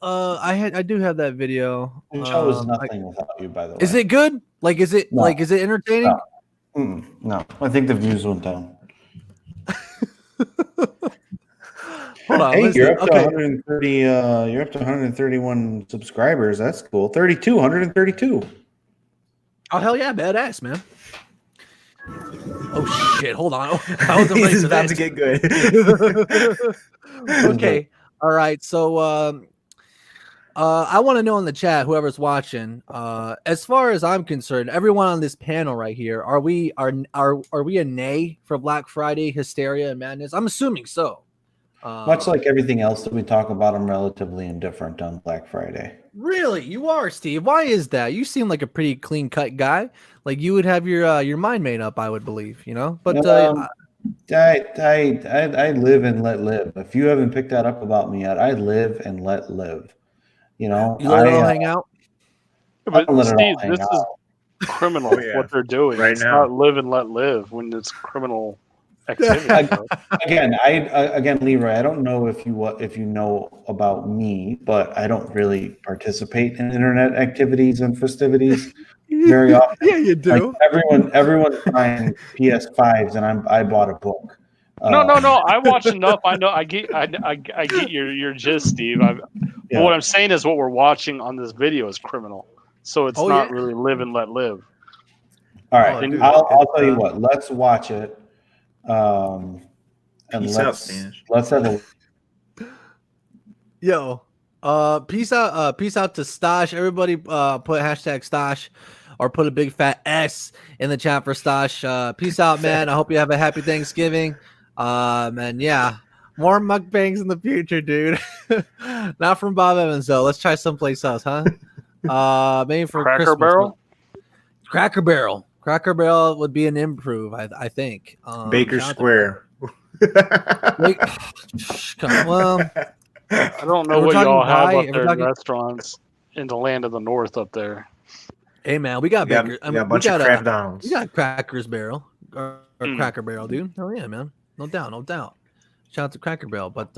I do have that video. The show is nothing without you, by the way. Is it good? Like, is it No. entertaining? No. No, I think the views went down. Hold on. Hey, let's you're see. up to Okay. 130. You're up to 131 subscribers. That's cool. 132. Oh hell yeah, badass man. Oh shit! Hold on. I wasn't ready He's for about that. to get good. Okay. All right. So I want to know in the chat, whoever's watching, as far as I'm concerned, everyone on this panel right here, are we a nay for Black Friday hysteria and madness? I'm assuming so. Much like everything else that we talk about, I'm relatively indifferent on Black Friday. Really, you are, Steve. Why is that? You seem like a pretty clean cut guy. Like you would have your mind made up, I would believe. You know, but I live and let live. If you haven't picked that up about me yet, I live and let live. You know, you let it all hang out. But don't let it all Steve, hang this is out. criminal Oh, yeah. what they're doing. Right It's now. not live and let live when it's criminal activity. bro. Again, Leroy, I don't know if you know about me, but I don't really participate in internet activities and festivities very often. Yeah, you Like do. everyone's buying PS5s, and I bought a book. No. I watch enough. I know. I get your gist, Steve. Yeah. What I'm saying is, what we're watching on this video is criminal. So it's Oh, not yeah. really live and let live. All right, Oh, dude. I'll tell you what. Let's watch it. And Peace out, Spanish. let's have a Yo, peace out to Stash. Everybody, put hashtag Stash or put a big fat S in the chat for Stash. Peace out, man. I hope you have a happy Thanksgiving. And yeah, more mukbangs in the future, dude. Not from Bob Evans though. Let's try someplace else, huh? Maybe for Cracker Christmas. Barrel? Cracker Barrel. Cracker Barrel would be an improve, I think. Baker shout out to- Square. Wait, well, I don't know We're what talking y'all have pie, up we're there in talking- restaurants in the land of the north up there. hey man, we got Yeah, Baker. yeah, a bunch of we Kraft Donalds. got Crackers Barrel or Mm. Cracker Barrel, dude. Oh yeah, man, no doubt. Shout out to Cracker Barrel, but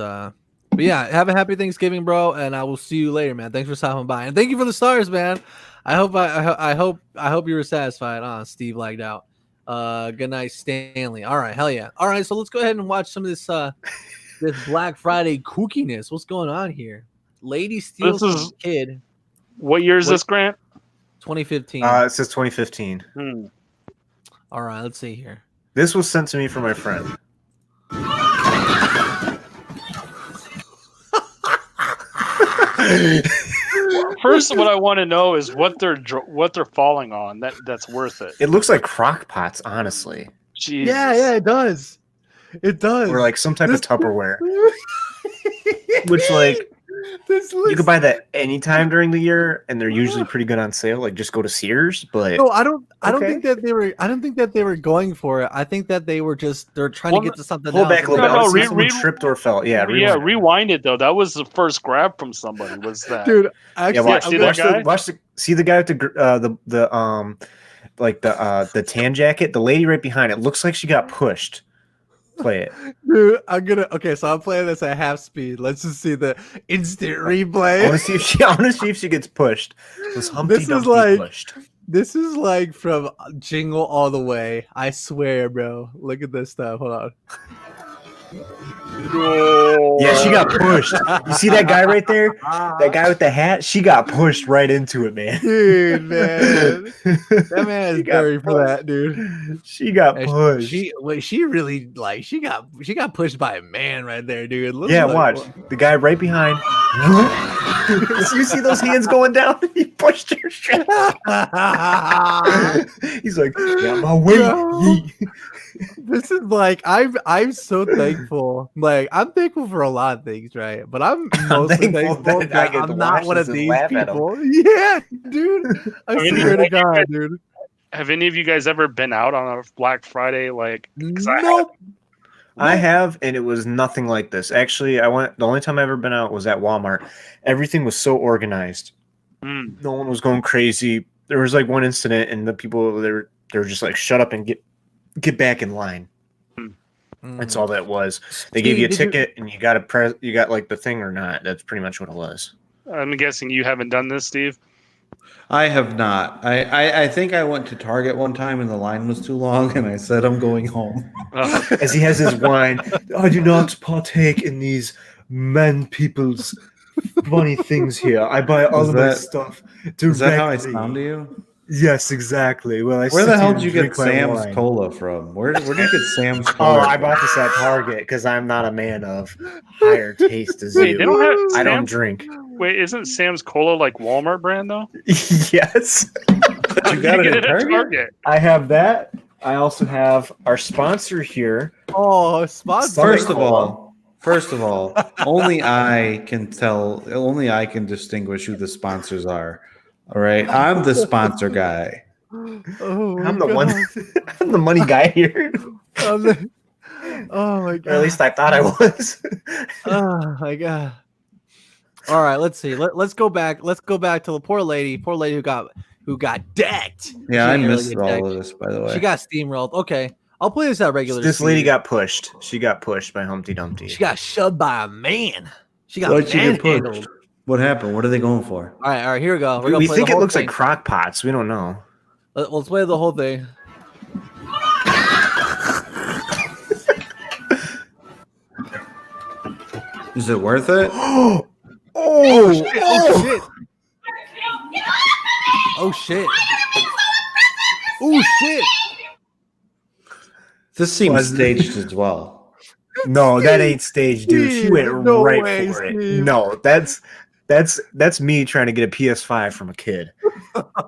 yeah, have a happy Thanksgiving, bro, and I will see you later, man. Thanks for stopping by, and thank you for the stars, man. I hope you were satisfied. Steve lagged out. Good night, Stanley. All right, hell yeah. All right, so let's go ahead and watch some of this this Black Friday kookiness. What's going on here? Lady steals This from is- kid. What year is What- this, Grant? 2015. It says 2015. All right, let's see here. This was sent to me from my friend. First, what I want to know is what they're falling on. That's worth it. It looks like crock pots, honestly, Jesus. it does. It does. or like some type of Tupperware. Which, like, this you could buy that anytime during the year, and they're usually pretty good on sale. Like, just go to Sears. But No, I don't Okay. think that they were. I don't think that they were going for it. I think that they were they're trying Well, to get to something. pull else. back a little bit. No, I wanna see re- someone re- tripped or fell. Yeah, Yeah, rewind. rewind it though. That was the first grab from somebody. Was that? dude. Yeah, Actually, watch, see I'm that gonna- guy? watch the see the guy with the tan jacket. The lady right behind it looks like she got pushed. Play it. dude. I'm gonna. Okay, so I'm playing this at half speed. Let's just see the instant I want replay. to see if she. I want to see if she gets pushed. Was Humpty This is Dumpty like- pushed? This is like from Jingle All the Way. I swear, bro. Look at this stuff. Hold on. Yeah, she got pushed. You see that guy right there? That guy with the hat? She got pushed right into it, man. Dude, man. That man is She got buried for pushed. that, dude. She got And pushed. she really like she got pushed by a man right there, dude. Looks Yeah, like- watch. The guy right behind. You see those hands going down? He pushed her shit. He's like, yeah, my way. Bro. Yeet. This is like I'm so thankful. Like I'm thankful for a lot of things, right? But I'm mostly thankful thankful that I that get I'm to not watch one of this and these laugh at 'em. people. Yeah, dude. I I mean, swear to like, God, dude. Have any of you guys ever been out on a Black Friday? Like, 'cause I Nope. I have, and it was nothing like this. Actually, I went. The only time I ever been out was at Walmart. Everything was so organized. Mm. No one was going crazy. There was like one incident, and the people they were just like, "Shut up and get back in line." That's all that was. They gave you a Steve, did you- ticket, and you got you got like the thing or not. That's pretty much what it was. I'm guessing you haven't done this, Steve. I have not. I think I went to Target one time and the line was too long, and I said I'm going home. As he has his wine, I do not partake in these people's funny things here. I buy all Is of my that- stuff Is that how I directly. sound to you? Yes, exactly. Well, I Where sit the hell here did you and get drink my Sam's wine. Cola from? Where did you get Sam's Oh, Cola? I from? bought this at Target because I'm not a man of higher taste as Wait, you. they don't have I don't Sam's- drink. Wait, isn't Sam's Cola like Walmart brand though? Yes, But you got it get at Target? I have that. I also have our sponsor here. Oh, spot. First of all, only I can tell. Only I can distinguish who the sponsors are. All right, I'm the sponsor guy. Oh, I'm the God. one. I'm the money guy here. I'm the- oh my Or God. at least I thought I was. Oh my God. All right, let's see. Let's go back. Let's go back to the poor lady who got decked. Yeah, She I didn't really missed get all decked. of this, by the way. She got steamrolled. Okay, I'll play this at regular. This speed. lady got pushed. She got pushed by Humpty Dumpty. She got shoved by a man. She got Why'd she get manhandled. pushed? What happened? What are they going for? All right, here we go. We're gonna We play think the it whole looks thing. like crock pots. We don't know. Let's play the whole thing. Is it worth it? Oh, Oh shit! Oh shit! Ooh! Oh shit! This seems staged as well. No, that ain't staged, dude. She went No right way, for it. Steve. No, that's me trying to get a PS5 from a kid.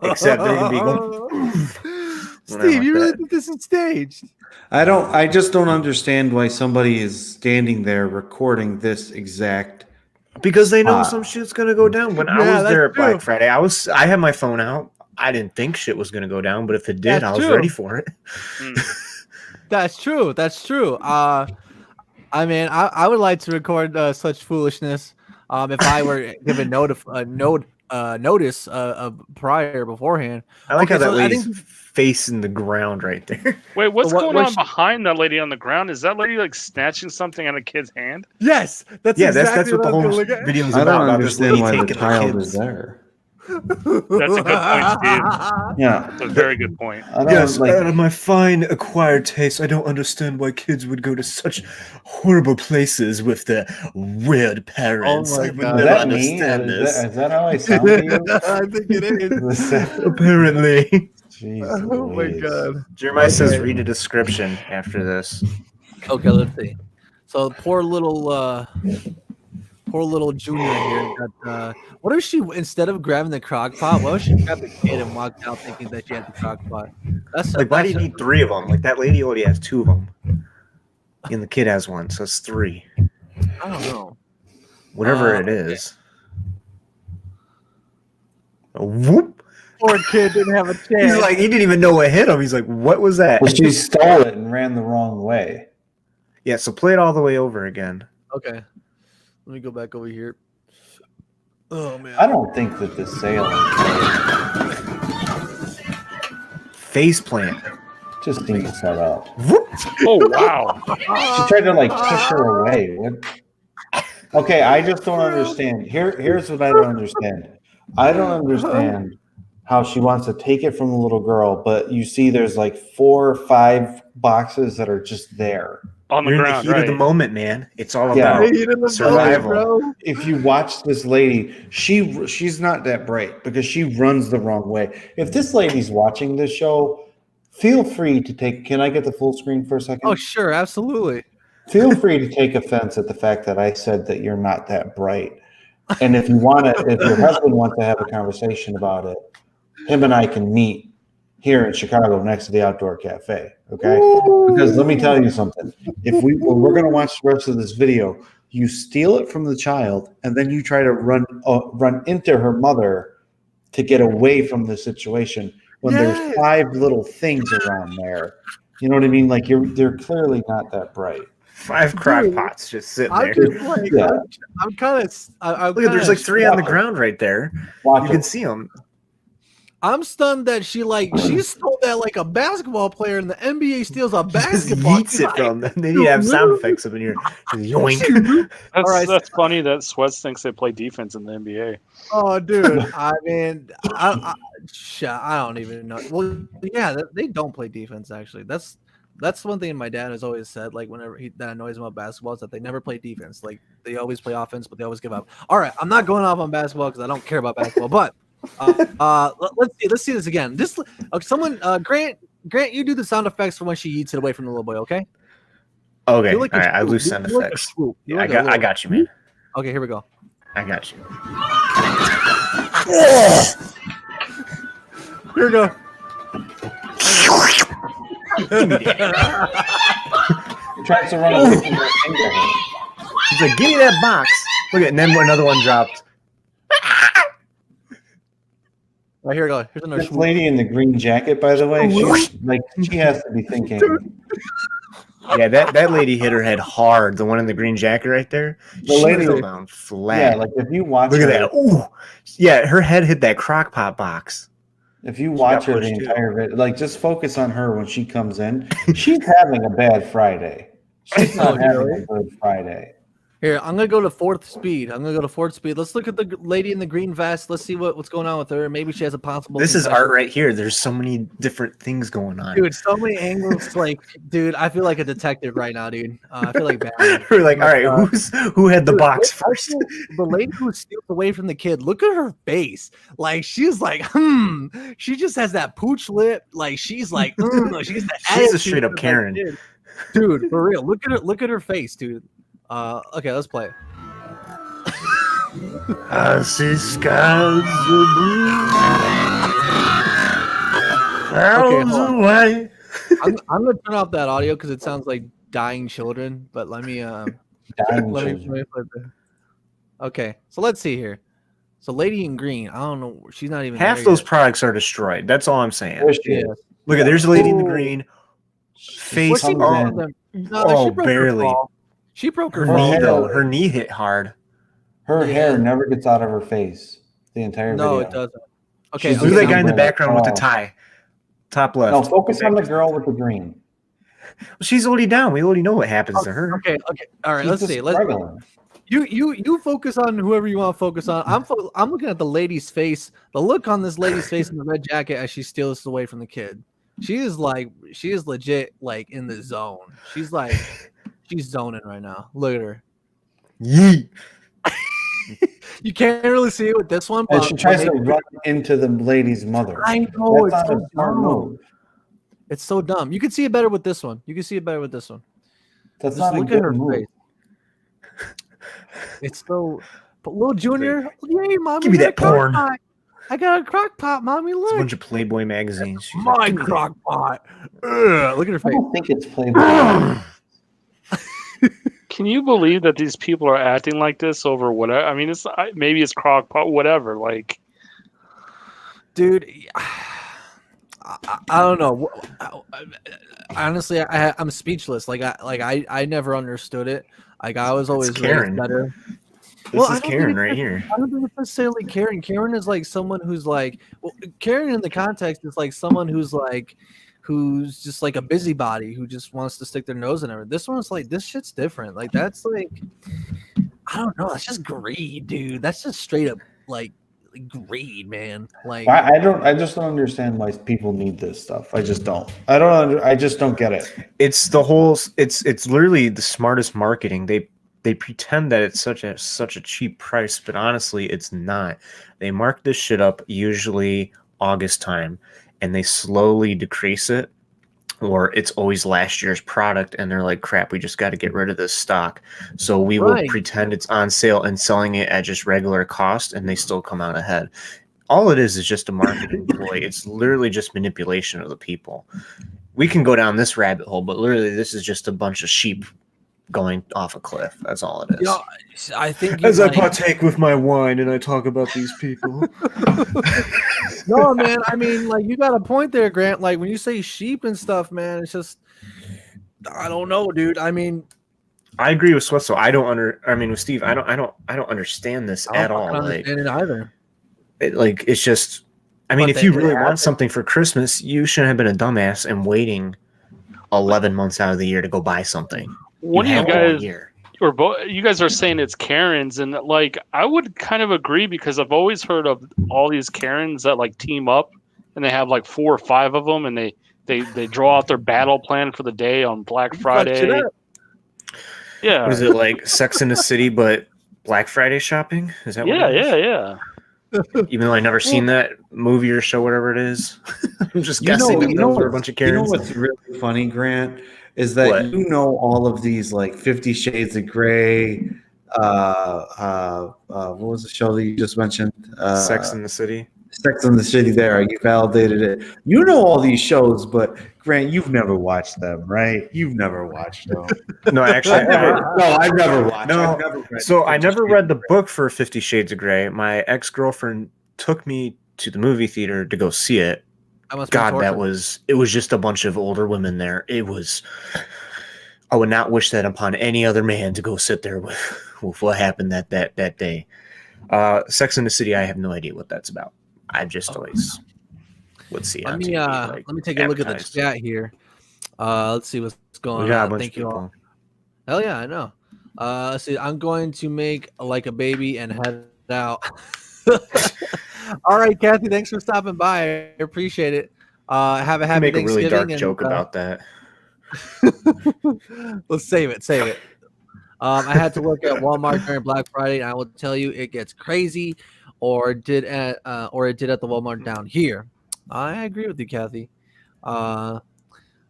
Except they're gonna be going. Steve, you really think this is staged? I just don't understand why somebody is standing there recording this exact. Because they know spot. some shit's gonna go down. When I Yeah, was there at that's true. Black Friday, I had my phone out. I didn't think shit was gonna go down, but if it did, That's I was true. ready for it. That's true. That's true. I mean, I would like to record such foolishness. If I were given notice prior beforehand. I like Okay, how that so I lady's think- facing the ground right there. Wait, what's What- going what on she- behind that lady on the ground? Is that lady like snatching something out of a kid's hand? Yes, that's Yeah, exactly that's what the I was whole gonna look at. video's I about. don't About this understand lady why the taking child kids. is there. That's a good point, Steve. Yeah, That's a very good point. I don't Yes, like. out of my fine acquired taste, I don't understand why kids would go to such horrible places with their weird parents. Oh my I would God. Is never that me? understand Is this. that how I sound to you? I think it is. Apparently. Jeez Oh my Louise. god. Jeremiah says Okay. read a description after this. Okay, let's see. So poor little Junior here got. What if she, instead of grabbing the crock pot, what if she grabbed the kid and walked out thinking that she had the crock pot? That's Like, why do you that's- need 3 of them? Like, that lady already has 2 of them. And the kid has 1, so it's 3. I don't know. Whatever it Okay. is. Whoop. Poor kid didn't have a chance. He's like, he didn't even know what hit him. He's like, what was that? Well, she stole it and ran the wrong way. Yeah, so play it all the way over again. Okay, let me go back over here. Oh man. I don't think that the sale Face plant. just seems set up. Whoop. Oh wow! She tried to like push her away. What? Okay, I just don't understand. Here's what I don't understand. I don't understand how she wants to take it from the little girl, but you see there's like 4 or 5 boxes that are just there. On the You're in the ground, heat right? of the moment, man. It's all Yeah. about survival. If you watch this lady, she's not that bright because she runs the wrong way. If this lady's watching this show, feel free to take. Can I get the full screen for a second? Oh sure, absolutely. Feel free to take offense at the fact that I said that you're not that bright. And if you want to, if your husband wants to have a conversation about it, him and I can meet here in Chicago next to the outdoor cafe. Okay. Because let me tell you something. When we're going to watch the rest of this video, you steal it from the child and then you try to run into her mother to get away from the situation when there's 5 little things around there. You know what I mean? Like they're clearly not that bright. 5 crock Dude, pots just sitting I'm there. just like, Yeah. I'm kind of. Look at there's like 3 on the ground right there. Watch You can it. see them. I'm stunned that she stole that like a basketball player, and the NBA steals a Just basketball. yeets it from them. Then you have sound effects up in here. Yoink. That's, All right. that's funny that Sweats thinks they play defense in the NBA. Oh, dude. I mean, I don't even know. Well, yeah, they don't play defense. Actually, that's one thing my dad has always said. Like whenever that annoys him about basketball is that they never play defense. Like they always play offense, but they always give up. All right, I'm not going off on basketball because I don't care about basketball. But let's see this again. Someone Grant, you do the sound effects for when she eats it away from the little boy. Okay. Okay. You like All a right. I swoop. lose sound You like a effects. swoop. You Yeah, like a I little- got you, man. Okay, here we go. I got you. Here we go. He tries to run away from her finger. He's like, give me that box. Look at, and then another one dropped. Right, here we go. Here's another This swoop. lady in the green jacket, by the way, she has to be thinking. Yeah, that lady hit her head hard. The one in the green jacket right there. The She lady- fell down flat. Yeah, like if you watch Look at her, that. Ooh. Yeah, her head hit that crock pot box. if you watch her the pushed, too. entire video, like just focus on her when she comes in. She's having a bad Friday. She's not having a good Friday. Here, I'm gonna go to fourth speed. Let's look at the lady in the green vest. Let's see what's going on with her. Maybe she has a possible. This is concussion. art right here. There's so many different things going on. Dude, so many angles. Like, dude, I feel like a detective right now, dude. I feel like Batman. We're like, all right, who had the Dude, box also, first? The lady who steals away from the kid. Look at her face. Like, she's like, She just has that pooch lip. Like, she's like, she's the She's a attitude straight up of that Karen. kid. Dude, for real. Look at her face, dude. Okay, let's play it. I see skies of blue, clouds hold of white. I'm gonna turn off that audio because it sounds like dying children. But let me Dying let me children. flip it. Okay, so let's see here. So Lady in Green, I don't know. She's not even Half there those yet. products are destroyed. That's all I'm saying. There she Yeah. is. Look at there's a lady in the Oh. green. Well, Face she coming broke in. them. No, Oh, she broke barely. Her fall. She broke her Her Her knee hair- though. Her knee hit hard. Her Yeah. hair never gets out of her face the entire No, video. it doesn't. Okay, She's Look at okay, that guy in the I'm background with the oh. tie. Top left. No, focus on the girl with the green. She's already down. We already know what happens to her. Okay. All right. She's Let's just see. Let's struggling. you focus on whoever you want to focus on. I'm looking at the lady's face. The look on this lady's face in the red jacket as she steals away from the kid. She is legit like in the zone. She's zoning right now. Look at her. Yeet. You can't really see it with this one, And but she tries to run into the lady's mother. I know That's it's not a so smart dumb. move. It's so dumb. You can see it better with this one. That's Just not a look at good her move. face. It's so. But little Junior, yay, mommy! Give me I got that a crock porn. pot. I got a crock pot, mommy. It's a Look, bunch of Playboy magazines. She's like, my "Give me that." crock pot. Ugh, look at her I face. don't think it's Playboy. Can you believe that these people are acting like this over whatever? I mean, maybe it's crockpot, whatever. Like, Dude, I don't know. Honestly, I'm speechless. Like I never understood it. Like I was always raised Karen. better. This Well, I is don't Karen think right it's- here. I don't think it's necessarily Karen. Karen is like someone who's like, well, Karen in the context is like someone who's just like a busybody who just wants to stick their nose in everything. This one's like, this shit's different. Like that's like, I don't know. That's just greed, dude. That's just straight up like greed, man. Like I just don't understand why people need this stuff. I just don't. I just don't get it. It's the whole. It's literally the smartest marketing. They pretend that it's such a cheap price, but honestly, it's not. They mark this shit up usually August time, and they slowly decrease it, or it's always last year's product, and they're like, "Crap, we just got to get rid of this stock." So we will Right. pretend it's on sale and selling it at just regular cost, and they still come out ahead. All it is just a marketing ploy. It's literally just manipulation of the people. We can go down this rabbit hole, but literally, this is just a bunch of sheep going off a cliff. That's all it is. you know, I think As you, I like- partake with my wine and I talk about these people. No, man. I mean, like you got a point there, Grant. Like when you say sheep and stuff, man, it's just I don't know, dude. I mean, I agree with Sweat. So with Steve, I don't understand this I at don't all. fucking understand it either. It's just. I mean, But if you they really have want it. something for Christmas, you shouldn't have been a dumbass and waiting 11 months out of the year to go buy something. one of you have all guys, year. or both, you guys are saying it's Karens, and like I would kind of agree because I've always heard of all these Karens that like team up, and they have like 4 or 5 of them, and they draw out their battle plan for the day on Black Friday. up. Yeah, What is it like Sex in the City, but Black Friday shopping? Is that what yeah, it is? yeah. Even though I never seen that movie or show, whatever it is. I'm just You know- guessing that you know those are a what's- bunch of You know Karens. what's really funny, Grant, is that What? you know all of these like 50 Shades of Grey. What was the show that you just mentioned? Sex in the City. Sex and the City. There, you validated it. You know all these shows, but Grant, you've never watched them, right? You've never watched them. No, actually, I've never watched. No, I've never read so I 50 never Shades read of the Grey. book for 50 Shades of Grey. My ex-girlfriend took me to the movie theater to go see it. I must be God, tortured. it was just a bunch of older women there. I would not wish that upon any other man to go sit there with what happened that day. Sex in the City, I have no idea what that's about. I just always would see it Let on me TV, like, let me take a look at the advertised. chat here. Let's see what's We going got a on. bunch Thank of you all. people. Hell yeah, I know. See, I'm going to make like a baby and head out. All right, Kathy, thanks for stopping by. I appreciate it. Have a happy Make a really Thanksgiving. dark joke about that. Let's save it. Save it. I had to work at Walmart during Black Friday, and I will tell you, it gets crazy, or it did at the Walmart down here. I agree with you, Kathy.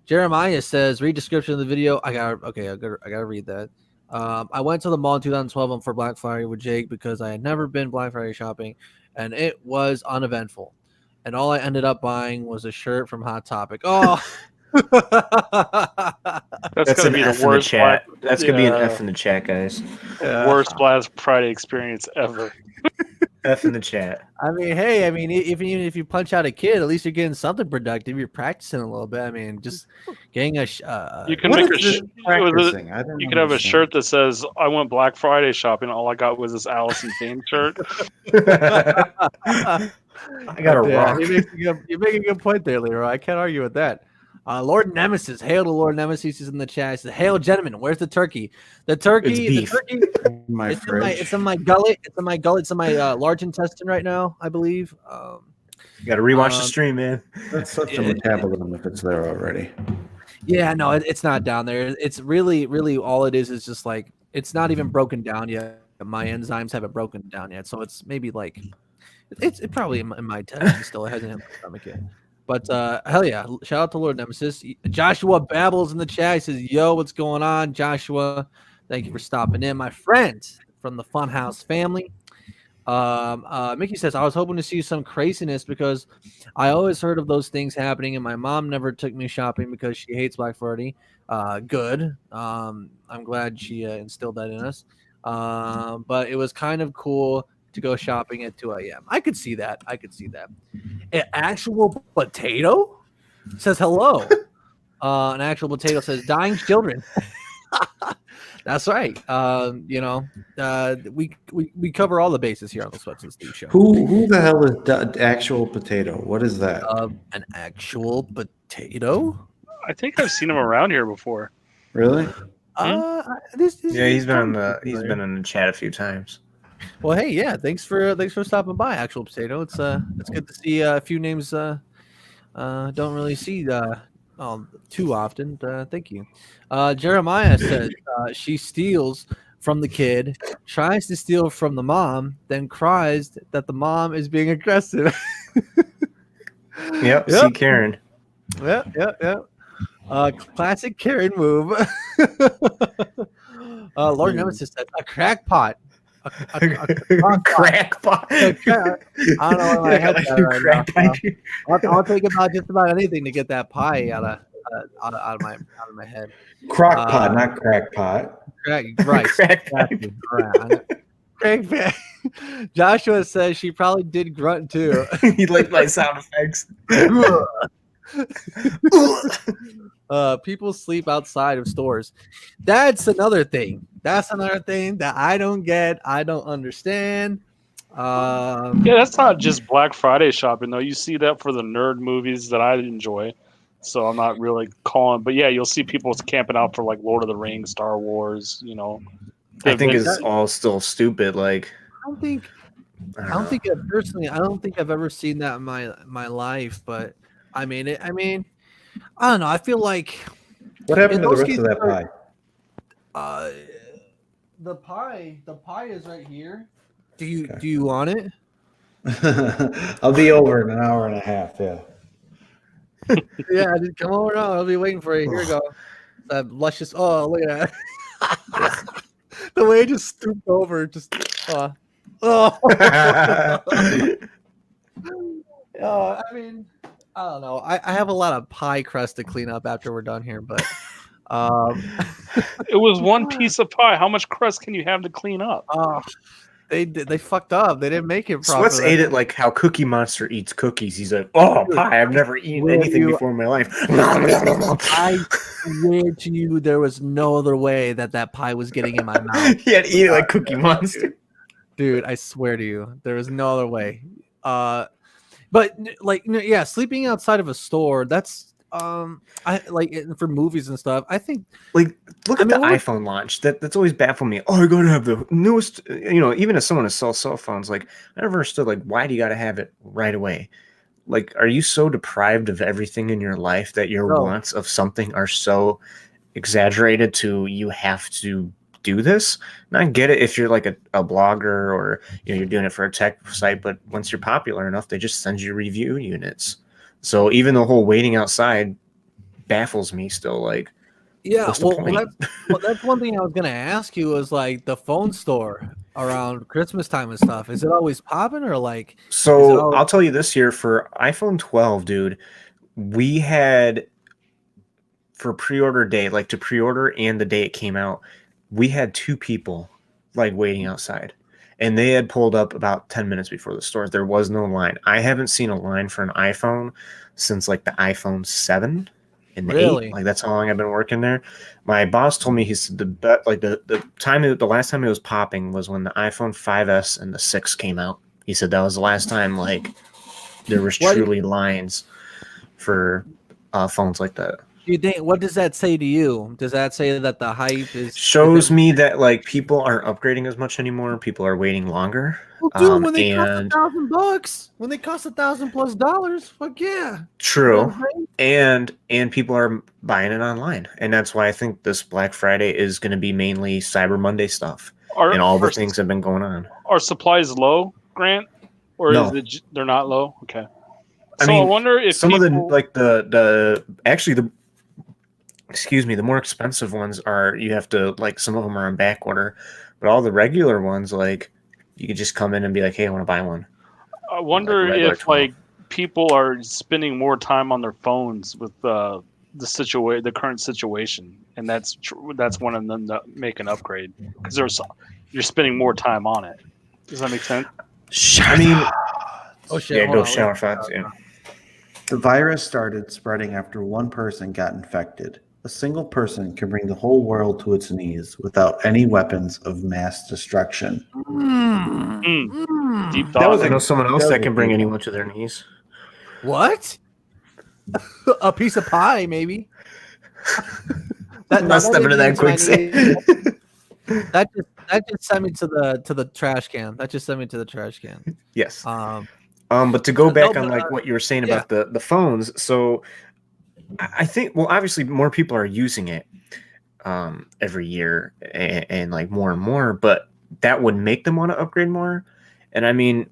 Jeremiah says, read description of the video. I gotta read that. I went to the mall in 2012 for Black Friday with Jake because I had never been Black Friday shopping, and it was uneventful. And all I ended up buying was a shirt from Hot Topic. Oh. That's That's gonna an be F the in the worst. chat. That's gonna be an Yeah. F in the chat, guys. Worst Black Friday experience ever. F in the chat. I mean, hey, even if you punch out a kid, at least you're getting something productive. You're practicing a little bit. I mean, just getting a. You can What make a. is this You practicing? I don't could have a understand. shirt that says "I went Black Friday shopping. All I got was this Alice in Chains shirt." I got a rock. You make a good point there, Leroy. I can't argue with that. Lord Nemesis, hail to Lord Nemesis is in the chat. He says, hail, gentlemen. Where's the turkey? The turkey, It's beef. My it's fridge. in my gullet. It's in my gullet. It's in my large intestine right now, I believe. You got to rewatch the stream, man. That's such a metabolism if it's there already. Yeah, no, it's not down there. It's really all it is just like it's not even broken down yet. My enzymes haven't broken down yet, so it's maybe like it's probably in my intestine still. It hasn't hit my stomach yet. But hell yeah, shout out to Lord Nemesis. Joshua Babbles in the chat. He says, "Yo, what's going on, Joshua? Thank you for stopping in, my friend from the Funhouse family." Mickey says, "I was hoping to see some craziness because I always heard of those things happening, and my mom never took me shopping because she hates Black Friday." Good. I'm glad she instilled that in us. But it was kind of cool to go shopping at 2 a.m. I could see that. An actual potato says hello. An actual potato says dying children. That's right. We cover all the bases here on the Sweats and Steve show. Who the hell is actual potato? What is that? An actual potato? I think I've seen him around here before. Really? This Yeah, he's been in the chat a few times. Well, hey, yeah, thanks for stopping by, actual potato. It's good to see a few names don't really see too often. Thank you. Jeremiah says she steals from the kid, tries to steal from the mom, then cries that the mom is being aggressive. Yep. See Karen. Yep. Classic Karen move. Lord Nemesis said a crackpot. Crackpot. I don't know why I had that right now. I'll take about just about anything to get that pie out of my head. Crock pot, not crackpot. Right. Crackpot. Exactly. Right. Joshua says she probably did grunt too. You like my sound effects. People sleep outside of stores. That's another thing that I don't get. I don't understand. Yeah, that's not just Black Friday shopping though. You see that for the nerd movies that I enjoy. So I'm not really calling, but yeah, you'll see people camping out for like Lord of the Rings, Star Wars. I think it's all still stupid. Like I don't think I've ever seen that in my life. But I mean, I don't know. I feel like What happened to the those rest of that cases pie? the pie is right here. Do you want it? I'll be over in an hour and a half. Yeah. Yeah, just come over now. I'll be waiting for you. Here we go. That luscious. Oh, look at that. The way it just stooped over. Just. Oh. I mean, I don't know. I have a lot of pie crust to clean up after we're done here, but. It was one piece of pie. How much crust can you have to clean up? They fucked up. They didn't make it properly. Sweats ate it like how Cookie Monster eats cookies. He's like, oh, pie. I've never eaten anything before in my life. I swear to you, there was no other way that pie was getting in my mouth. He had to eat it like Cookie Monster. Dude, I swear to you, there was no other way. But like, yeah, sleeping outside of a store, that's I like for movies and stuff. I think Like, look I at mean, the we're- iPhone launch. That's always baffled me. Oh, you're going to have the newest. Even as someone who sells cell phones, like I never understood like why do you got to have it right away? Like, are you so deprived of everything in your life that your No. wants of something are so exaggerated to you have to do this? And I get it if you're like a blogger or you're doing it for a tech site, but once you're popular enough, they just send you review units. So even the whole waiting outside baffles me still. Like, yeah. what's the point? That's one thing I was gonna ask you was like the phone store around Christmas time and stuff. Is it always popping or like? Is it So always- I'll tell you this year for iPhone 12, dude, we had for pre-order day, like to pre-order and the day it came out, we had 2 people like waiting outside. And they had pulled up about 10 minutes before the store. There was no line. I haven't seen a line for an iPhone since like the iPhone 7 and the Really? 8. Like that's how long I've been working there. My boss told me he said the last time it was popping was when the iPhone 5S and the 6 came out. He said that was the last time like there was What do you- truly lines for phones like that. Do you think? What does that say to you? Does that say that the hype is Shows me that like people aren't upgrading as much anymore. People are waiting longer. Well, dude, when they and cost $1,000, when they cost $1,000+, fuck yeah. You know true, what I'm saying? and people are buying it online, and that's why I think this Black Friday is going to be mainly Cyber Monday stuff, and all the things have been going on. Are supplies low, Grant, or No. is it they're not low? Okay. I So I mean, wonder if some of the people- like the more expensive ones are you have to like some of them are on back order, but all the regular ones like you could just come in and be like, hey, I want to buy one. I wonder regular if 12. like people are spending more time on their phones with the current situation, and that's one of them that make an upgrade because you're spending more time on it. Does that make sense? I mean, Oh shit. yeah, hold go on. shower thoughts. Yeah. The virus started spreading after one person got infected. A single person can bring the whole world to its knees without any weapons of mass destruction. Deep I thought. know someone else that that was can bring deep. anyone to their knees. What? A piece of pie, maybe. I'm not stepping to that quick. That just sent me to the trash can. That just sent me to the trash can. Yes. Um, But to go back No, on but, like what you were saying yeah. about the phones, so I think obviously more people are using it every year and like more and more, but that would make them want to upgrade more. And I mean,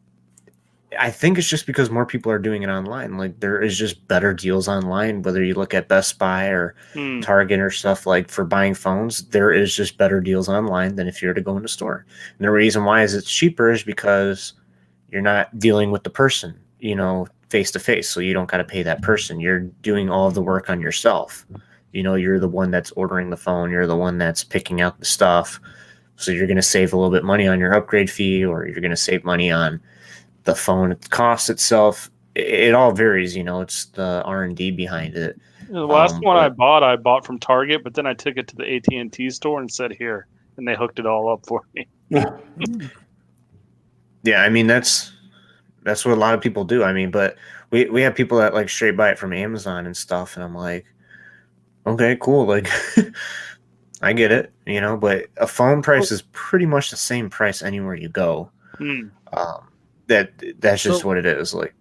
I think it's just because more people are doing it online. Like there is just better deals online, whether you look at Best Buy or Target or stuff like for buying phones, there is just better deals online than if you were to go in a store. And the reason why is it's cheaper is because you're not dealing with the person, face to face. So you don't got to pay that person. You're doing all of the work on yourself. You're the one that's ordering the phone. You're the one that's picking out the stuff. So you're going to save a little bit money on your upgrade fee, or you're going to save money on the phone cost itself. It all varies. It's the R&D behind it. The last one I but- bought from Target, but then I took it to the AT&T store and said here, and they hooked it all up for me. Yeah, I mean that's what a lot of people do. I mean, but we have people that like straight buy it from Amazon and stuff, and I'm like, okay, cool, like I get it, but a phone price is pretty much the same price anywhere you go. Hmm. That's just So- what it is. Like,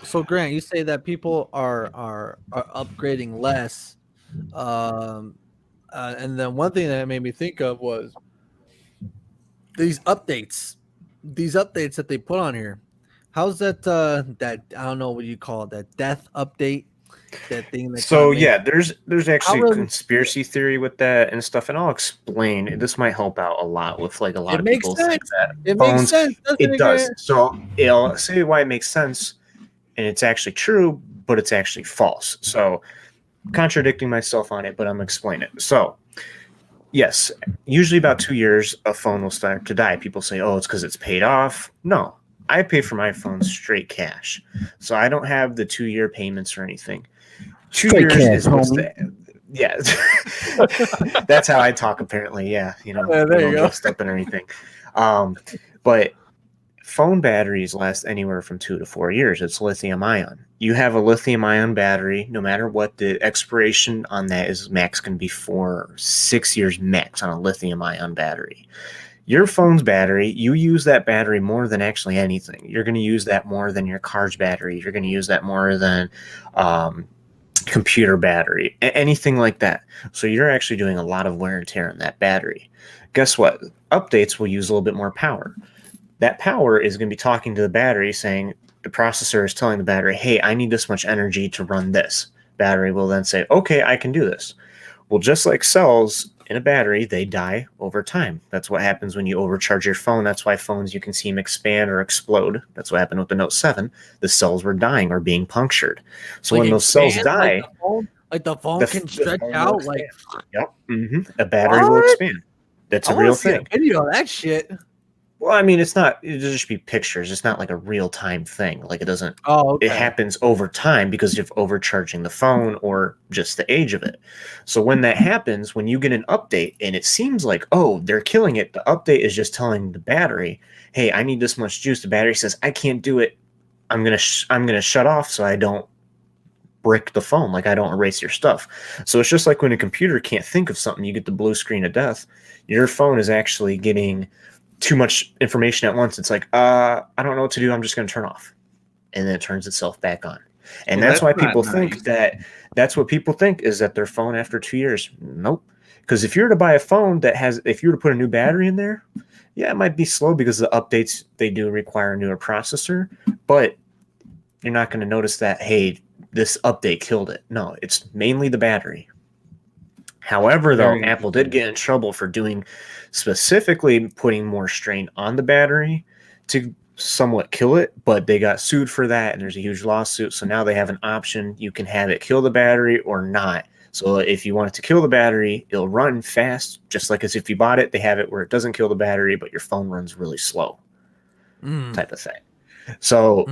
so Grant, you say that people are upgrading less, and then one thing that made me think of was these updates that they put on here. How's that? That I don't know what you call it. That death update. That thing. That so kinda yeah, there's actually really- conspiracy theory with that and stuff, and I'll explain. This might help out a lot with like a lot It of makes people sense. think that It makes phones- sense. Doesn't It does. Grant? So I'll say why it makes sense, and it's actually true, but it's actually false. So contradicting myself on it, but I'm explaining it. So yes, usually about 2 years, a phone will start to die. People say, "Oh, it's because it's paid off." No, I pay for my phone straight cash, so I don't have the 2-year payments or anything. 2 Straight years cash, is what's homie. yeah. That's how I talk apparently. Yeah, Yeah, there you no go. mixed up and everything. But phone batteries last anywhere from 2 to 4 years. It's lithium ion. You have a lithium ion battery, no matter what, the expiration on that is max going to be 6 years max on a lithium ion battery. Your phone's battery, you use that battery more than actually anything. You're going to use that more than your car's battery. You're going to use that more than computer battery, anything like that. So you're actually doing a lot of wear and tear on that battery. Guess what? Updates will use a little bit more power. That power is going to be talking to the battery, saying the processor is telling the battery, hey, I need this much energy to run this. Battery will then say, okay, I can do this. Well, just like cells in a battery, they die over time. That's what happens when you overcharge your phone. That's why phones, you can see them expand or explode. That's what happened with the Note 7. The cells were dying or being punctured. So Like when those cells die, like the phone can stretch phone will out. Like, expand. Yep. A battery will What? expand. That's I a wanna real see a thing. video of that shit. Well, I mean, it'll just be pictures. It's not like a real time thing. Like it doesn't. Oh, okay. It happens over time because of overcharging the phone or just the age of it. So when that happens, when you get an update and it seems like, oh, they're killing it, the update is just telling the battery, hey, I need this much juice. The battery says, I can't do it. I'm gonna shut off so I don't brick the phone, like I don't erase your stuff. So it's just like when a computer can't think of something, you get the blue screen of death. Your phone is actually getting too much information at once. It's like, I don't know what to do. I'm just going to turn off. And then it turns itself back on. And Well, that's why that's not people nice. think that's what people think is that their phone after 2 years. Nope. Because if you were to buy a phone if you were to put a new battery in there, yeah, it might be slow because the updates, they do require a newer processor, but you're not going to notice that, hey, this update killed it. No, it's mainly the battery. However, though, Very Apple did get in trouble for specifically putting more strain on the battery to somewhat kill it, but they got sued for that, and there's a huge lawsuit. So now they have an option. You can have it kill the battery or not. So if you want it to kill the battery, it'll run fast, just like as if you bought it. They have it where it doesn't kill the battery, but your phone runs really slow, type of thing. So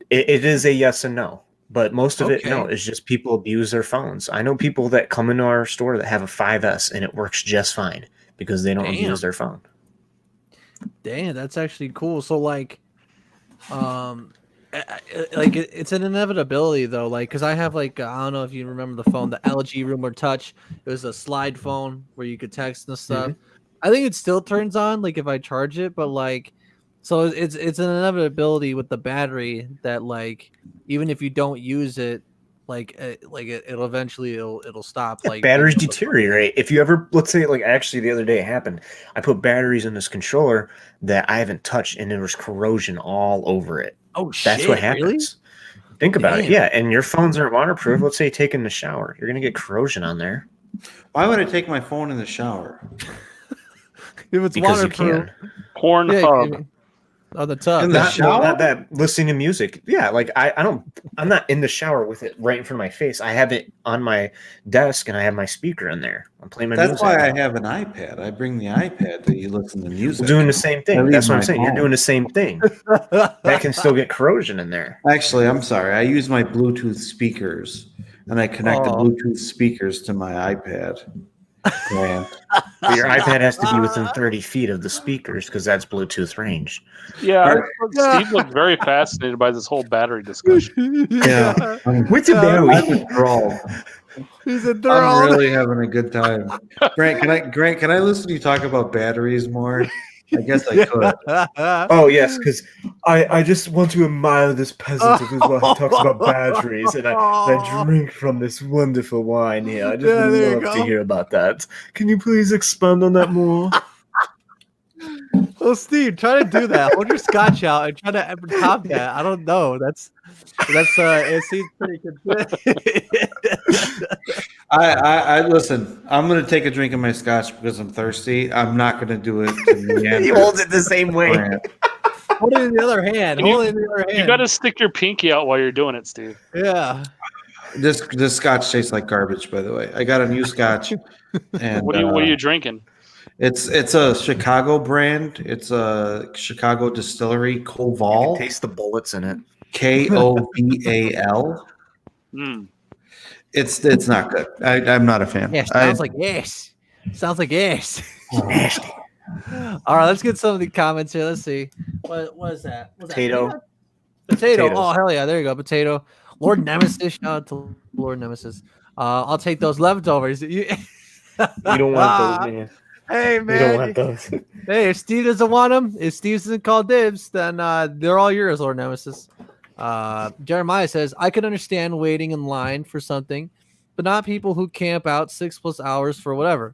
it is a yes and no. But most of it, no, is just people abuse their phones. I know people that come into our store that have a 5S and it works just fine because they don't abuse their phone. Damn, that's actually cool. So like, it's an inevitability though. Like, cause I have like, I don't know if you remember the phone, the LG Rumor Touch. It was a slide phone where you could text and stuff. I think it still turns on like if I charge it, but like, so it's an inevitability with the battery that like even if you don't use it, it'll eventually it'll stop. Like batteries deteriorate. If you ever, let's say, like actually the other day it happened. I put batteries in this controller that I haven't touched, and there was corrosion all over it. Oh shit! That's what happens. Really? Think about it. Yeah, and your phones aren't waterproof. Let's say you take in the shower, you're gonna get corrosion on there. Why would I take my phone in the shower? If it's Because you waterproof, can. Pornhub. on the tub. In the shower? Not that listening to music. Yeah, like I'm not in the shower with it right in front of my face. I have it on my desk and I have my speaker in there. I'm playing my music. That's why I have an iPad. I bring the iPad to you listen to music. We're doing the same I thing. leave That's what I'm my saying. You're phone. doing the same thing. That can still get corrosion in there. Actually, I'm sorry. I use my Bluetooth speakers, and I connect the Bluetooth speakers to my iPad. Grant. But your iPad has to be within 30 feet of the speakers because that's Bluetooth range. Yeah, Steve looked very fascinated by this whole battery discussion. Yeah. With the I'm battery. enthralled. He's a I'm really having a good time. Grant, can I listen to you talk about batteries more? I guess I could. Oh yes, because I just want to admire this peasant who talks about batteries, and I drink from this wonderful wine here. I just Yeah, there you love to go. hear about that. Can you please expand on that more? Well, Steve, try to do that. Hold your scotch out and try to top that. I don't know. It seems pretty good. I listen. I'm gonna take a drink of my scotch because I'm thirsty. I'm not gonna do it. To He holds it the same way. Grant. Hold it in the other hand. You- Hold it in the other hand. You got to stick your pinky out while you're doing it, Steve. Yeah. This scotch tastes like garbage. By the way, I got a new scotch, and What are you drinking? it's a Chicago brand. It's a Chicago distillery, Koval. Taste the bullets in it. Koval. Mm. It's not good. I'm not a fan. Yeah, sounds like yes. Sounds like yes. All right, let's get some of the comments here. Let's see. What is that? What's Potato. that? Potato. Potatoes. Oh hell yeah! There you go. Potato. Lord Nemesis. Shout out to Lord Nemesis. I'll take those leftovers. You don't want those, man. Hey We man. don't want those. Hey, if Steve doesn't want them, if Steve doesn't call dibs, then they're all yours, Lord Nemesis. Jeremiah says, I could understand waiting in line for something, but not people who camp out 6+ hours for whatever.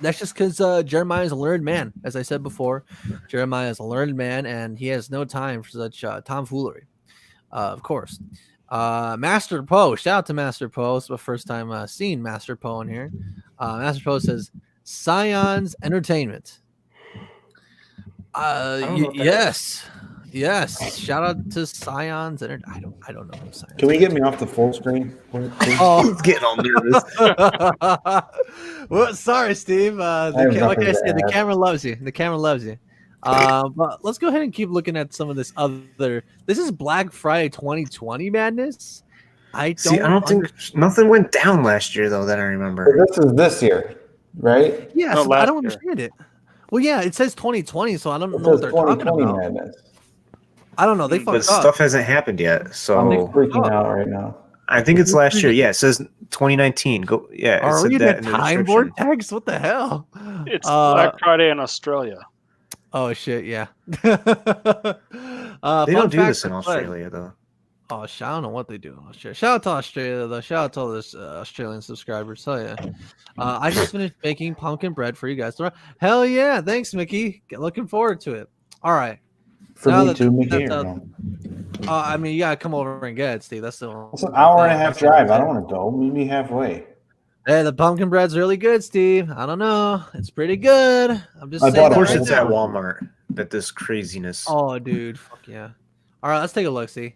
That's just because Jeremiah is a learned man. As I said before, Jeremiah is a learned man, and he has no time for such tomfoolery. Of course. Master Poe, shout out to Master Poe. It's the first time seeing Master Poe in here. Master Poe says, Scions Entertainment. Yes. Shout out to Scions. I don't know who Scions. Can we get me off the full screen? Oh, He's getting all nervous. well, sorry, Steve. have Like I nothing to said, the add. camera loves you. The camera loves you. But let's go ahead and keep looking at some of this other. This is Black Friday 2020 madness. I don't think nothing went down last year though that I remember. This is this year, right? Yeah, No, so I last don't year. understand it. Well, yeah, it says 2020, so I don't It know what says they're talking 2020 about. madness. I don't know. They But fucked up. stuff hasn't happened yet. I'm So freaking out right now. I think it's last year. Yeah, it says 2019. Go. Yeah, it Are said we in that a in the time description. vortex? What the hell? It's Black Friday in Australia. Oh shit! Yeah. They Fun don't do fact this in for Fred. Australia though. Oh, I don't know what they do in Australia. Shout out to Australia, though. Shout out to all this Australian subscribers. Hell yeah. I just finished baking pumpkin bread for you guys. Hell yeah. Thanks, Mickey. Looking forward to it. All right. For Now me that- too, Mickey. that's, or no? I mean, you got to come over and get it, Steve. That's the It's an hour and a half drive. I don't want to go. Meet me halfway. Hey, the pumpkin bread's really good, Steve. I don't know. It's pretty good. I'm just I saying. bought Of course, right it's now. at Walmart that this craziness. Oh, dude. Fuck yeah. All right, let's take a look, see.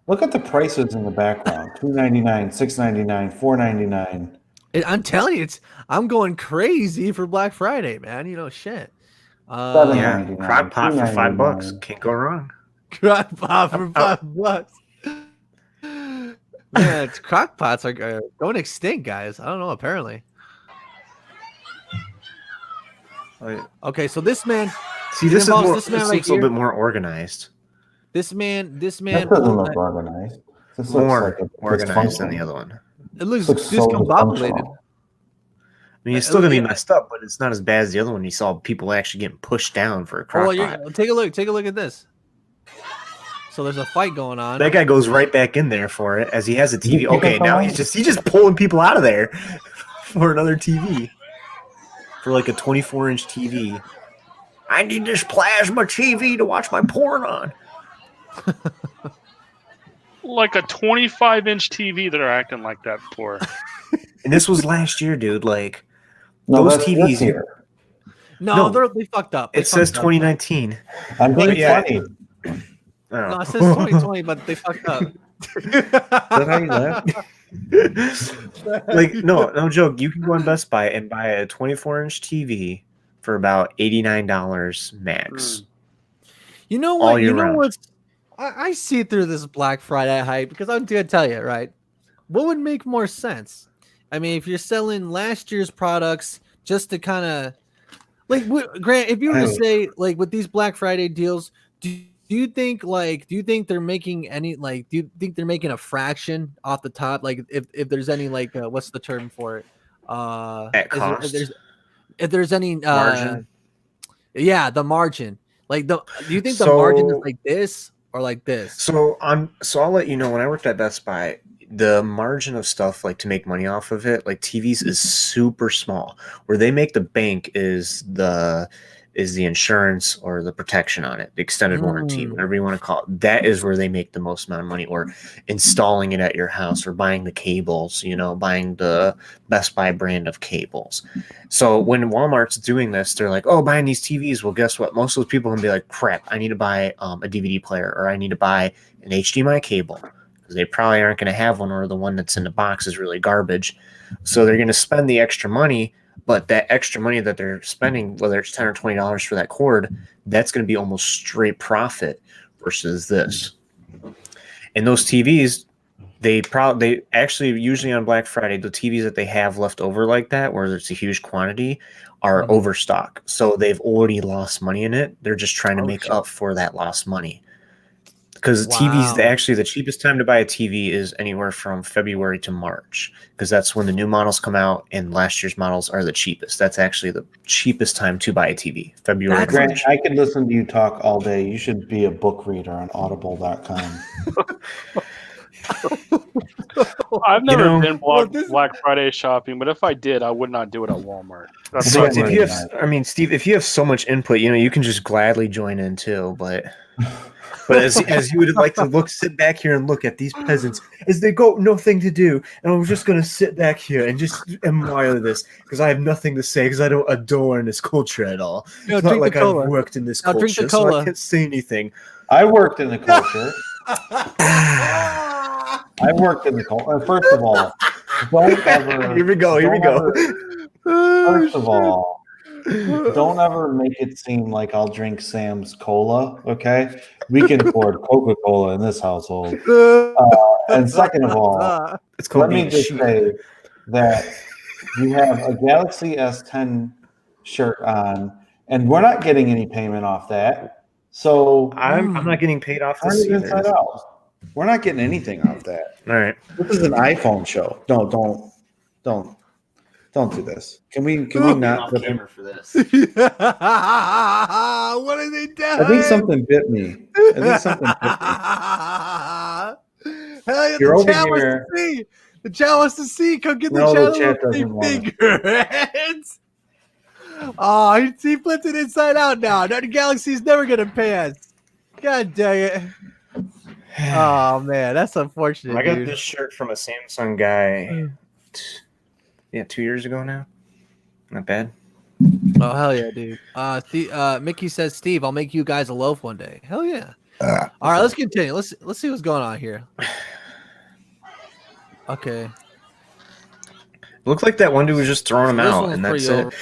Look at the prices in the background: $2.99, $6.99, $4.99. I'm telling you, I'm going crazy for Black Friday, man. You know, shit. Seven. Yeah, $99, crock pot for $5. $2.99. Can't go wrong. Crock pot for $5. Man, crock pots are going extinct, guys. I don't know. Apparently. Okay, so this man, See, this is involves more. this This man right looks a little here. bit more organized. this man. That doesn't look organized. This looks More like it's organized than the dysfunctional. other one. It looks Looks so discombobulated. dysfunctional. I mean, it's still gonna be messed up, but it's not as bad as the other one. You saw people actually getting pushed down for a crock Oh, pot. take a look. Take a look at this. So there's a fight going on. That guy goes right back in there for it as he has a TV. You Okay, think now I'm he's just pulling people out of there for another TV, for like a 24-inch TV. I need this plasma TV to watch my porn on. Like a 25-inch TV that are acting like that for. And this was last year, dude. Like No, those that's TVs this year. No, No. they fucked up. They it says fucked up. 2019. I'm being Yeah. funny. I don't No, know. it says 2020, but they fucked up. Is that how you laugh? Like no joke. You can go on Best Buy and buy a 24-inch TV for about $89 max. You know All what? year You know round. what? I see through this Black Friday hype because I'm going to tell you, right? What would make more sense? I mean, if you're selling last year's products just to kind of like, Grant, if you were to say like with these Black Friday deals, do you think they're making any do you think they're making a fraction off the top? Like if there's any what's the term for it? At cost. If there's any Margin? Yeah, the margin. Like do you think the So- margin is like this or like this? So I'll let you know, when I worked at Best Buy, the margin of stuff like to make money off of it, like TVs, is super small. Where they make the bank is the insurance or the protection on it, the extended warranty, whatever you want to call it. That is where they make the most amount of money, or installing it at your house, or buying the cables, buying the Best Buy brand of cables. So when Walmart's doing this, they're like, oh, buying these TVs. Well, guess what? Most of those people are gonna be like, crap, I need to buy a DVD player, or I need to buy an HDMI cable, because they probably aren't going to have one, or the one that's in the box is really garbage. So they're going to spend the extra money, but that extra money that they're spending, whether it's $10 or $20 for that cord, that's going to be almost straight profit versus this. And those TVs, they actually usually on Black Friday, the TVs that they have left over like that, where it's a huge quantity, are overstock. So they've already lost money in it. They're just trying to make up for that lost money. Because TVs, actually, the cheapest time to buy a TV is anywhere from February to March, because that's when the new models come out, and last year's models are the cheapest. That's actually the cheapest time to buy a TV. February. Grant, I could listen to you talk all day. You should be a book reader on Audible.com. I've never been Black Friday shopping, but if I did, I would not do it at Walmart. That's So not if you have, I mean, Steve, if you have so much input, you can just gladly join in too. But as you would like to sit back here and look at these peasants as they go, nothing to do, and I'm just gonna sit back here and just admire this because I have nothing to say because I don't adorn this culture at all. It's not like I've worked in this culture, so I can't say anything. I worked in the culture. I worked in the culture. First of all, don't ever. Here we go. First of all, don't ever make it seem like I'll drink Sam's cola. Okay, we can afford Coca-Cola in this household. And second of all, let me just say that you have a Galaxy S10 shirt on, and we're not getting any payment off that. So I'm not getting paid off this Inside Out. We're not getting anything off that. All right. This is an iPhone show. No, don't do this. Can we not put camera for this? What are they doing? I think something bit me. Hell yeah, You're the over chat wants here. to see. The chat wants to see. Come get the No, chat. the chat doesn't want it. Fingers. Oh, he flipped it inside out now. Now the Galaxy's never gonna pay us. God dang it. Oh man, that's unfortunate. I got dude. this shirt from a Samsung guy. 2 years ago now. Not bad. Oh hell yeah, dude. Mickey says, Steve, I'll make you guys a loaf one day. Hell yeah. All right, let's continue. Let's see what's going on here. Okay. Looked like that one dude was just throwing them This out, one's and that's pretty it. over.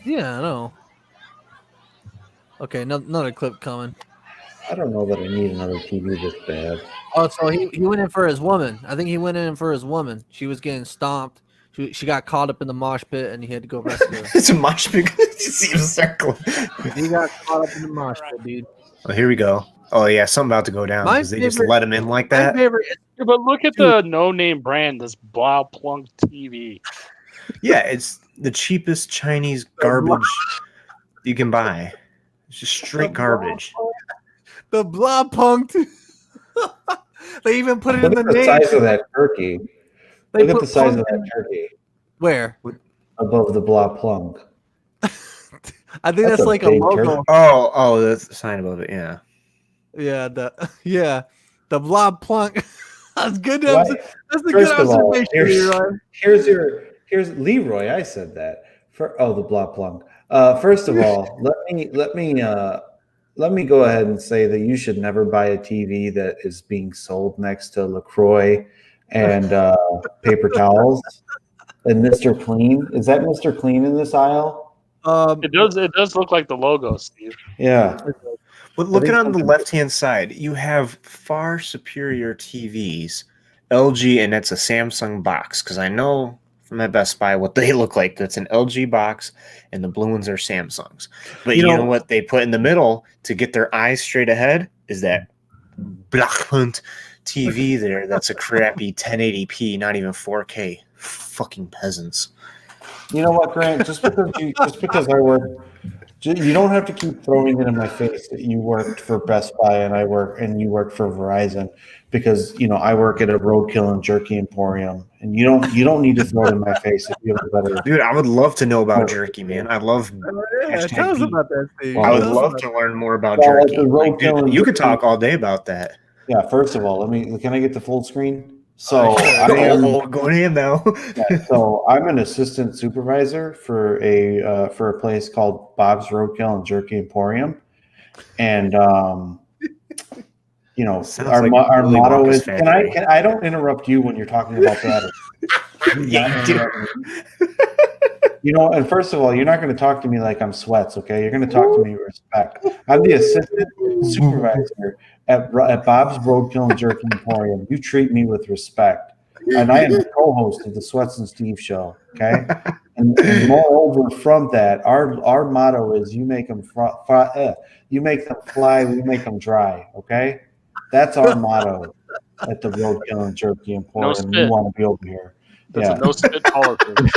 Yeah, I know. Okay, another clip coming. I don't know that I need another TV this bad. Oh, so he went in for his woman. I think he went in for his woman. She was getting stomped. She got caught up in the mosh pit, and he had to go rescue her. It's a mosh pit. You see him circle. He got caught up in the mosh pit, dude. Oh, here we go. Oh yeah, something about to go down My because they just favorite- let him in like My that. favorite. Yeah, but look at the no-name brand, this Blau Plunk TV. Yeah, it's the cheapest Chinese garbage you can buy. It's just straight garbage. The blah punked. They even put it Look in at the the name. size of that turkey. They Look at put the size of punked in- that turkey Where? above the blah plunk. I think that's a like a big logo. turkey. Oh, that's the sign above it. Yeah. Yeah, the blob plunk. That's good. Why- That's the First good of all, observation, here's Leroy. I said that for the blah plunk. First of all, let me go ahead and say that you should never buy a TV that is being sold next to LaCroix and paper towels and Mr. Clean. Is that Mr. Clean in this aisle? It does look like the logo, Steve. Yeah. But looking on the left-hand side, you have far superior TVs, LG, and that's a Samsung box. Because I know from my Best Buy what they look like. That's an LG box, and the blue ones are Samsungs. But you know what they put in the middle to get their eyes straight ahead is that Blachpunt TV there. That's a crappy 1080p, not even 4K. Fucking peasants. You know what, Grant? Just because I work, you don't have to keep throwing it in my face that you worked for Best Buy and you worked for Verizon, because I work at a roadkill and jerky emporium, and you don't need to throw it in my face if you have a better. Dude, I would love to know about jerky, man. I love. Yeah, tell us about that, Steve. I would Tell us love about to learn more about Well, like jerky. the Like, roadkill dude, and you could jerky- talk all day about that. Yeah, first of all, can I get the full screen? So Going in now. So I'm an assistant supervisor for a place called Bob's Roadkill and Jerky Emporium, and Sounds our like our Willy motto Wonka's is. factory. Can I don't interrupt you when you're talking about that. Yeah, you do. You know, and first of all, you're not going to talk to me like I'm Sweats, okay? You're going to talk to me with respect. I'm the assistant supervisor at Bob's Roadkill and Jerky Emporium. You treat me with respect. And I am the co-host of the Sweats and Steve show, okay? And moreover, from that, our motto is you make them fly, we make them dry, okay? That's our motto at the Roadkill and Jerky Emporium. spit. You want to be over here. That's Yeah. a no spit politics.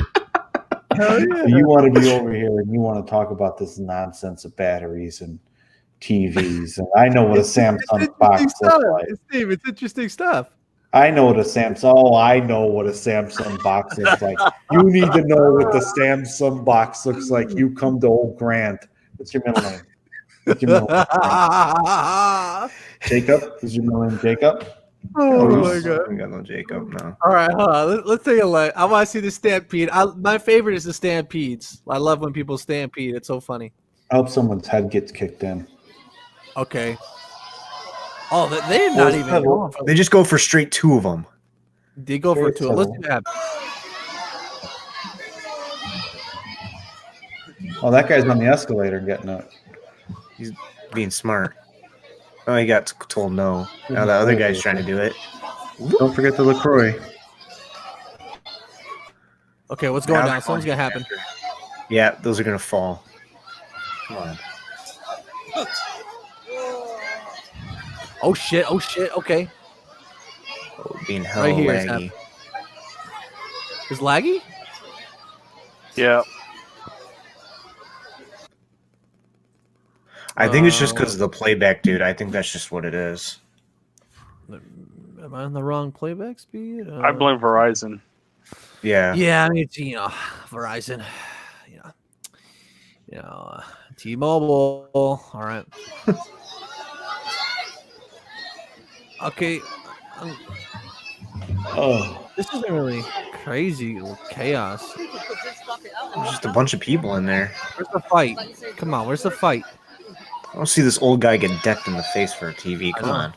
Hell yeah. You want to be over here and you want to talk about this nonsense of batteries and TVs. And I know what a Samsung box looks like. Steve, it's interesting stuff. I know what a Samsung. Oh, I know what a Samsung box looks like. You need to know what the Samsung box looks like. You come to Old Grant. What's your middle name? What's your middle name? Jacob? Is your middle name Jacob? Oh my god! I got no Jacob. No. All right, hold on. Let's take a look. I want to see the stampede. My favorite is the stampedes. I love when people stampede. It's so funny. I hope someone's head gets kicked in. Okay. Oh, they're not even going for. They just go for straight two of them. They go for two. Let's do that. Oh, that guy's on the escalator getting up. He's being smart. Oh, he got told no. Now the other guy's trying to do it. Don't forget the LaCroix. Okay, what's going down? Something's gonna happen. Yeah, those are gonna fall. Come on. Oh shit! Oh shit! Okay. Oh, being hella Right here is laggy. Is laggy? Yeah. I think it's just because of the playback, dude. I think that's just what it is. Am I on the wrong playback speed? I blame Verizon. Yeah. Yeah, I mean, it's, Verizon, T-Mobile. All right. Okay. Oh, This isn't really crazy chaos. There's just a bunch of people in there. Where's the fight? Come on, where's the fight? I don't see this old guy get decked in the face for a TV. Come know. on.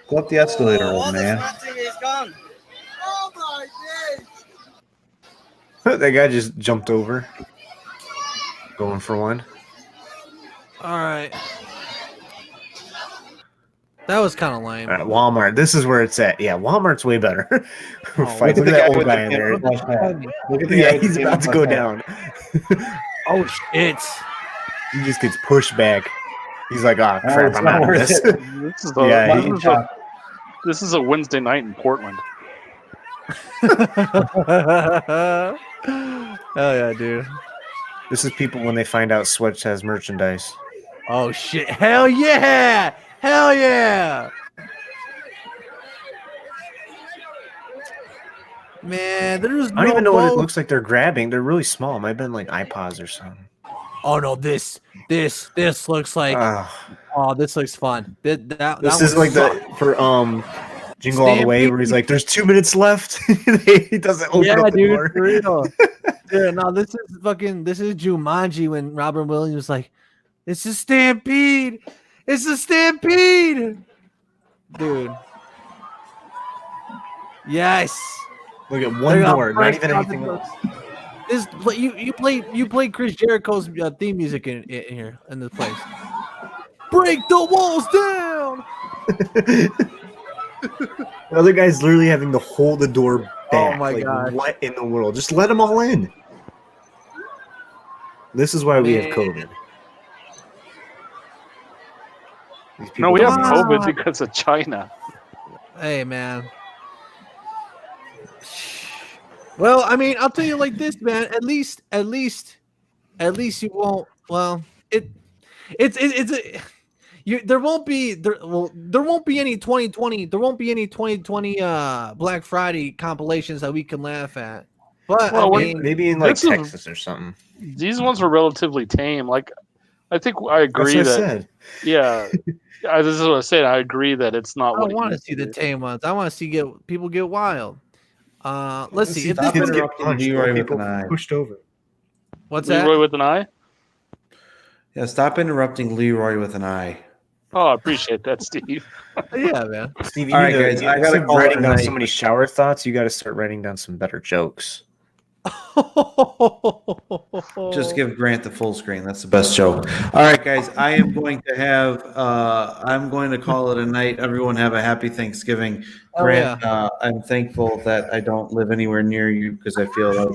go up the escalator, old man. That guy just jumped over. Going for one. All right. That was kind of lame. All right, Walmart. This is where it's at. Yeah, Walmart's way better. Fight. Look Look at at that the old guy guy in with there. the flash pad. Look at the Yeah, guy he's with the about to flash go pad. down. Oh shit! He just gets pushed back. He's like, oh, Oh, crap, it's I'm not out of worth this. it. This is Yeah, this is a, this is a Wednesday night in Portland. Hell yeah, dude. This is people when they find out Switch has merchandise. Oh shit! Hell yeah! Hell yeah! Man, there's no I don't even know what it boat. looks like they're grabbing. They're really small. It might have been like iPods or something. Oh no, this looks like. Oh, this looks fun. This is like the for Jingle All the Way where he's like, "There's 2 minutes left." He doesn't open Yeah, up the dude, door. for real. Dude, no, this is Jumanji when Robin Williams was like, "It's a stampede! It's a stampede!" Dude. Yes. Look at one Look how door, not fresh even Robin anything looks. else. This you play Chris Jericho's theme music in here in this place. Break the walls down. The other guy's literally having to hold the door back. Oh my like, God. What in the world? Just let them all in. This is why we have Man. COVID. These No, we people have don't- COVID because of China. Hey man. Well, I mean, I'll tell you like this, man. At least you won't. Well, there won't be any 2020. There won't be any 2020 Black Friday compilations that we can laugh at. But Well, I mean, Maybe in like This is- Texas or something. These ones were relatively tame. Like, I think I agree That's what I that. said. Yeah, this is what I said. I agree that it's not. I what don't it want to used see the be. tame ones. I want to see people get wild. Let's see if Stop this Kids one, get interrupting punched, Leroy or with people an eye. pushed over. what's that? Leroy with an eye. Yeah, stop interrupting Leroy with an eye. Oh, I appreciate that, Steve. Yeah, man. Steve, All right, guys, I gotta start call it writing a down night. so many shower thoughts. You got to start writing down some better jokes. Just give Grant the full screen. That's the best joke. All right, guys. I am going to have. I'm going to call it a night. Everyone have a happy Thanksgiving. Oh, Grant, I'm thankful that I don't live anywhere near you because I feel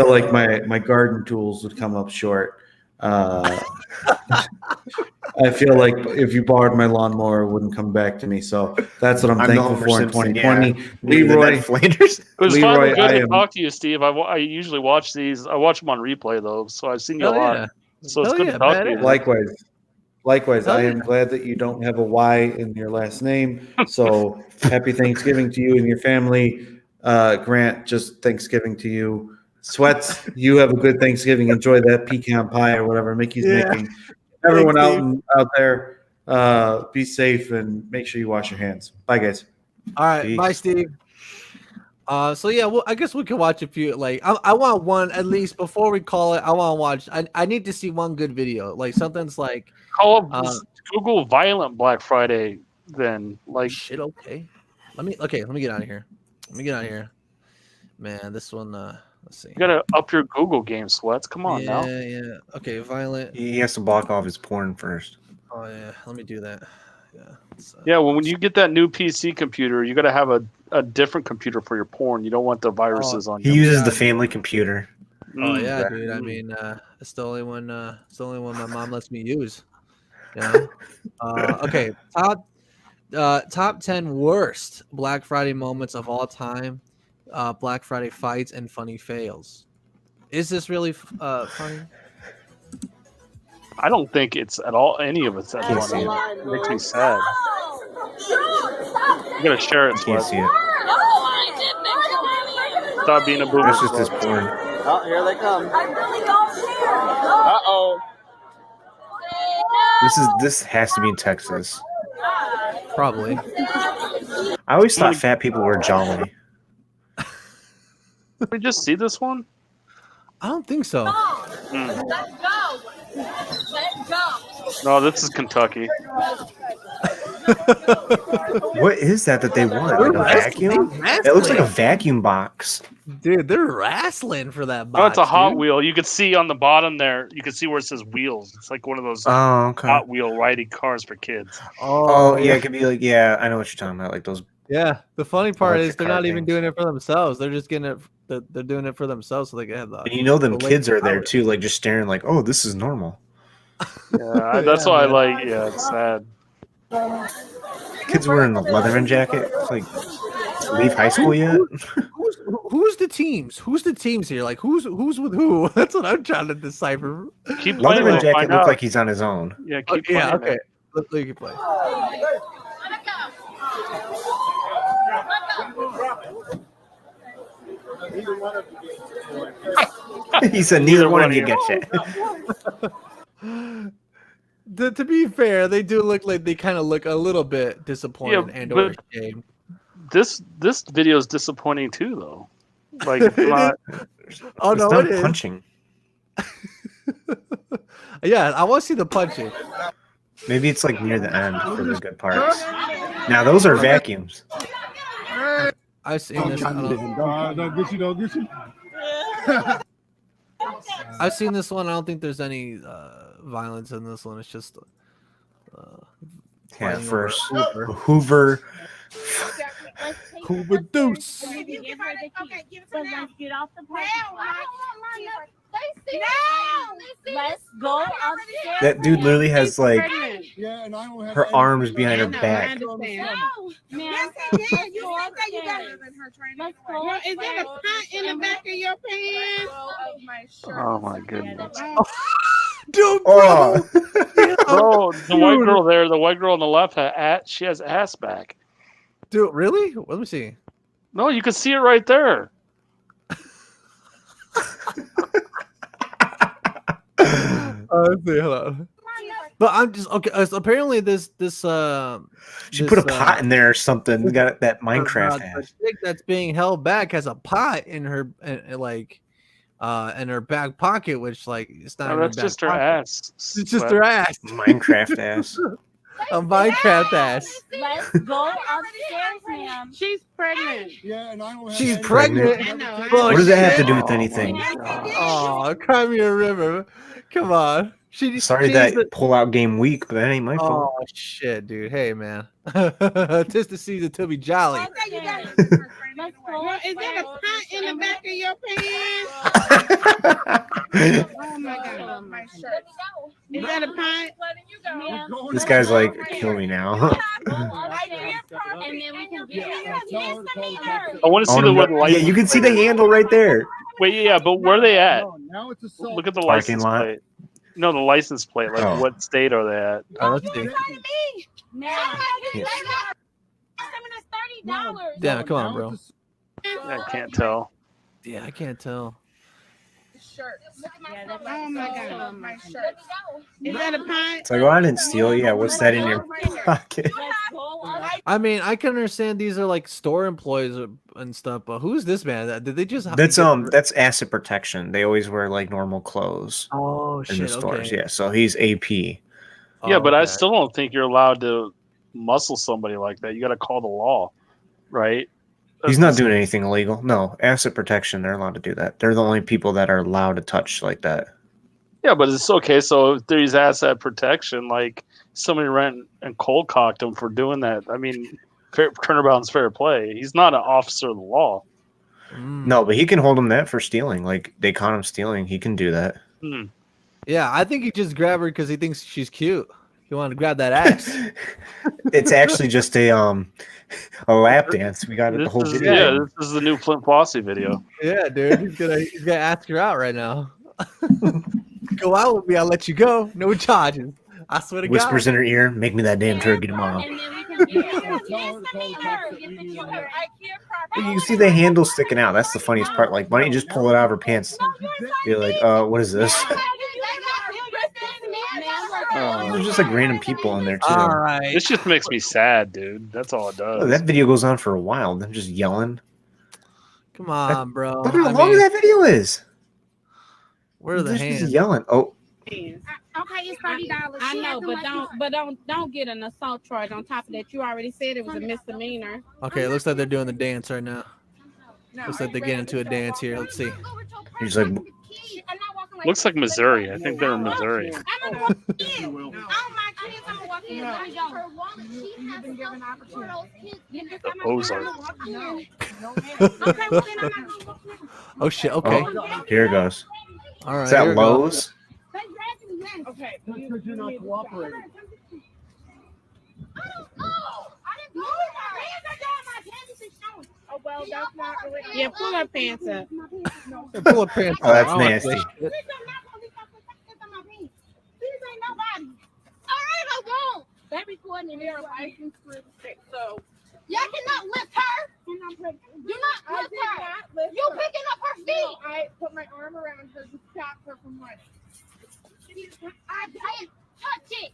like my garden tools would come up short. I feel like if you borrowed my lawnmower, it wouldn't come back to me. So that's what I'm I'm the thankful Homer for in Simpson, 2020. yeah. Leroy, Flanders. It was Leroy, finally good I to am- talk to you, Steve. I usually watch these. I watch them on replay though, so I've seen you a Hell lot. yeah. So it's Hell good yeah, to talk to you. badass. Likewise, Hell I am yeah. glad that you don't have a Y in your last name. So happy Thanksgiving to you and your family. Grant, just Thanksgiving to you. Sweats, you have a good Thanksgiving. Enjoy that pecan pie or whatever Mickey's Yeah. making. Everyone Thanks, out there, be safe and make sure you wash your hands. Bye, guys. All right, Peace. bye, Steve. So yeah, well, I guess we can watch a few. Like, I want one at least before we call it. I want to watch. I need to see one good video, like something's like, Google violent Black Friday. Then like shit. Okay, let me get out of here. Man, this one. Let's see. you gotta up your Google game, Sweats. Come on yeah, now. yeah. Okay, violent. He has to block off his porn first. Oh yeah, let me do that. Yeah. Yeah, well, when you get that new PC computer, you gotta have a different computer for your porn. You don't want the viruses on He you. uses the family computer. Oh yeah, yeah. dude. I mean, it's the only one. It's the only one my mom lets me use. You know. Okay. Top 10 worst Black Friday moments of all time. Black Friday fights and funny fails. Is this really funny? I don't think it's at all any of it's that Can't funny. see It makes me sad. You gotta share it, Can't Sweats. see it. Stop being a boomer. That's just his Sweats. porn. Oh, here they come. I really don't care. Uh-oh. This has to be in Texas. Probably. I always thought fat people were jolly. Did we just see this one? I don't think so. Hmm. Let's go. Let's go. No, this is Kentucky. What is that they want? Like a vacuum? It looks like a vacuum box. Dude, they're wrestling for that box. Oh, it's a Hot dude. Wheel. You can see on the bottom there. You can see where it says wheels. It's like one of those Oh, okay. Hot Wheel riding cars for kids. Oh, yeah, it could be like, yeah, I know what you're talking about. Like those. Yeah. The funny part is Electric they're car not even things. doing it for themselves. They're just getting it. They're doing it for themselves so they can have the. And you know them the kids are there power. too, like just staring like, oh, this is normal. Yeah, that's why I man. like. Yeah, it's sad. Kids wearing a Leatherman jacket. It's like, leave high school yet? Who's the teams? Who's the teams here? Like who's with who? That's what I'm trying to decipher. Keep playing. Leatherman We'll jacket find looked out. like he's on his own. Yeah, keep playing. Yeah. it. Okay. Let me play. He said, neither one of you get shit. To be fair, they do look like they kind of look a little bit disappointed Yeah, and but- or ashamed. This video is disappointing too, though. Like, it's not, Oh It's no, not it is. punching. Yeah, I want to see the punching. Maybe it's like near the end for the good parts. Now those are vacuums. I've seen this. Don't get you. I've seen this one. I don't think there's any violence in this one. It's just Yeah, fighting first over Hoover. Hoover Deuce. Okay, give her the key. So let's get off the parking lot. Let's go upstairs. That dude literally has like Yeah, and I don't have her any- arms behind her back. No, ma'am. Yes, I did. You said that you got it. Let's go Well, is that a pot in the back of your pants? oh my goodness. Dude, Oh, Bro, the white girl there, the white girl on the left, she has ass back. dude, really? Let me see. No, you can see it right there. Let's see, hold on. But I'm just okay. So apparently, this she this, put a pot in there or something. Got that Minecraft the ass. chick that's being held back has a pot in her, like in her back pocket, which like it's not. No, in her that's back just her pocket. ass. It's just her ass. Minecraft ass. A Minecraft ass. Let's go upstairs, ma'am. She's pregnant. Yeah, and I don't have She's any- pregnant. I know. Well, What does that have to shit. do with anything? Oh, Crimea River. Come on. Sorry she's that the- pull-out game weak, but that ain't my fault. Oh shit, dude. Hey man. Just the season to be jolly. Let's go Girl, is that a pot in the back of your pants? Oh my god. My shirt. Is that a pot? Ma'am, This guy's like, kill me now. and then we can get I want to see the word yeah, license. you can see the plate. handle right there. Wait, yeah, but where are they at? No, now it's assault. Look at the Parking license lot. plate. No, the license plate. Like, Oh. what state are they at? Let's see. Damn it, come on, bro. I can't tell. Yeah, I can't tell. Oh my god. My shirt. Is that a pot? It's like, well, I didn't steal. Yeah, what's that in your pocket? I mean, I can understand these are like store employees and stuff, but who's this man? Did they just That's asset protection. They always wear like normal clothes Oh in shit. the stores. Okay. Yeah, so he's AP. Yeah, but I okay. still don't think you're allowed to muscle somebody like that. You got to call the law, right? He's not doing anything illegal. No, asset protection. They're allowed to do that. They're the only people that are allowed to touch like that. Yeah, but it's okay. So if there's asset protection, like somebody ran and cold cocked him for doing that. I mean, turnabout's fair play. He's not an officer of the law. Mm. No, but he can hold him that for stealing. Like they caught him stealing. He can do that. Hmm. Yeah, I think he just grabbed her because he thinks she's cute. He wanted to grab that ass. It's actually just a lap dance. We got the This whole is, video. yeah, this is the new Flint Fossey video. Yeah, dude. He's gonna ask her out right now. Go out with me, I'll let you go. No charges. I swear to Whispers God. in her ear, make me that damn turkey tomorrow. And then we can get Tell her to call the cops that we need to know. You can see the handle sticking out. That's the funniest part. Like, why don't you just pull it out of her pants? Be like, what is this? There's just like random people in there too. All right. This just makes me sad, dude. That's all it does. Oh, that video goes on for a while. Them just yelling. Come on, bro. Look how I long mean, that video is. where are the They're just hands? yelling. Oh, Okay, it's $30. I know, but don't get an assault charge on top of that. You already said it was a misdemeanor. Okay, it looks like they're doing the dance right now. Looks like they're getting into a dance here. Let's see. he's like, Looks like Missouri. I think they're in Missouri. The Ozarks. Oh shit. Okay. oh, here it goes. All right. Is here that we go. Lowe's? Okay. Because you're not cooperating. Oh, well, that's not really. Yeah, pull her pants up. Yeah, pull up pants. Oh, that's I don't like nasty. this shit. That recording in their license so Y'all cannot lift her. Do not lift her. You picking up her feet. I put my arm around her to stop her from running. I can't touch it.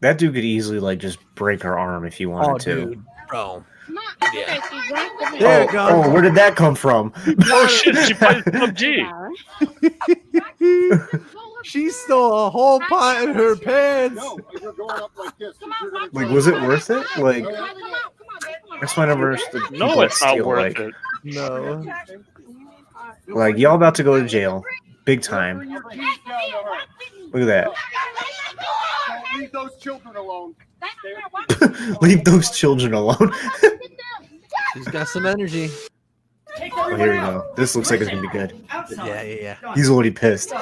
That dude could easily like just break her arm if he wanted Oh, to. dude, bro. Okay, she dropped the There Oh, it goes. oh, where did that come from? Oh shit! She plays PUBG. She stole a whole pot in her pants. No, you're going up like this. Like, was it worth it? Like, that's why I never understood. No, people it's not steal, worth like, it. No. Like, y'all about to go to jail, big time. Look at that. Leave those children alone. Leave those children alone. She's got some energy. Oh, here we go. This looks like it's gonna be good. Yeah. He's already pissed.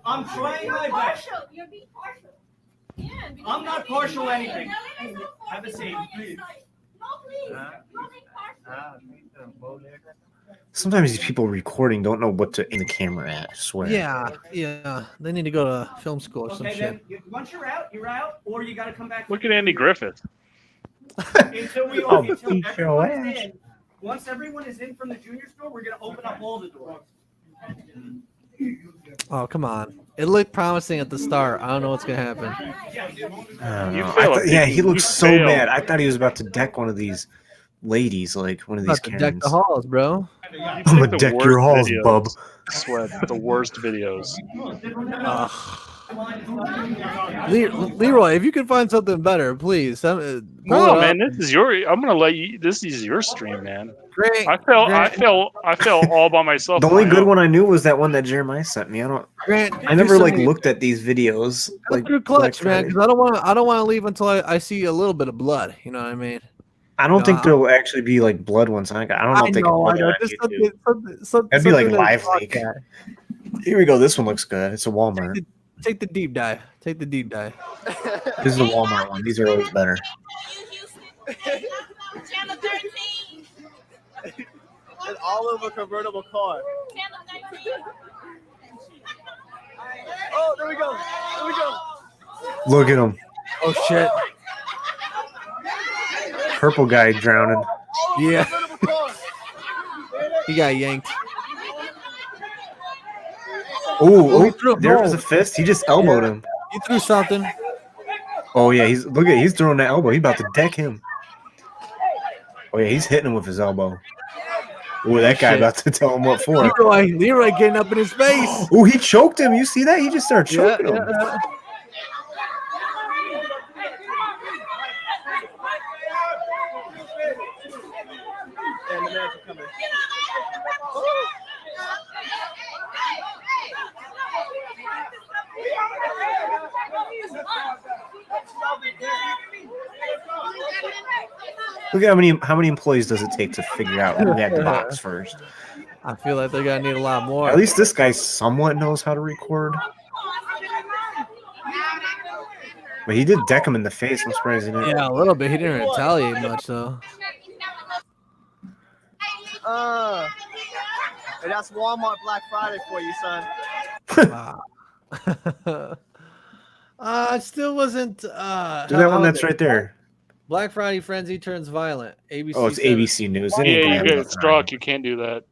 I'm trying my best. You're being partial. I'm not partial to anything. Have a seat, please. No, please. You're being partial. Sometimes these people recording don't know what to aim the camera at. I swear. Yeah. They need to go to film school or some Okay, shit. then once you're out, or you got to come back. Look at Andy Griffith. Until we Oh, until beat your everyone's ass. in. Once everyone is in from the junior store, we're gonna open up all the doors. Oh, come on. It looked promising at the start. I don't know what's gonna happen. I don't You know. fail at yeah, picking- he looks you so fail. mad. I thought he was about to deck one of these ladies, like one of these About to deck Karens. the halls, bro. I'm gonna The deck your worst halls, videos. bub. Sweat the worst videos. Leroy, if you can find something better, please. Pull No, it man, up. this is your. I'm gonna let you. This is your stream, man. Grant, I felt Grant, all by myself. The on only my good own. one I knew was that one that Jeremiah sent me. Grant, I never like looked at these videos. Go Like through Black clutch, man, Friday. because I don't want to leave until I see a little bit of blood. You know what I mean? I don't think Nah. there will actually be like blood ones. I don't know if they can I put it know. on Just YouTube. That'd be like something to live talk leak. at. Here we go. This one looks good. It's a Walmart. Take the deep dive. Take the deep dive. This is the Walmart one. These are always better. Channel 13. It's all over a convertible car. Channel 13. Oh, there we go. There we go. Look at him. Oh shit. Purple guy drowning. Yeah. He got yanked. Oh, he threw a there was a ball. fist. He just elbowed him. He threw something. Oh yeah, he's throwing that elbow. He's about to deck him. Oh yeah, he's hitting him with his elbow. Oh, that guy Shit. about to tell him what for. Leroy getting up in his face. Oh, he choked him. You see that? He just started choking him. And the man's coming. Look at how many employees does it take to figure out who had the box first? I feel like they're gonna need a lot more. At least this guy somewhat knows how to record. But he did deck him in the face. I'm surprised he didn't. Yeah, a little bit. He didn't retaliate much though. Hey, that's Walmart Black Friday for you, son. It still wasn't. Do that one that's right there. Black Friday frenzy turns violent. ABC. Oh, it's 7. ABC News. They Yeah, ain't you gonna get have struck. You can't do that.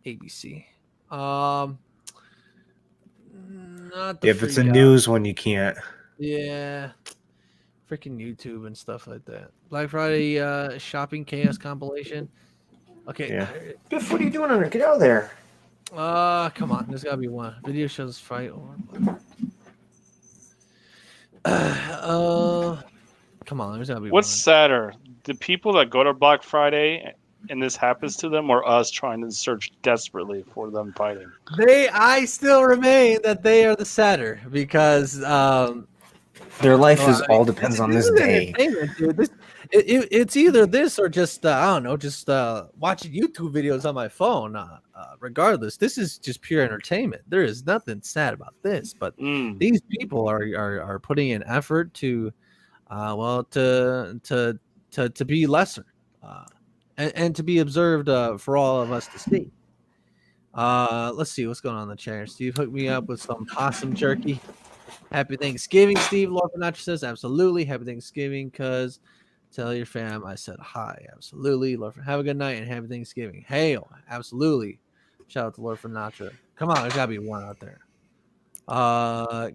ABC. Not the Yeah, if it's a freak out. news one, you can't. Yeah. Freaking YouTube and stuff like that. Black Friday shopping chaos compilation. Okay. Yeah. Biff, what are you doing on there? Get out of there. Come on. There's gotta be one. Video shows fight or come on, there's gotta be What's one. sadder, the people that go to Black Friday and this happens to them, or us trying to search desperately for them fighting? I still remain that they are the sadder because Their life well, is I all mean, depends this- on this this is day. entertainment, dude. It's either this or just I don't know, just watching YouTube videos on my phone. Regardless, this is just pure entertainment. There is nothing sad about this, but these people are putting in effort to, to be lesser, and to be observed for all of us to see. Let's see what's going on in the chat. Steve hooked me up with some possum jerky. Happy Thanksgiving, Steve. Lord Sinatra says, absolutely. Happy Thanksgiving, cuz tell your fam I said hi. Absolutely. Lord, have a good night and happy Thanksgiving. Hail. Absolutely. Shout out to Lord Sinatra. Come on, there's gotta be one out there.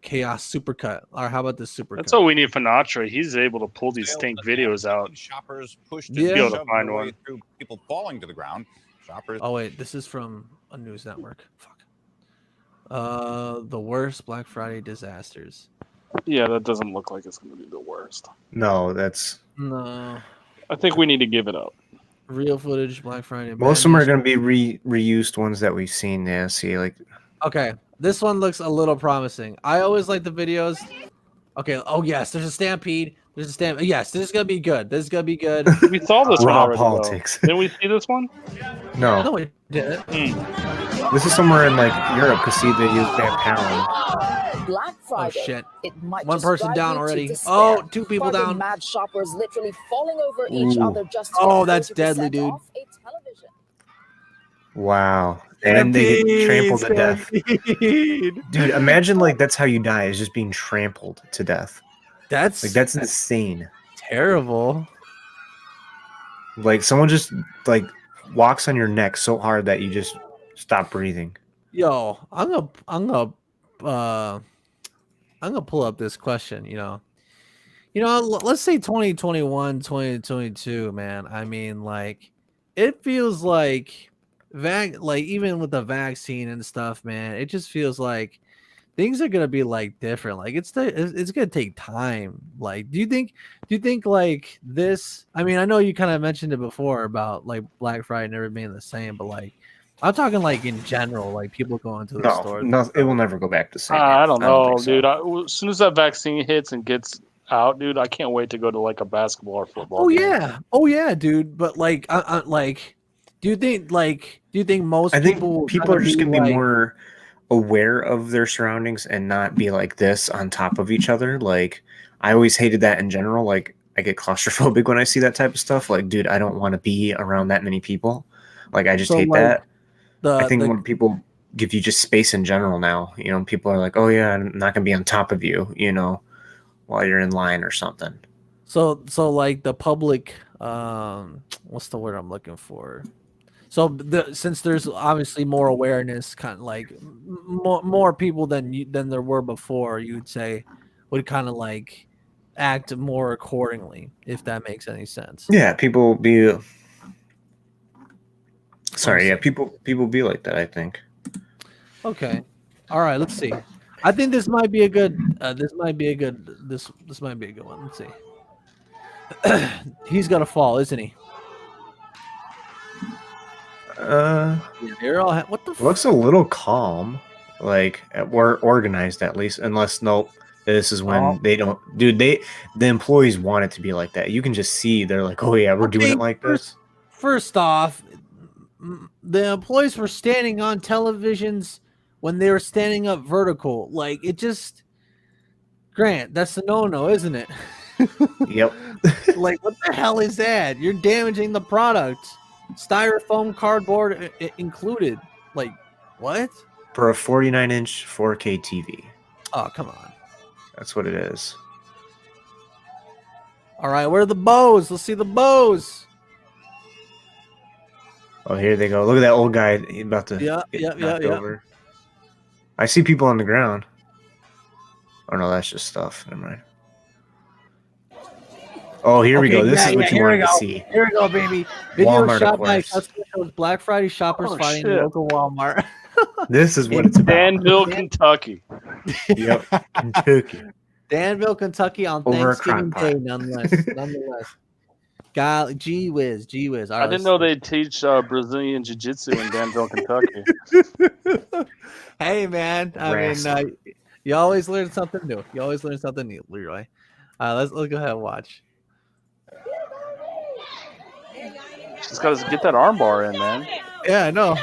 Chaos Supercut. Or how about this Supercut? That's all we need for Sinatra. He's able to pull these stink videos out. Shoppers pushed Yeah. and Be able to shoved find their way one. through people falling to the ground. Shoppers. Oh wait, this is from a news network. Fuck. The worst Black Friday disasters. Yeah, that doesn't look like it's going to be the worst. No, that's No. I think we need to give it up. Real footage, Black Friday. most of them are bandits. going to be reused ones that we've seen. Yeah, see, like Okay, this one looks a little promising. I always like the videos. Okay, oh yes, there's a stampede. There's a stampede. Yes, this is gonna be good. This is gonna be good. We saw this one Raw already. politics. Didn't we see this one? no. No, we didn't. This is somewhere in like Europe because see they use Van Palen. Black Oh Friday. shit. It might One just person drive down you to already. despair. Oh, two people Finding down. Mad shoppers literally falling over each Ooh. other just to Oh, get that's 40% deadly, dude. off a television. Wow. And then they get trampled to death. Dude, imagine like that's how you die is just being trampled to death. That's insane. Terrible. Like someone just like walks on your neck so hard that you just stop breathing. Yo, I'm gonna pull up this question. let's say 2021, 2022, man. I mean, like, it feels like like even with the vaccine and stuff, man, it just feels like things are gonna be like different. Like it's gonna take time. Like, do you think like this? I mean, I know you kind of mentioned it before about like Black Friday never being the same, but like I'm talking like in general, like people going to the store. No, it will never go back to same. I don't know, think so. dude. As soon as that vaccine hits and gets out, dude, I can't wait to go to like a basketball or football. Oh yeah, dude. But like, like, do you think most I think people are just gonna be like, more aware of their surroundings and not be like this on top of each other? Like, I always hated that in general. Like, I get claustrophobic when I see that type of stuff. Like, dude, I don't want to be around that many people. Like, I just hate that. I think when people give you just space in general now, people are like, oh yeah, I'm not gonna be on top of you, while you're in line or something. So like the public, what's the word I'm looking for? So since there's obviously more awareness, kind of like more people than there were before, you'd say would kind of like act more accordingly, if that makes any sense. Yeah, people be. Sorry, yeah, people be like that, I think. Okay, all right. Let's see. I think this might be a good. This might be a good one. Let's see. He's gonna fall, isn't he? What the? Looks a little calm, like we're organized at least. Unless this is when they don't. Dude, the employees want it to be like that. You can just see they're like, oh yeah, we're doing it like this. First off, the employees were standing on televisions when they were standing up vertical. Like, it just, Grant, that's a no-no, isn't it? Yep. Like, what the hell is that? You're damaging the product. Styrofoam, cardboard included. Like, what? For a 49-inch 4K TV. Oh, come on. That's what it is. All right, where are the bows? Let's see the bows. Oh, here they go. Look at that old guy. He's about to get knocked over. I see people on the ground. Oh, no, that's just stuff. Never mind. Oh, here we go. This is what you wanted to see. Here we go, baby. Video Walmart, shot of by course. customer shows Black Friday shoppers fighting the local Walmart. This is what it's about. Danville, Kentucky. Yep, Kentucky. Danville, Kentucky on Over a Thanksgiving crock pot. Day, nonetheless. God, gee whiz. All right, I didn't know they teach Brazilian Jiu-Jitsu in Danville, Kentucky. Hey, man. I mean, you always learn something new. Leroy. Let's go ahead and watch. Just got to get that arm bar in, man. Yeah, I know.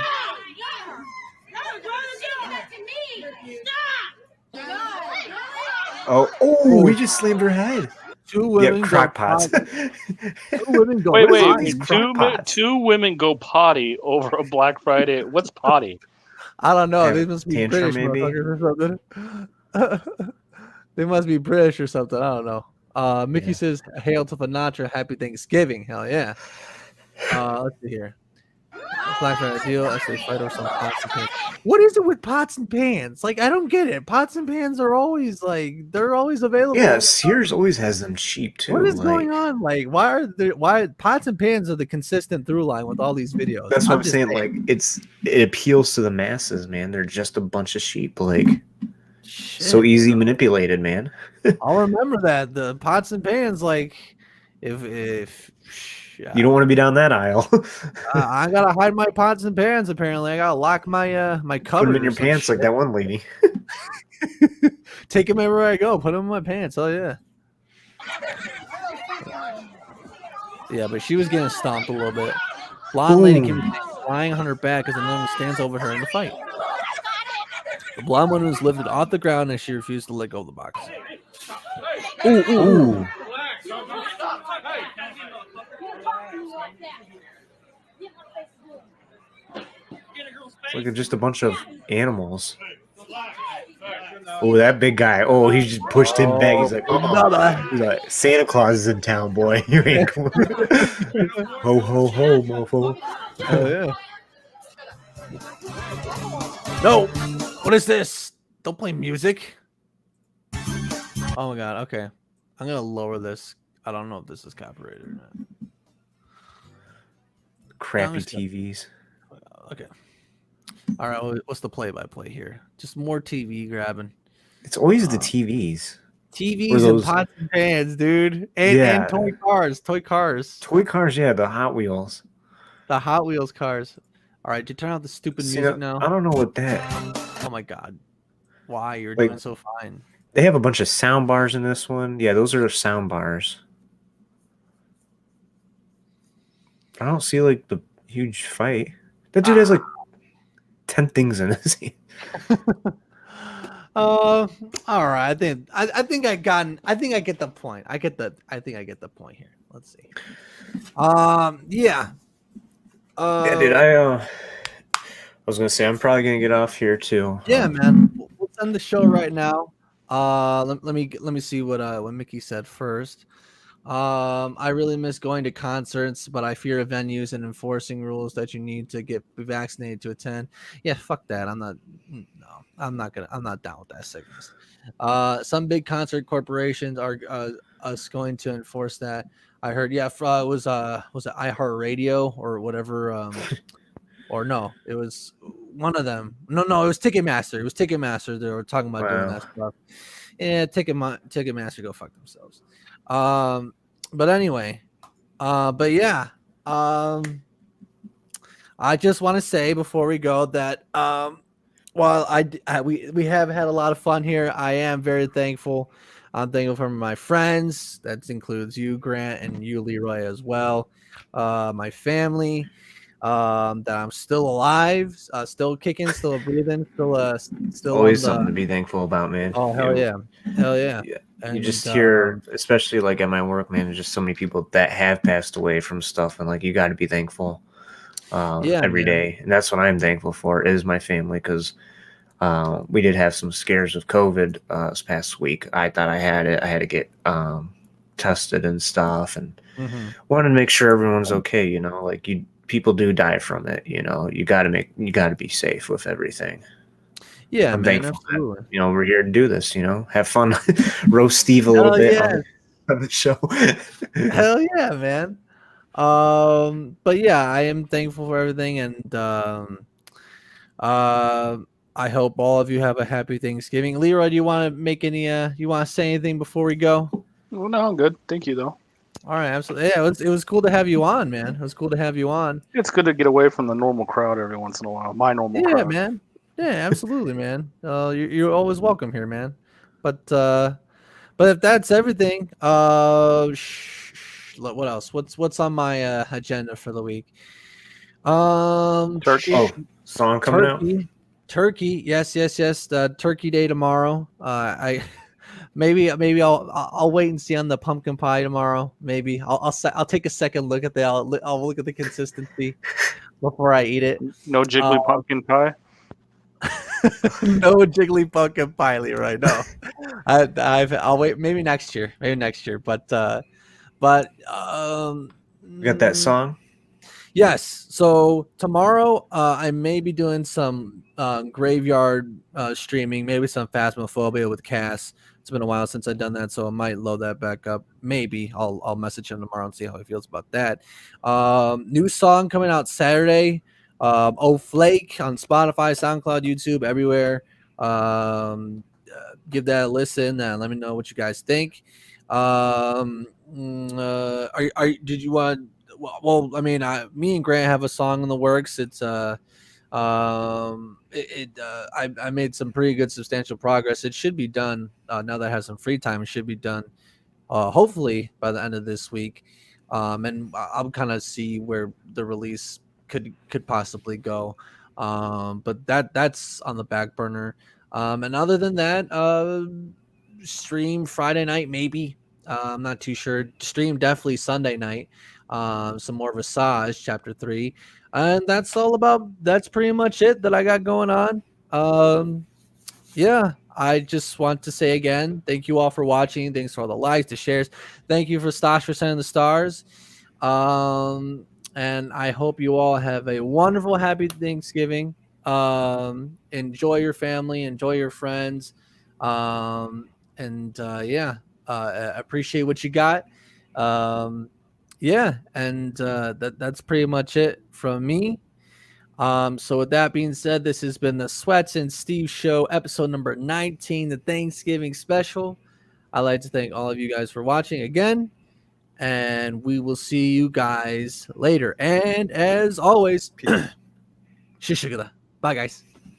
Oh, we just slammed her head. Two women. Yeah, crock pots. Two women go. Wait. Two women go potty over a Black Friday. What's potty? I don't know. Yeah, They must be tantrum, British maybe? motherfuckers or something. They must be British or something. I don't know. Mickey says, "Hail to Sinatra, Happy Thanksgiving." Hell yeah. Let's see here. Black Friday deal. I say fight over some pots and pans. What is it with pots and pans? Like, I don't get it. Pots and pans are always they're always available. Yeah, Sears always has them cheap too. What is going on? Like, why pots and pans are the consistent through line with all these videos? That's what I'm just saying. Like, it appeals to the masses, man. They're just a bunch of sheep. Like, so easy manipulated, man. I'll remember that the pots and pans. Like, if you don't want to be down that aisle, I gotta hide my pots and pans. Apparently, I gotta lock my my cupboard. put them in your pants like that one lady. Take them everywhere I go. Put them in my pants. Oh yeah. Yeah, but she was getting stomped a little bit. Blonde lady can be lying on her back as another one stands over her in the fight. The blonde woman was lifted off the ground as she refused to let go of the box. Ooh. Look at just a bunch of animals. Oh, that big guy. Oh, he just pushed him back. He's like, he's like, Santa Claus is in town, boy. You ain't cool. Ho, ho, ho, mofo. Oh, yeah. No. What is this? Don't play music. Oh, my God. Okay. I'm gonna lower this. I don't know if this is copyrighted or not. Crappy just gonna- TVs. Okay. All right. What's the play-by-play here? Just more TV grabbing. It's always the TVs. TVs Or and those- pots and pans, dude. And, Yeah. and toy cars. Toy cars, yeah, the Hot Wheels. The Hot Wheels cars. All right, you turn out the stupid See, music now. I don't know what that. Oh my god. Why? You're Like- doing so fine. They have a bunch of sound bars in this one. Yeah, those are sound bars. I don't see like the huge fight. That dude has like 10 things in his hand. All right. I think I get the point. I think I get the point here. Let's see. Yeah. Yeah, dude, I was gonna say I'm probably gonna get off here too. Yeah, man. We'll end the show right now. Let me see what Mickey said first. I really miss going to concerts, but I fear venues and enforcing rules that you need to be vaccinated to attend. Yeah, fuck that. I'm not down with that sickness. Some big concert corporations are us going to enforce that. I heard, yeah, was it iHeartRadio or whatever, or no, it was one of them. No, it was Ticketmaster. It was Ticketmaster. They were talking about doing that stuff. Yeah, Ticketmaster, go fuck themselves. But anyway, but yeah, I just want to say before we go that while we have had a lot of fun here, I am very thankful. I'm thankful for my friends. That includes you, Grant, and you, Leroy, as well. My family, that I'm still alive, still kicking, still breathing, still Always something to be thankful about, man. Oh hell yeah, hell yeah. You just hear, especially like at my work, man, there's just so many people that have passed away from stuff, and like you got to be thankful every day. And that's what I'm thankful for is my family, because we did have some scares of COVID this past week. I thought I had it. I had to get tested and stuff, and wanted to make sure everyone's okay. You know, like people do die from it. You know, you got to be safe with everything. Yeah, I'm man, thankful absolutely. that, we're here to do this, have fun, roast Steve a little bit on the show. Hell yeah, man. But yeah, I am thankful for everything, and I hope all of you have a happy Thanksgiving. Leroy, do you want to make any? You want to say anything before we go? Well, no, I'm good. Thank you, though. All right, absolutely. Yeah, it was cool to have you on, man. It was cool to have you on. It's good to get away from the normal crowd every once in a while. My normal Yeah, crowd. man. Yeah, absolutely, man. You're always welcome here, man. But if that's everything, what else? What's on my agenda for the week? Turkey. Oh, song coming out. Turkey. Yes. The Turkey Day tomorrow. Maybe I'll wait and see on the pumpkin pie tomorrow. Maybe I'll take a second look at I'll look at the consistency before I eat it. No jiggly pumpkin pie. No jiggly pumpkin pie, Leroy. No, I'll wait. Maybe next year. But You got that song? Yes. So tomorrow, I may be doing some graveyard streaming, maybe some Phasmophobia with Cass. It's been a while since I've done that, so I might load that back up. Maybe I'll message him tomorrow and see how he feels about that. New song coming out Saturday. Oh Flake on Spotify, SoundCloud, YouTube, everywhere. Give that a listen and let me know what you guys think. Did you want? Well, I mean, me and Grant have a song in the works. It's I made some pretty good substantial progress. It should be done now that I have some free time. It should be done hopefully by the end of this week. And I'll kind of see where the release could possibly go. But that's on the back burner. And other than that, stream Friday night maybe. I'm not too sure. Stream definitely Sunday night. Some more Visage Chapter 3. And that's pretty much it that I got going on. Yeah, I just want to say again, thank you all for watching. Thanks for all the likes, the shares. Thank you for Stosh for sending the stars. And I hope you all have a wonderful, happy Thanksgiving. Enjoy your family, enjoy your friends. Yeah. Appreciate what you got. Yeah, and that's pretty much it from me. So with that being said, this has been the Sweats and Steve Show, episode number 19, the Thanksgiving special. I'd like to thank all of you guys for watching again, and we will see you guys later. And as always, bye guys.